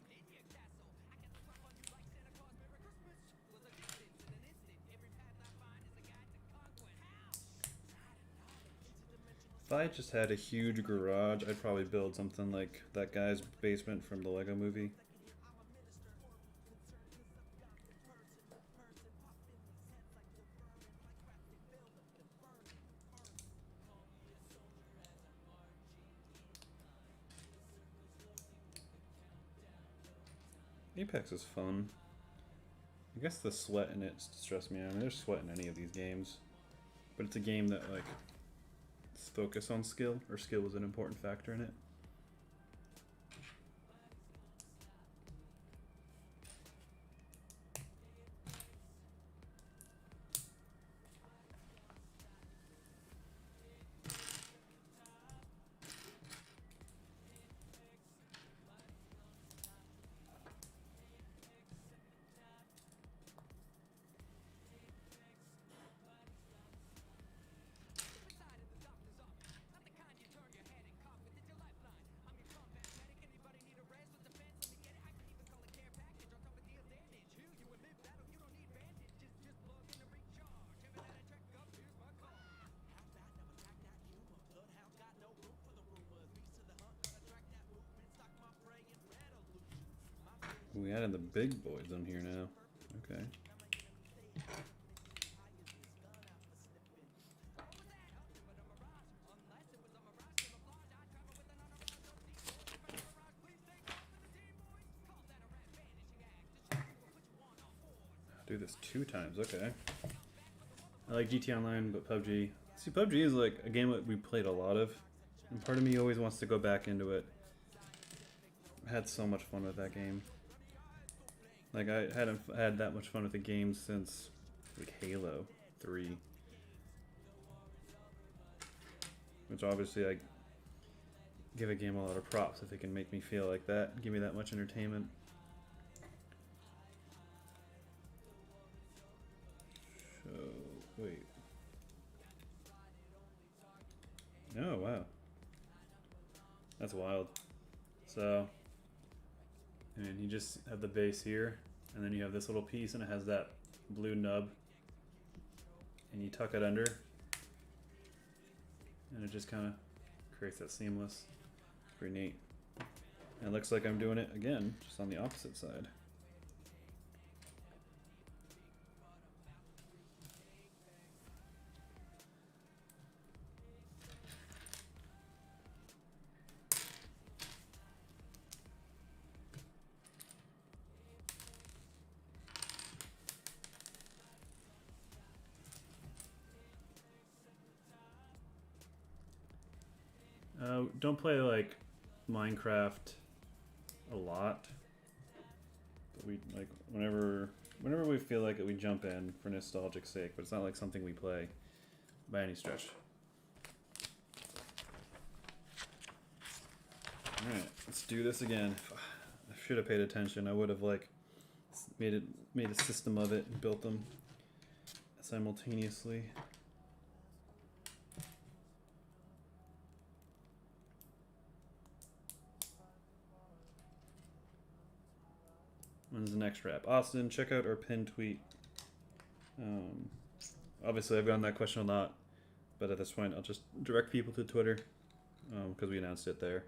If I just had a huge garage, I'd probably build something like that guy's basement from the Lego movie. Apex is fun. I guess the sweat in it stressed me out. I mean, there's sweat in any of these games, but it's a game that like focus on skill, or skill was an important factor in it. We added the big boys on here now. Okay. Do this 2 times, okay. I like GT Online, but PUBG. See, PUBG is like a game that we played a lot of, and part of me always wants to go back into it. I had so much fun with that game. Like, I hadn't had that much fun with the game since, like, Halo 3. Which obviously, I give a game a lot of props if it can make me feel like that, give me that much entertainment. So, That's wild. So, and you just have the base here, and then you have this little piece, and it has that blue nub, and you tuck it under, and it just kind of creates that seamless. It's pretty neat. And it looks like I'm doing it again, just on the opposite side. Don't play like Minecraft a lot, but we like whenever we feel like it, we jump in for nostalgic sake. But it's not like something we play by any stretch. All right, let's do this again. I should have paid attention. I would have like made a system of it and built them simultaneously. When's the next wrap? Austin, check out our pinned tweet. Obviously, I've gotten that question a lot, but at this point, I'll just direct people to Twitter because we announced it there.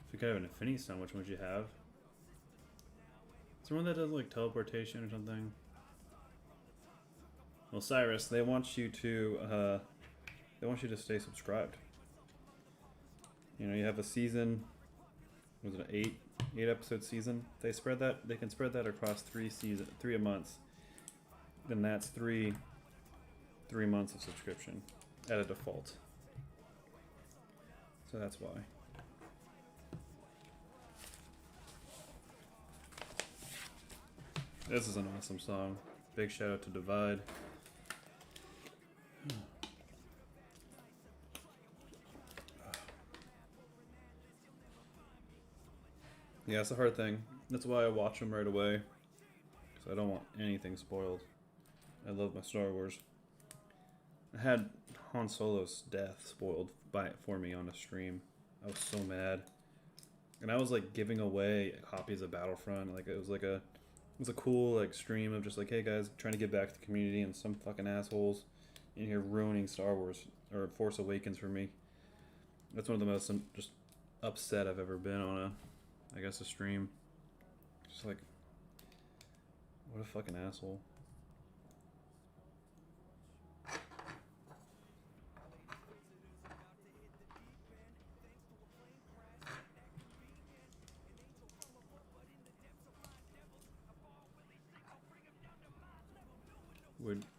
If you could have an Infinity Stone, which one would you have? Is there one that does like teleportation or something? Well, Cyrus, they want you to stay subscribed. You know, you have a season. Was it an eight episode season? They can spread that across 3 months. Then that's three months of subscription at a default. So that's why. This is an awesome song. Big shout out to Divide. Yeah, it's a hard thing. That's why I watch them right away. Because I don't want anything spoiled. I love my Star Wars. I had Han Solo's death spoiled for me on a stream. I was so mad. And I was like giving away copies of Battlefront. Like it was a cool like stream of just like, hey guys, trying to get back to the community, and some fucking assholes in here ruining Star Wars or Force Awakens for me. That's one of the most just upset I've ever been on a stream. Just like, what a fucking asshole.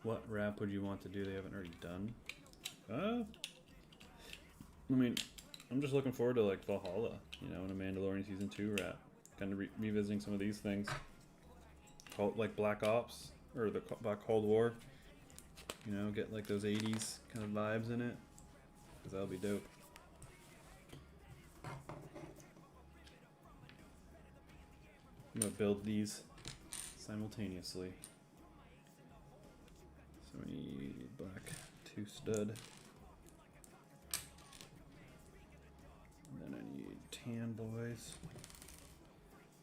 What rap would you want to do they haven't already done? I mean, I'm just looking forward to like Valhalla, you know, and a Mandalorian Season 2 rap. Kind of revisiting some of these things. Like Black Ops, or the Black Cold War. You know, get like those 80s kind of vibes in it. Because that'll be dope. I'm going to build these simultaneously. So we need black 2 stud. And then I need tan boys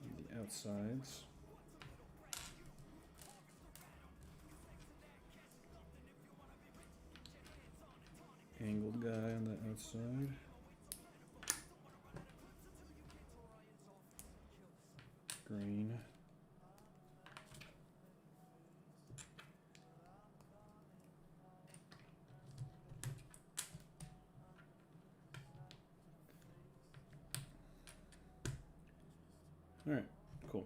on the outsides. Angled guy on the outside. Green. All right, cool.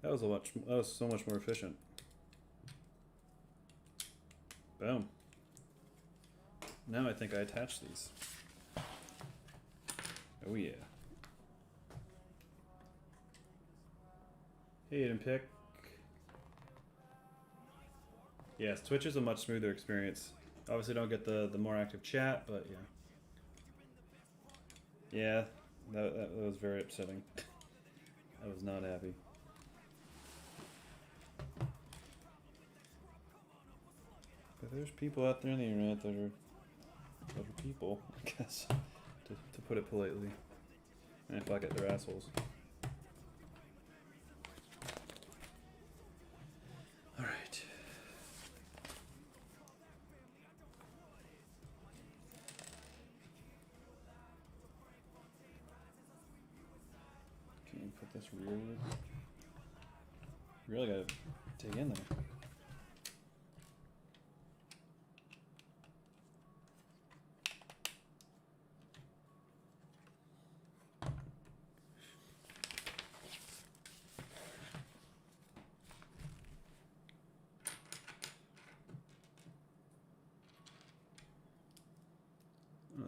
That was so much more efficient. Boom. Now I think I attach these. Oh yeah. Hey, Aiden Pick. Yes, Twitch is a much smoother experience. Obviously, don't get the more active chat, but yeah. Yeah, that was very upsetting. I was not happy. But there's people out there on the internet that are people, I guess, to put it politely. And fuck it, they're assholes. Alright. Can you put this rearward? Really gotta dig in there.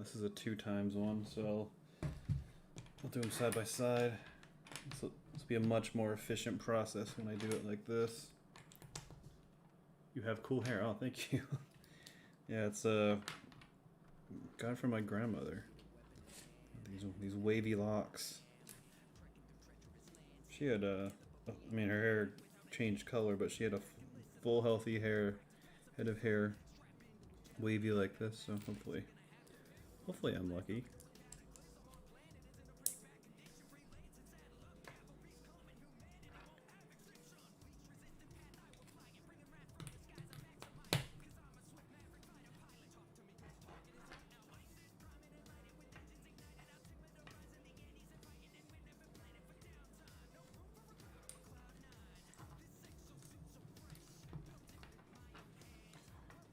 This is a 2x one, so I'll do them side by side. This will be a much more efficient process when I do it like this. You have cool hair. Oh, thank you. Yeah, it's got it from my grandmother. These wavy locks. She had I mean, her hair changed color, but she had a full healthy head of hair, wavy like this. So hopefully I'm lucky.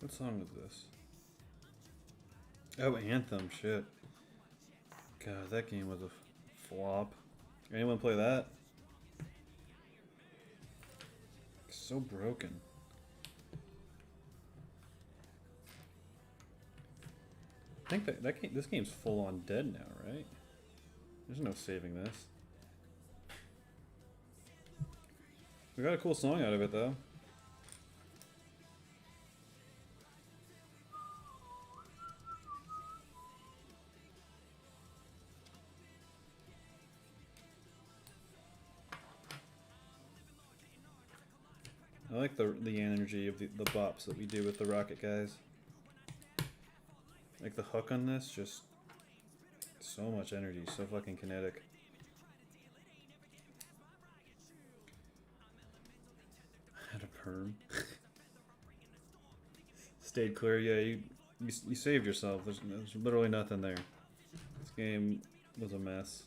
What song was this? Oh, Anthem. Shit. God, that game was a flop. Anyone play that? So broken. I think this game's full on dead now, right? There's no saving this. We got a cool song out of it though. I like the energy of the bops that we do with the rocket guys. Like the hook on this, just so much energy, so fucking kinetic. I had a perm. Stayed clear, yeah, you saved yourself. There's literally nothing there. This game was a mess.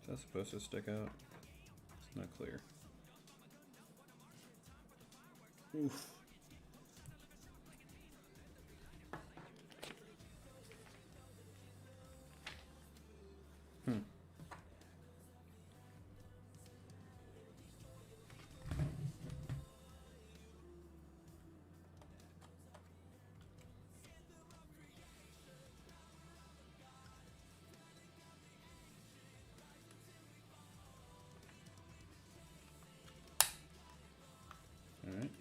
Is that supposed to stick out? It's not clear. Oof. Alright.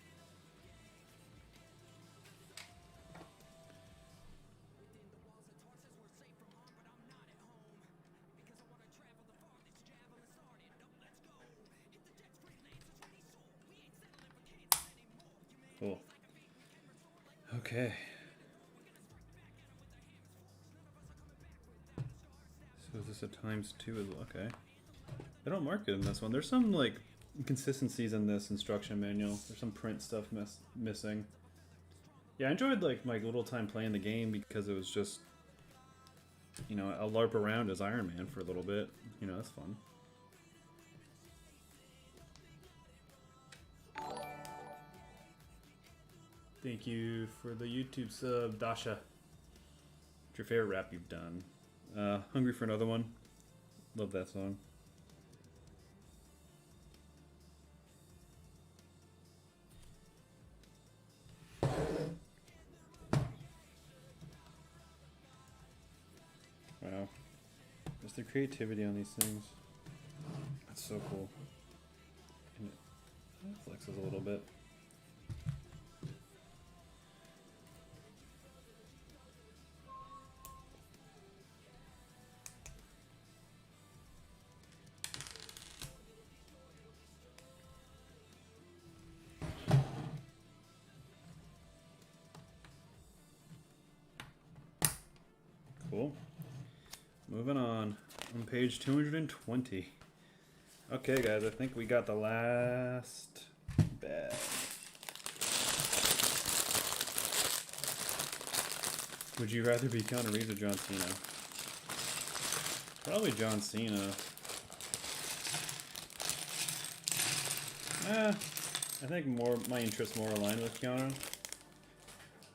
Cool. Okay. So is this a ×2 as well? Okay. They don't mark it in this one. There's some like inconsistencies in this instruction manual. There's some print stuff missing. Yeah, I enjoyed like my little time playing the game because it was just, you know, I'll LARP around as Iron Man for a little bit. You know, that's fun. Thank you for the YouTube sub, Dasha. your favorite rap you've done? Hungry for Another One. Love that song. Wow. Just the creativity on these things. That's so cool. And it flexes a little bit. Cool. Moving on page 220. Okay, guys, I think we got the last bag. Would you rather be Keanu Reeves or John Cena? Probably John Cena. I think my interests more aligned with Keanu.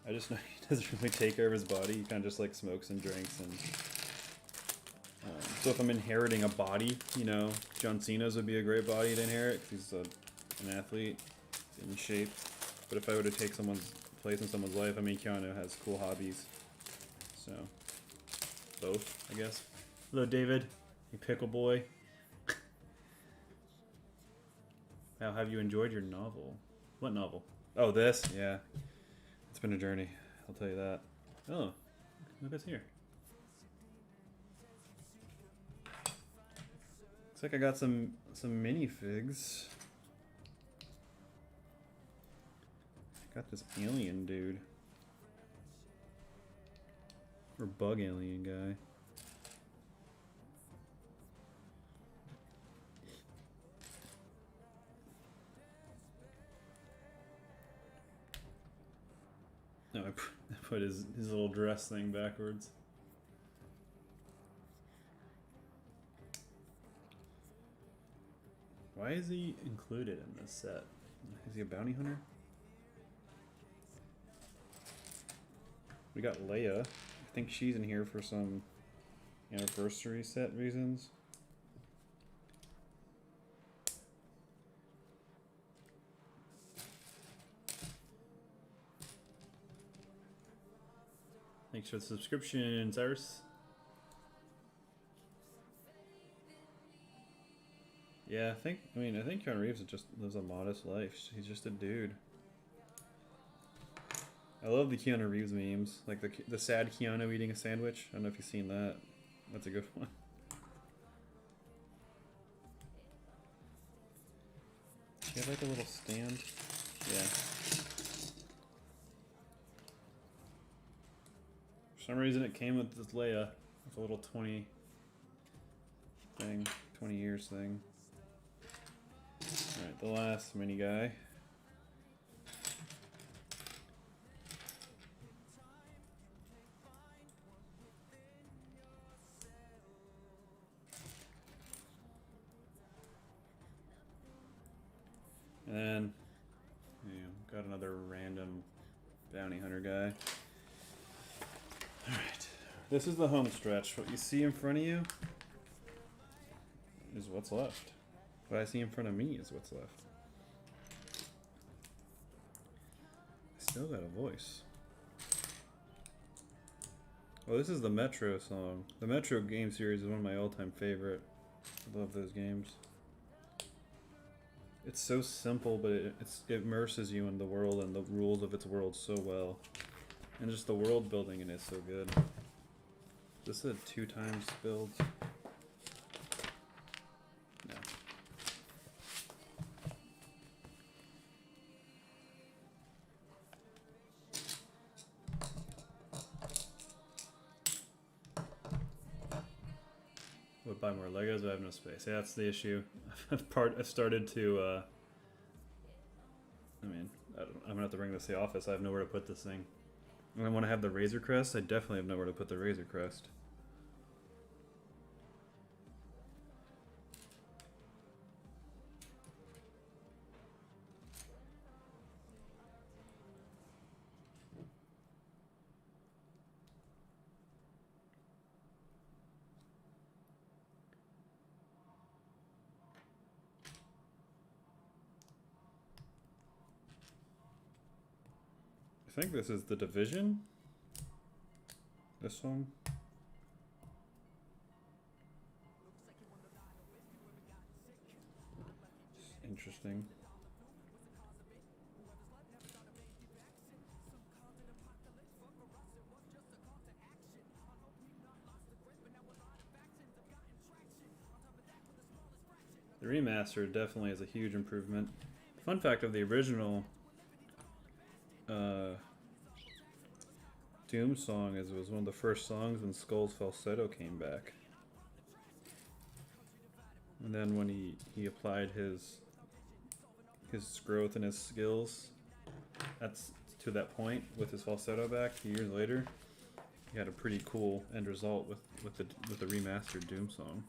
I just know he doesn't really take care of his body. He kind of just like smokes and drinks, and so if I'm inheriting a body, you know, John Cena's would be a great body to inherit because he's an athlete, in shape. But if I were to take someone's place in someone's life, I mean, Keanu has cool hobbies, so both, I guess. Hello, David, you pickle boy. How have you enjoyed your novel? What novel? Oh, this? Yeah. It's been a journey, I'll tell you that. Oh, look what's here. Looks like I got some minifigs. Got this alien dude. Or bug alien guy. No, I put his little dress thing backwards. Why is he included in this set? Is he a bounty hunter? We got Leia. I think she's in here for some anniversary set reasons. Thanks for the subscription, Cyrus. Yeah, I think Keanu Reeves just lives a modest life. He's just a dude. I love the Keanu Reeves memes, like the sad Keanu eating a sandwich. I don't know if you've seen that. That's a good one. Do you have like a little stand? Yeah. For some reason it came with this Leia, with a little 20 years thing. Alright, the last mini guy. And then, got another random bounty hunter guy. Alright, this is the home stretch. What you see in front of you is what's left. What I see in front of me is what's left. I still got a voice. Well, this is the Metro song. The Metro game series is one of my all-time favorite. I love those games. It's so simple, but it immerses you in the world and the rules of its world so well. And just the world building in it is so good. This is a 2 times build. No. Would buy more Legos, but I have no space. Yeah, that's the issue. I've started to, I mean, I'm gonna have to bring this to the office. I have nowhere to put this thing. And I want to have the Razor Crest. I definitely have nowhere to put the Razor Crest. I think this is The Division. This song. Interesting. The remaster definitely is a huge improvement. Fun fact of the original Doom song is it was one of the first songs when Skull's falsetto came back. And then when he applied his growth and his skills that's to that point with his falsetto back years later, he had a pretty cool end result with the remastered Doom song.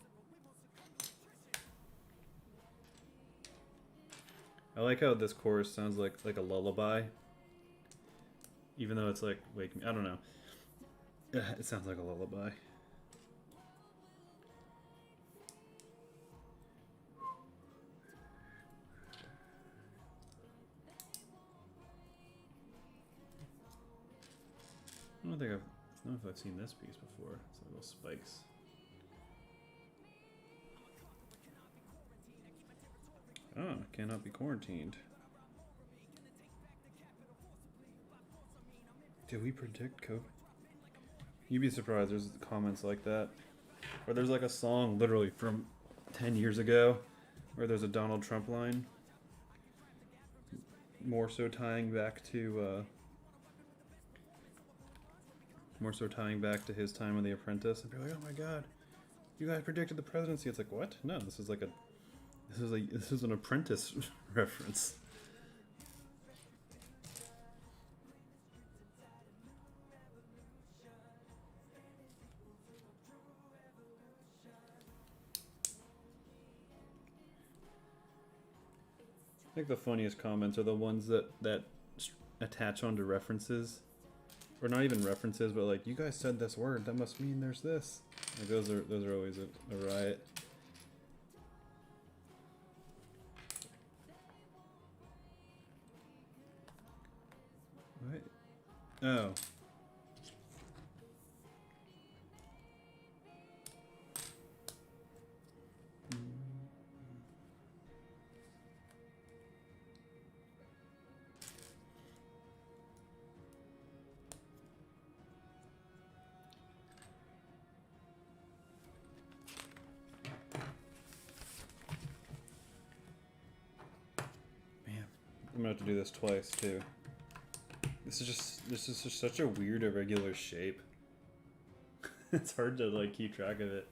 I like how this chorus sounds like a lullaby, even though it's like waking. I don't know. It sounds like a lullaby. I don't know if I've seen this piece before. It's like little spikes. Oh, cannot be quarantined. Did we predict COVID? You'd be surprised there's comments like that. Or there's like a song literally from 10 years ago where there's a Donald Trump line. More so tying back to his time on The Apprentice. And people are like, oh my god, you guys predicted the presidency. It's like, what? No, this is an Apprentice reference. I think the funniest comments are the ones that attach onto references, or not even references, but like, you guys said this word, that must mean there's this. Like those are always a riot. What? Oh. I'm gonna have to do this twice too. This is just such a weird irregular shape. It's hard to like keep track of it.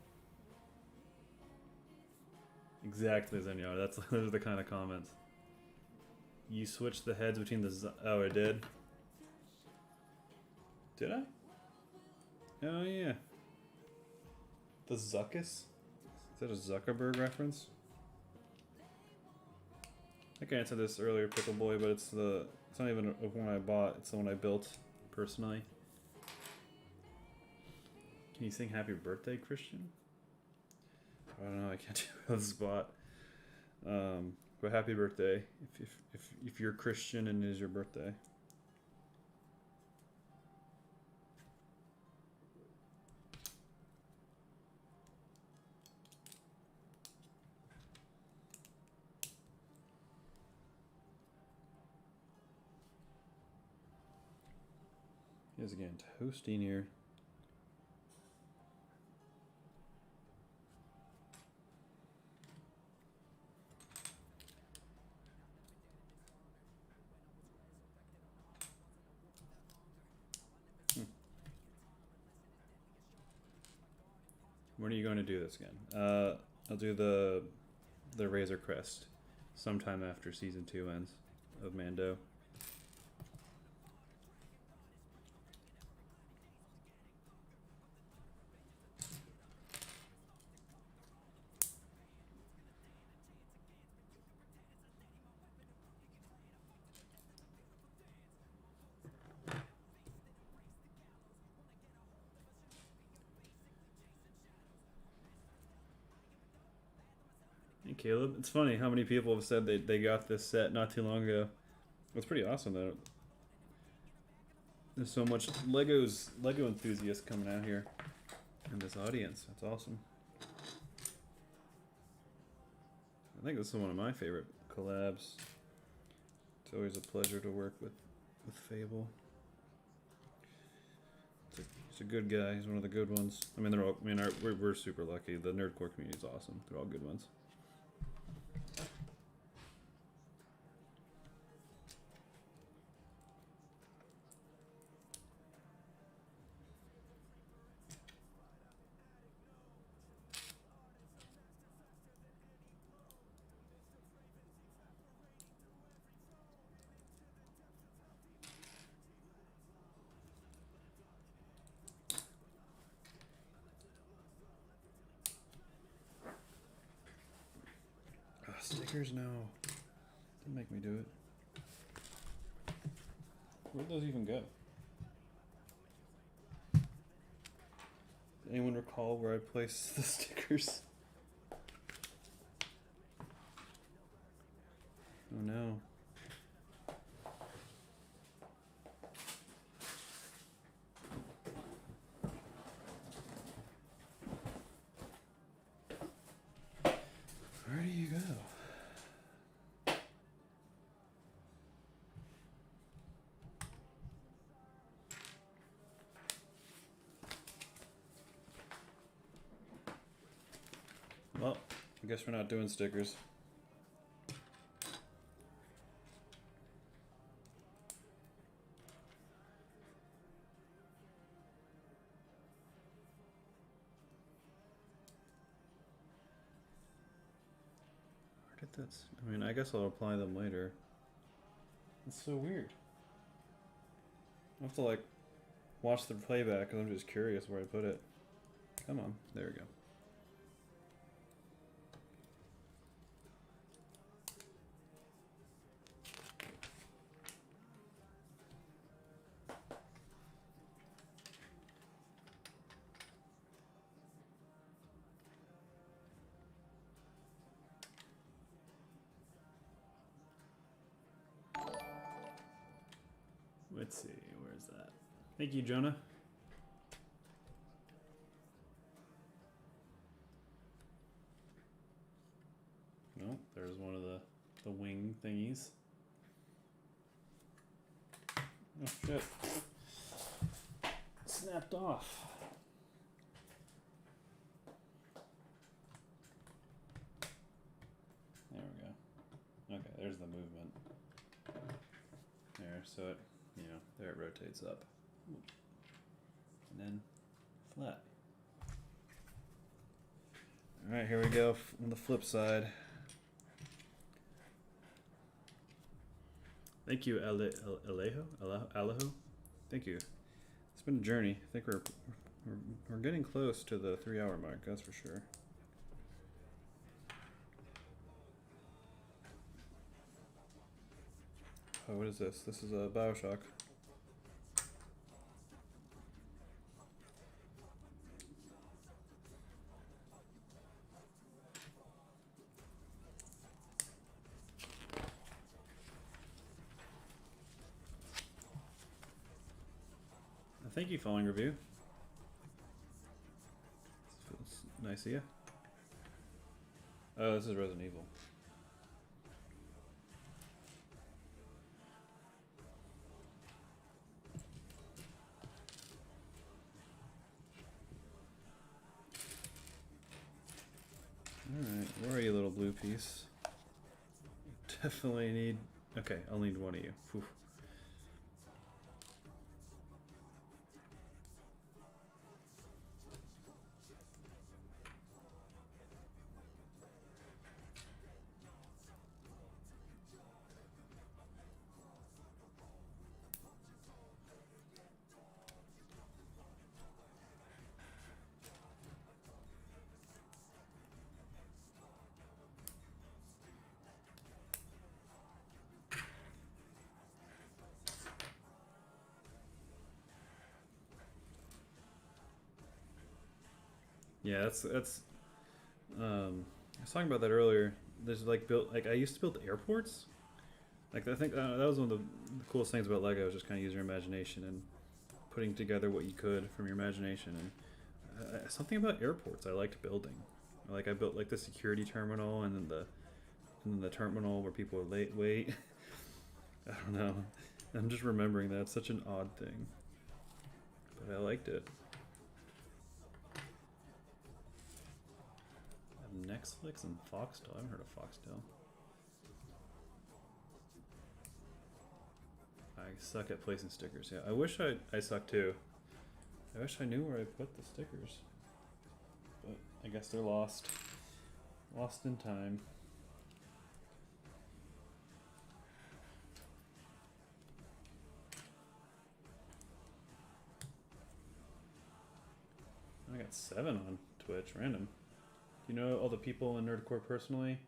Exactly, Zenyatta. Those are the kind of comments. You switched the heads between the oh, I did. Did I? Oh yeah. The Zuckus? Is that a Zuckerberg reference? I think I answered this earlier, Pickle Boy, but it's not even a one I bought, it's the one I built personally. Can you sing Happy Birthday, Christian? I don't know, I can't do this spot. But happy birthday if you're Christian and it is your birthday. It is again toasting here. When are you going to do this again? I'll do the Razor Crest sometime after season 2 ends of Mando. Caleb, it's funny how many people have said they got this set not too long ago. It's pretty awesome though. There's so much Lego enthusiasts coming out here in this audience. That's awesome. I think this is one of my favorite collabs. It's always a pleasure to work with Fable. He's a good guy. He's one of the good ones. I mean, they're all. I mean, we're super lucky. The nerdcore community is awesome. They're all good ones. Stickers, no. Don't make me do it. Where'd those even go? Does anyone recall where I placed the stickers? Oh no. Where do you go? Well, I guess we're not doing stickers. Where did that? I mean, I guess I'll apply them later. It's so weird. I have to like watch the playback because I'm just curious where I put it. Come on, there we go. Let's see, where's that? Thank you, Jonah. No, there's one of the wing thingies. Oh shit. Snapped off. There we go. Okay, there's the movement. There, so it, you know, there it rotates up. And then flat. Alright, here we go on the flip side. Thank you, Alejo. Thank you. It's been a journey. I think we're getting close to the 3-hour mark, that's for sure. Oh, what is this? This is a Bioshock. Thank you, Falling Review. This feels nice of you. Oh, this is Resident Evil. Alright, where are you, little blue piece? Definitely need... Okay, I'll need one of you. Whew. Yeah, that's I was talking about that earlier. There's like I used to build airports. Like I think that was one of the coolest things about Lego, is just kind of use your imagination. And putting together what you could from your imagination. And something about airports I liked building. Like I built like the security terminal and then the terminal where people would wait. I don't know. I'm just remembering that. It's such an odd thing. But I liked it. I have Netflix and Foxtel. I haven't heard of Foxtel. I suck at placing stickers. Yeah, I wish I suck too. I wish I knew where I put the stickers. But I guess they're lost. Lost in time. I got 7 on Twitch, random. Do you know all the people in Nerdcore personally?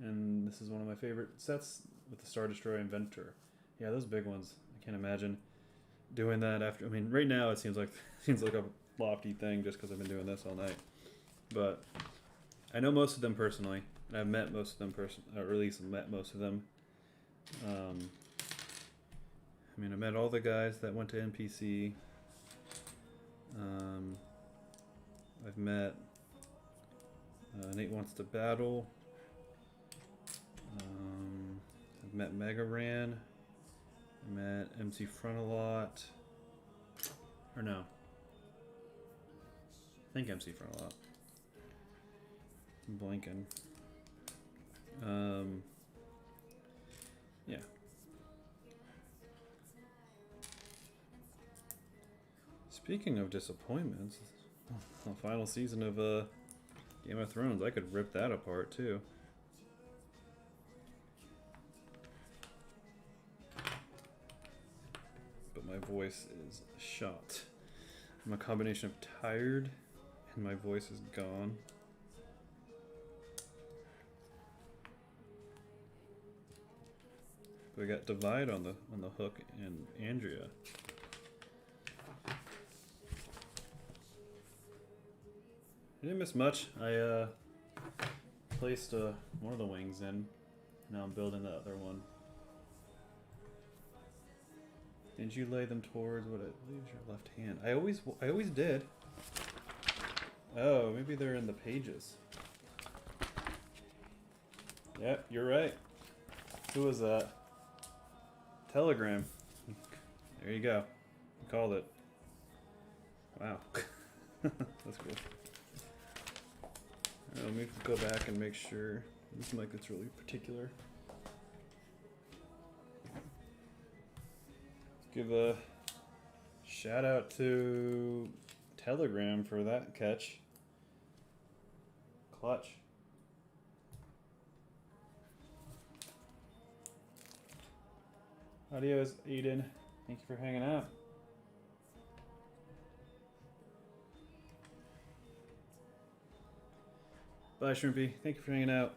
And this is one of my favorite sets with the Star Destroyer Inventor. Yeah, those big ones. I can't imagine doing that after. I mean, right now it seems like a lofty thing just because I've been doing this all night. But I know most of them personally, and I've met most of them or at least met most of them. I mean, I met all the guys that went to NPC. I've met Nate Wants to Battle. I've met Mega Ran. I met MC Front a lot. Or no. I think MC Front a lot. I'm blanking. Yeah. Speaking of disappointments, the final season of Game of Thrones, I could rip that apart too. But my voice is shot. I'm a combination of tired and my voice is gone. We got Divide on the hook and Andrea. I didn't miss much. I placed one of the wings in. Now I'm building the other one. Didn't you lay them towards what I believe is your left hand? I always did. Oh, maybe they're in the pages. Yep, you're right. Who was that? Telegram. There you go. You called it. Wow. That's cool. Let me go back and make sure. This mic is really particular. Give a shout out to Telegram for that catch. Clutch. Adios, Eden. Thank you for hanging out. Bye, Shrimpy. Thank you for hanging out.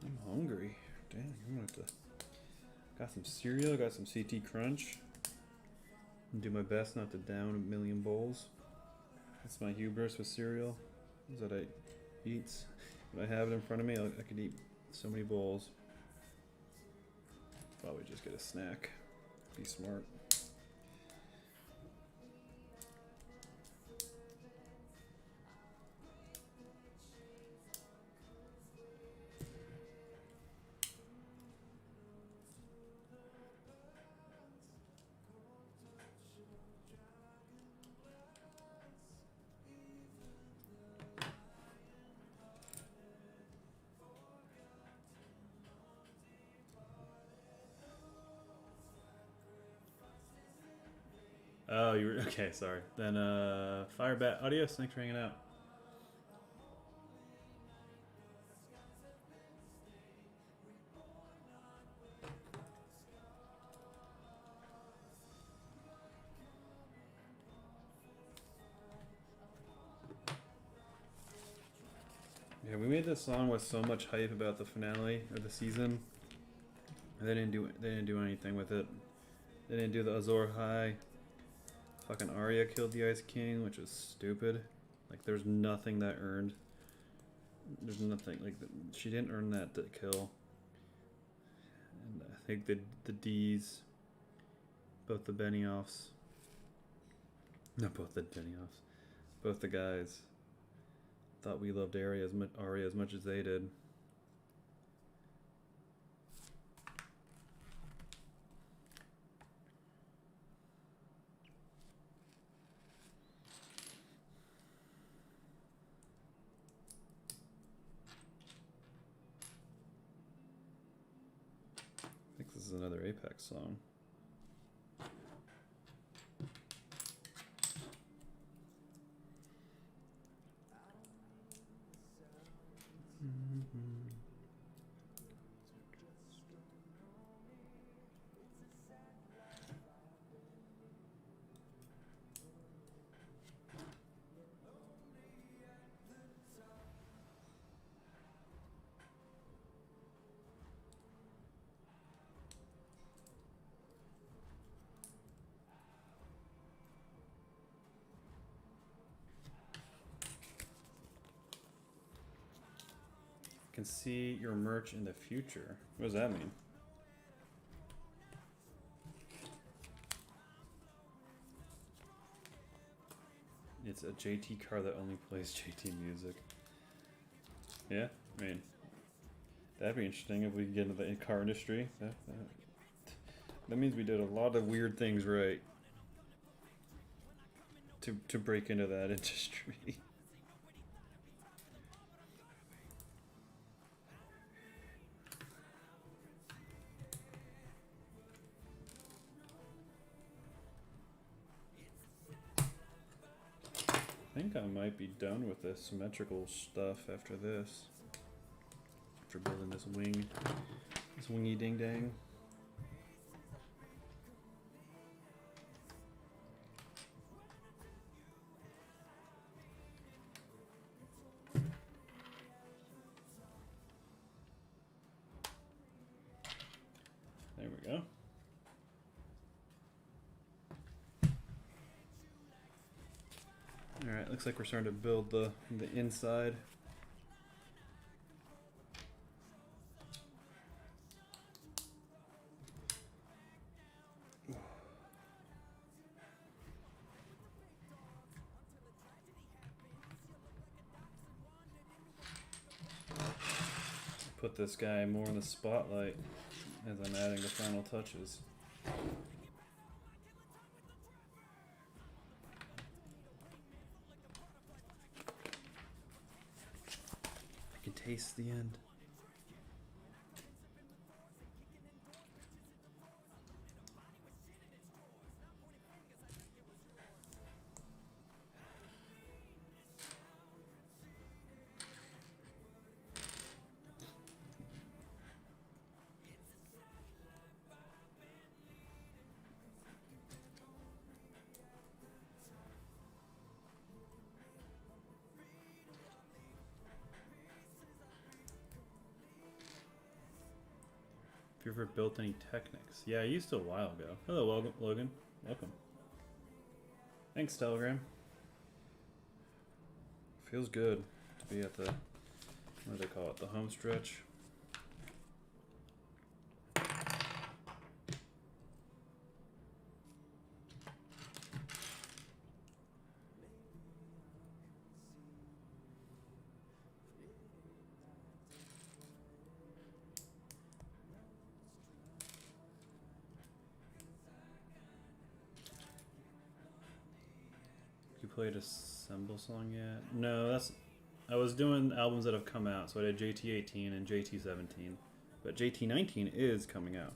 I'm hungry. Dang, I'm gonna have to. Got some cereal, got some CT Crunch. And do my best not to down a million bowls. That's my hubris with cereal. Is that I eat. When I have it in front of me, I could eat so many bowls. Probably just get a snack. Be smart. Oh, you were okay. Sorry. Then, Firebat Adios. Thanks for hanging out. Yeah, we made this song with so much hype about the finale of the season. They didn't do anything with it. They didn't do the Azor High. Fucking Arya killed the Ice King, which is stupid. Like, there's nothing that earned There's nothing like she didn't earn that kill. And I think the D's, both the Benioffs, not both the Benioffs, both the guys thought we loved Arya as much as they did. I think this is another Apex song. Can see your merch in the future. What does that mean? It's a JT car that only plays JT music. Yeah, I mean, that'd be interesting if we could get into the car industry. That means we did a lot of weird things right to break into that industry. I think I might be done with the symmetrical stuff after this. After building this wingy ding dang. There we go. Alright, looks like we're starting to build the inside. Put this guy more in the spotlight as I'm adding the final touches. I can taste the end. If you ever built any Technics? Yeah, I used to a while ago. Hello, welcome, Logan. Welcome. Thanks, Telegram. Feels good to be at the, what do they call it, the home stretch. You played a Assemble song yet? No, I was doing albums that have come out, so I did JT18 and JT17. But JT19 is coming out.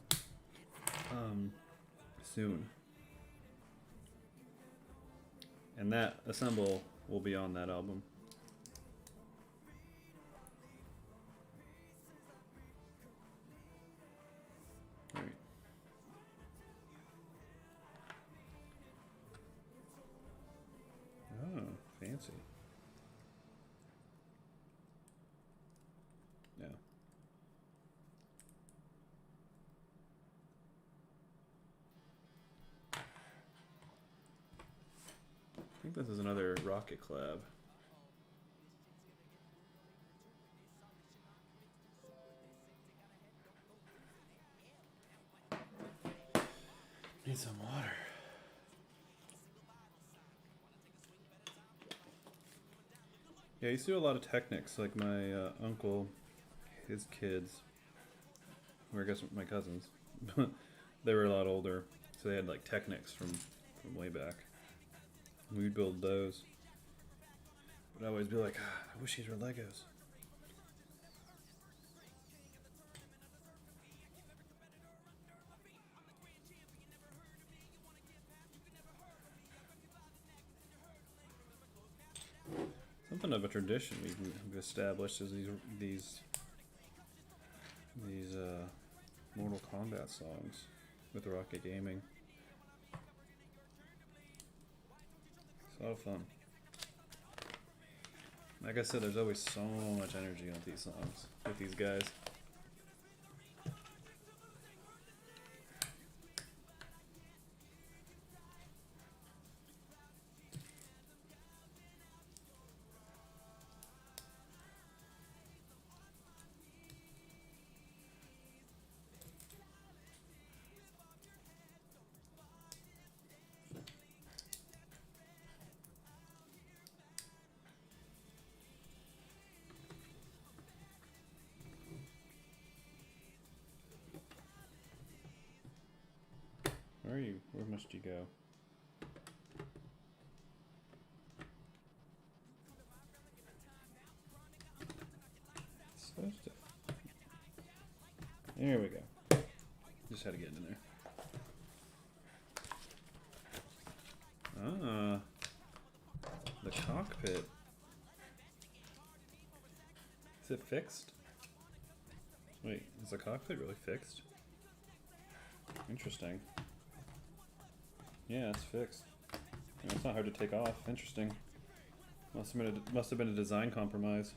Soon. And that Assemble will be on that album. All right. Oh, fancy. Yeah. I think this is another Rocket collab. Need some water. Yeah, I used to do a lot of Technics. Like my uncle, his kids, or I guess my cousins, they were a lot older, so they had like Technics from way back. We'd build those. But I'd always be like, ah, I wish these were Legos. Something of a tradition we've established is these Mortal Kombat songs with Rocket Gaming. It's a lot of fun. Like I said, there's always so much energy on these songs with these guys. Where are you? Where must you go? There we go. Just had to get in there. Ah, the cockpit. Is it fixed? Wait, is the cockpit really fixed? Interesting. Yeah, it's fixed. Yeah, it's not hard to take off. Interesting. Must have been a design compromise.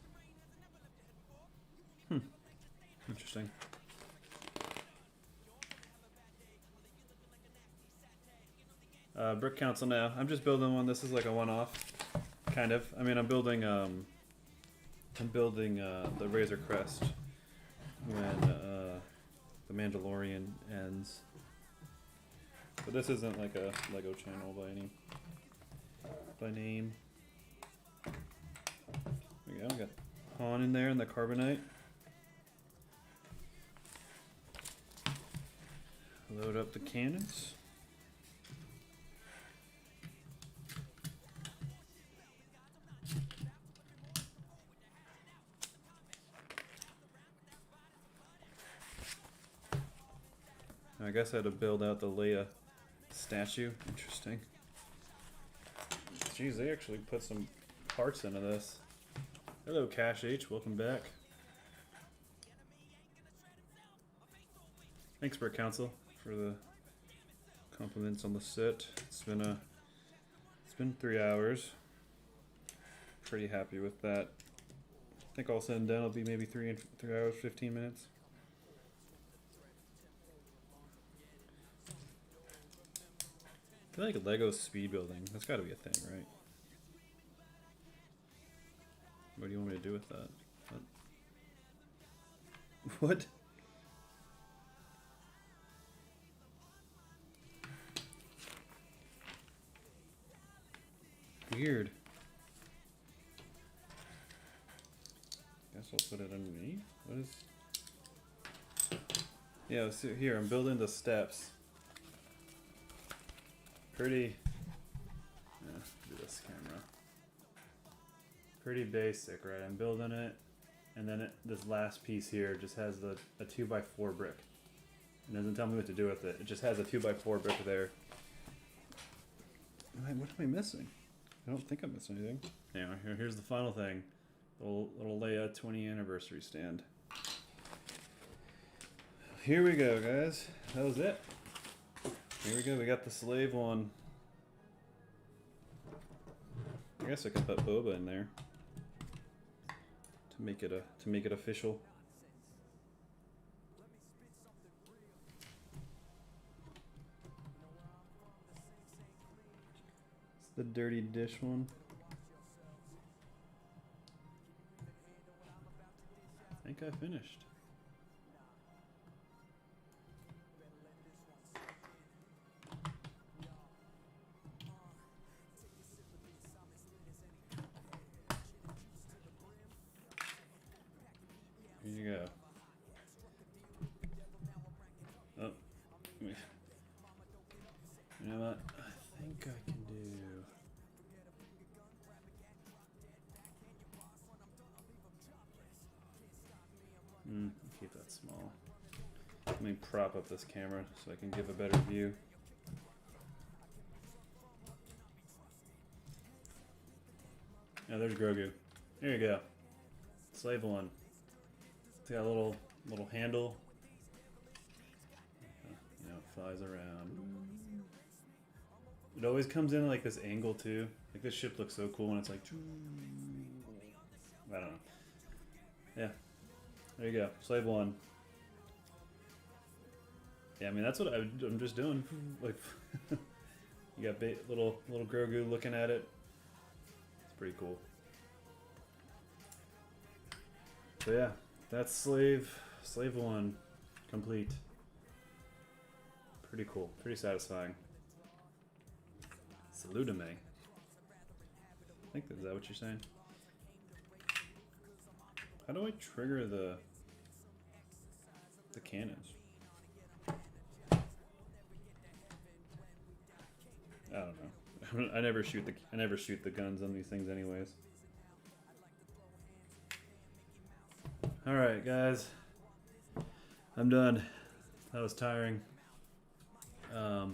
Interesting. Brick Council now. I'm just building one. This is like a one-off, kind of. I mean, I'm building the Razor Crest when the Mandalorian ends. But this isn't like a Lego channel by name. There we go. We got Han in there and the carbonite. Load up the cannons. I guess I had to build out the Leia statue. Interesting. Jeez, they actually put some parts into this. Hello, Cash H. Welcome back. Thanks, Brick Council, for the compliments on the set. It's been 3 hours. Pretty happy with that. I think all said and done, it'll be maybe 3 hours, 15 minutes. I feel like Lego speed building. That's got to be a thing, right? What do you want me to do with that? What? Weird. Guess I'll put it underneath. What is? Yeah, so here I'm building the steps. Pretty. Yeah, do this camera. Pretty basic, right? I'm building it, and then this last piece here just has a 2x4 brick. It doesn't tell me what to do with it. It just has a 2x4 brick there. What am I missing? I don't think I'm missing anything. Anyway, here's the final thing. Little Leia 20th anniversary stand. Here we go, guys. That was it. Here we go. We got the slave one. I guess I could put Boba in there to make it official. It's the dirty dish one. I think I finished. Keep that small. Let me prop up this camera so I can give a better view. Oh, there's Grogu. There you go. Slave one. It's got a little handle. You know, it flies around. It always comes in like this angle too. Like this ship looks so cool when it's like. I don't know. Yeah. There you go. Slave one. Yeah, I mean that's what I'm just doing. Like, you got little Grogu looking at it. It's pretty cool. So yeah, that's slave one complete. Pretty cool. Pretty satisfying. Salute me. I think is that what you're saying? How do I trigger the cannons? I don't know. I never shoot the guns on these things anyways. All right, guys. I'm done. That was tiring. Oh,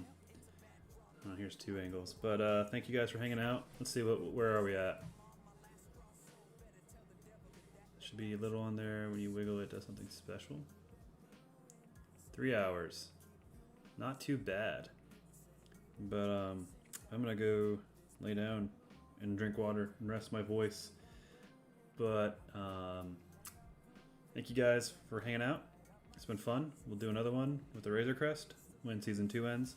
here's two angles. But thank you guys for hanging out. Let's see where are we at? Should be a little on there. When you wiggle it does something special. 3 hours. Not too bad. But I'm gonna go lay down and drink water and rest my voice. But thank you guys for hanging out. It's been fun. We'll do another one with the Razor Crest when season 2 ends.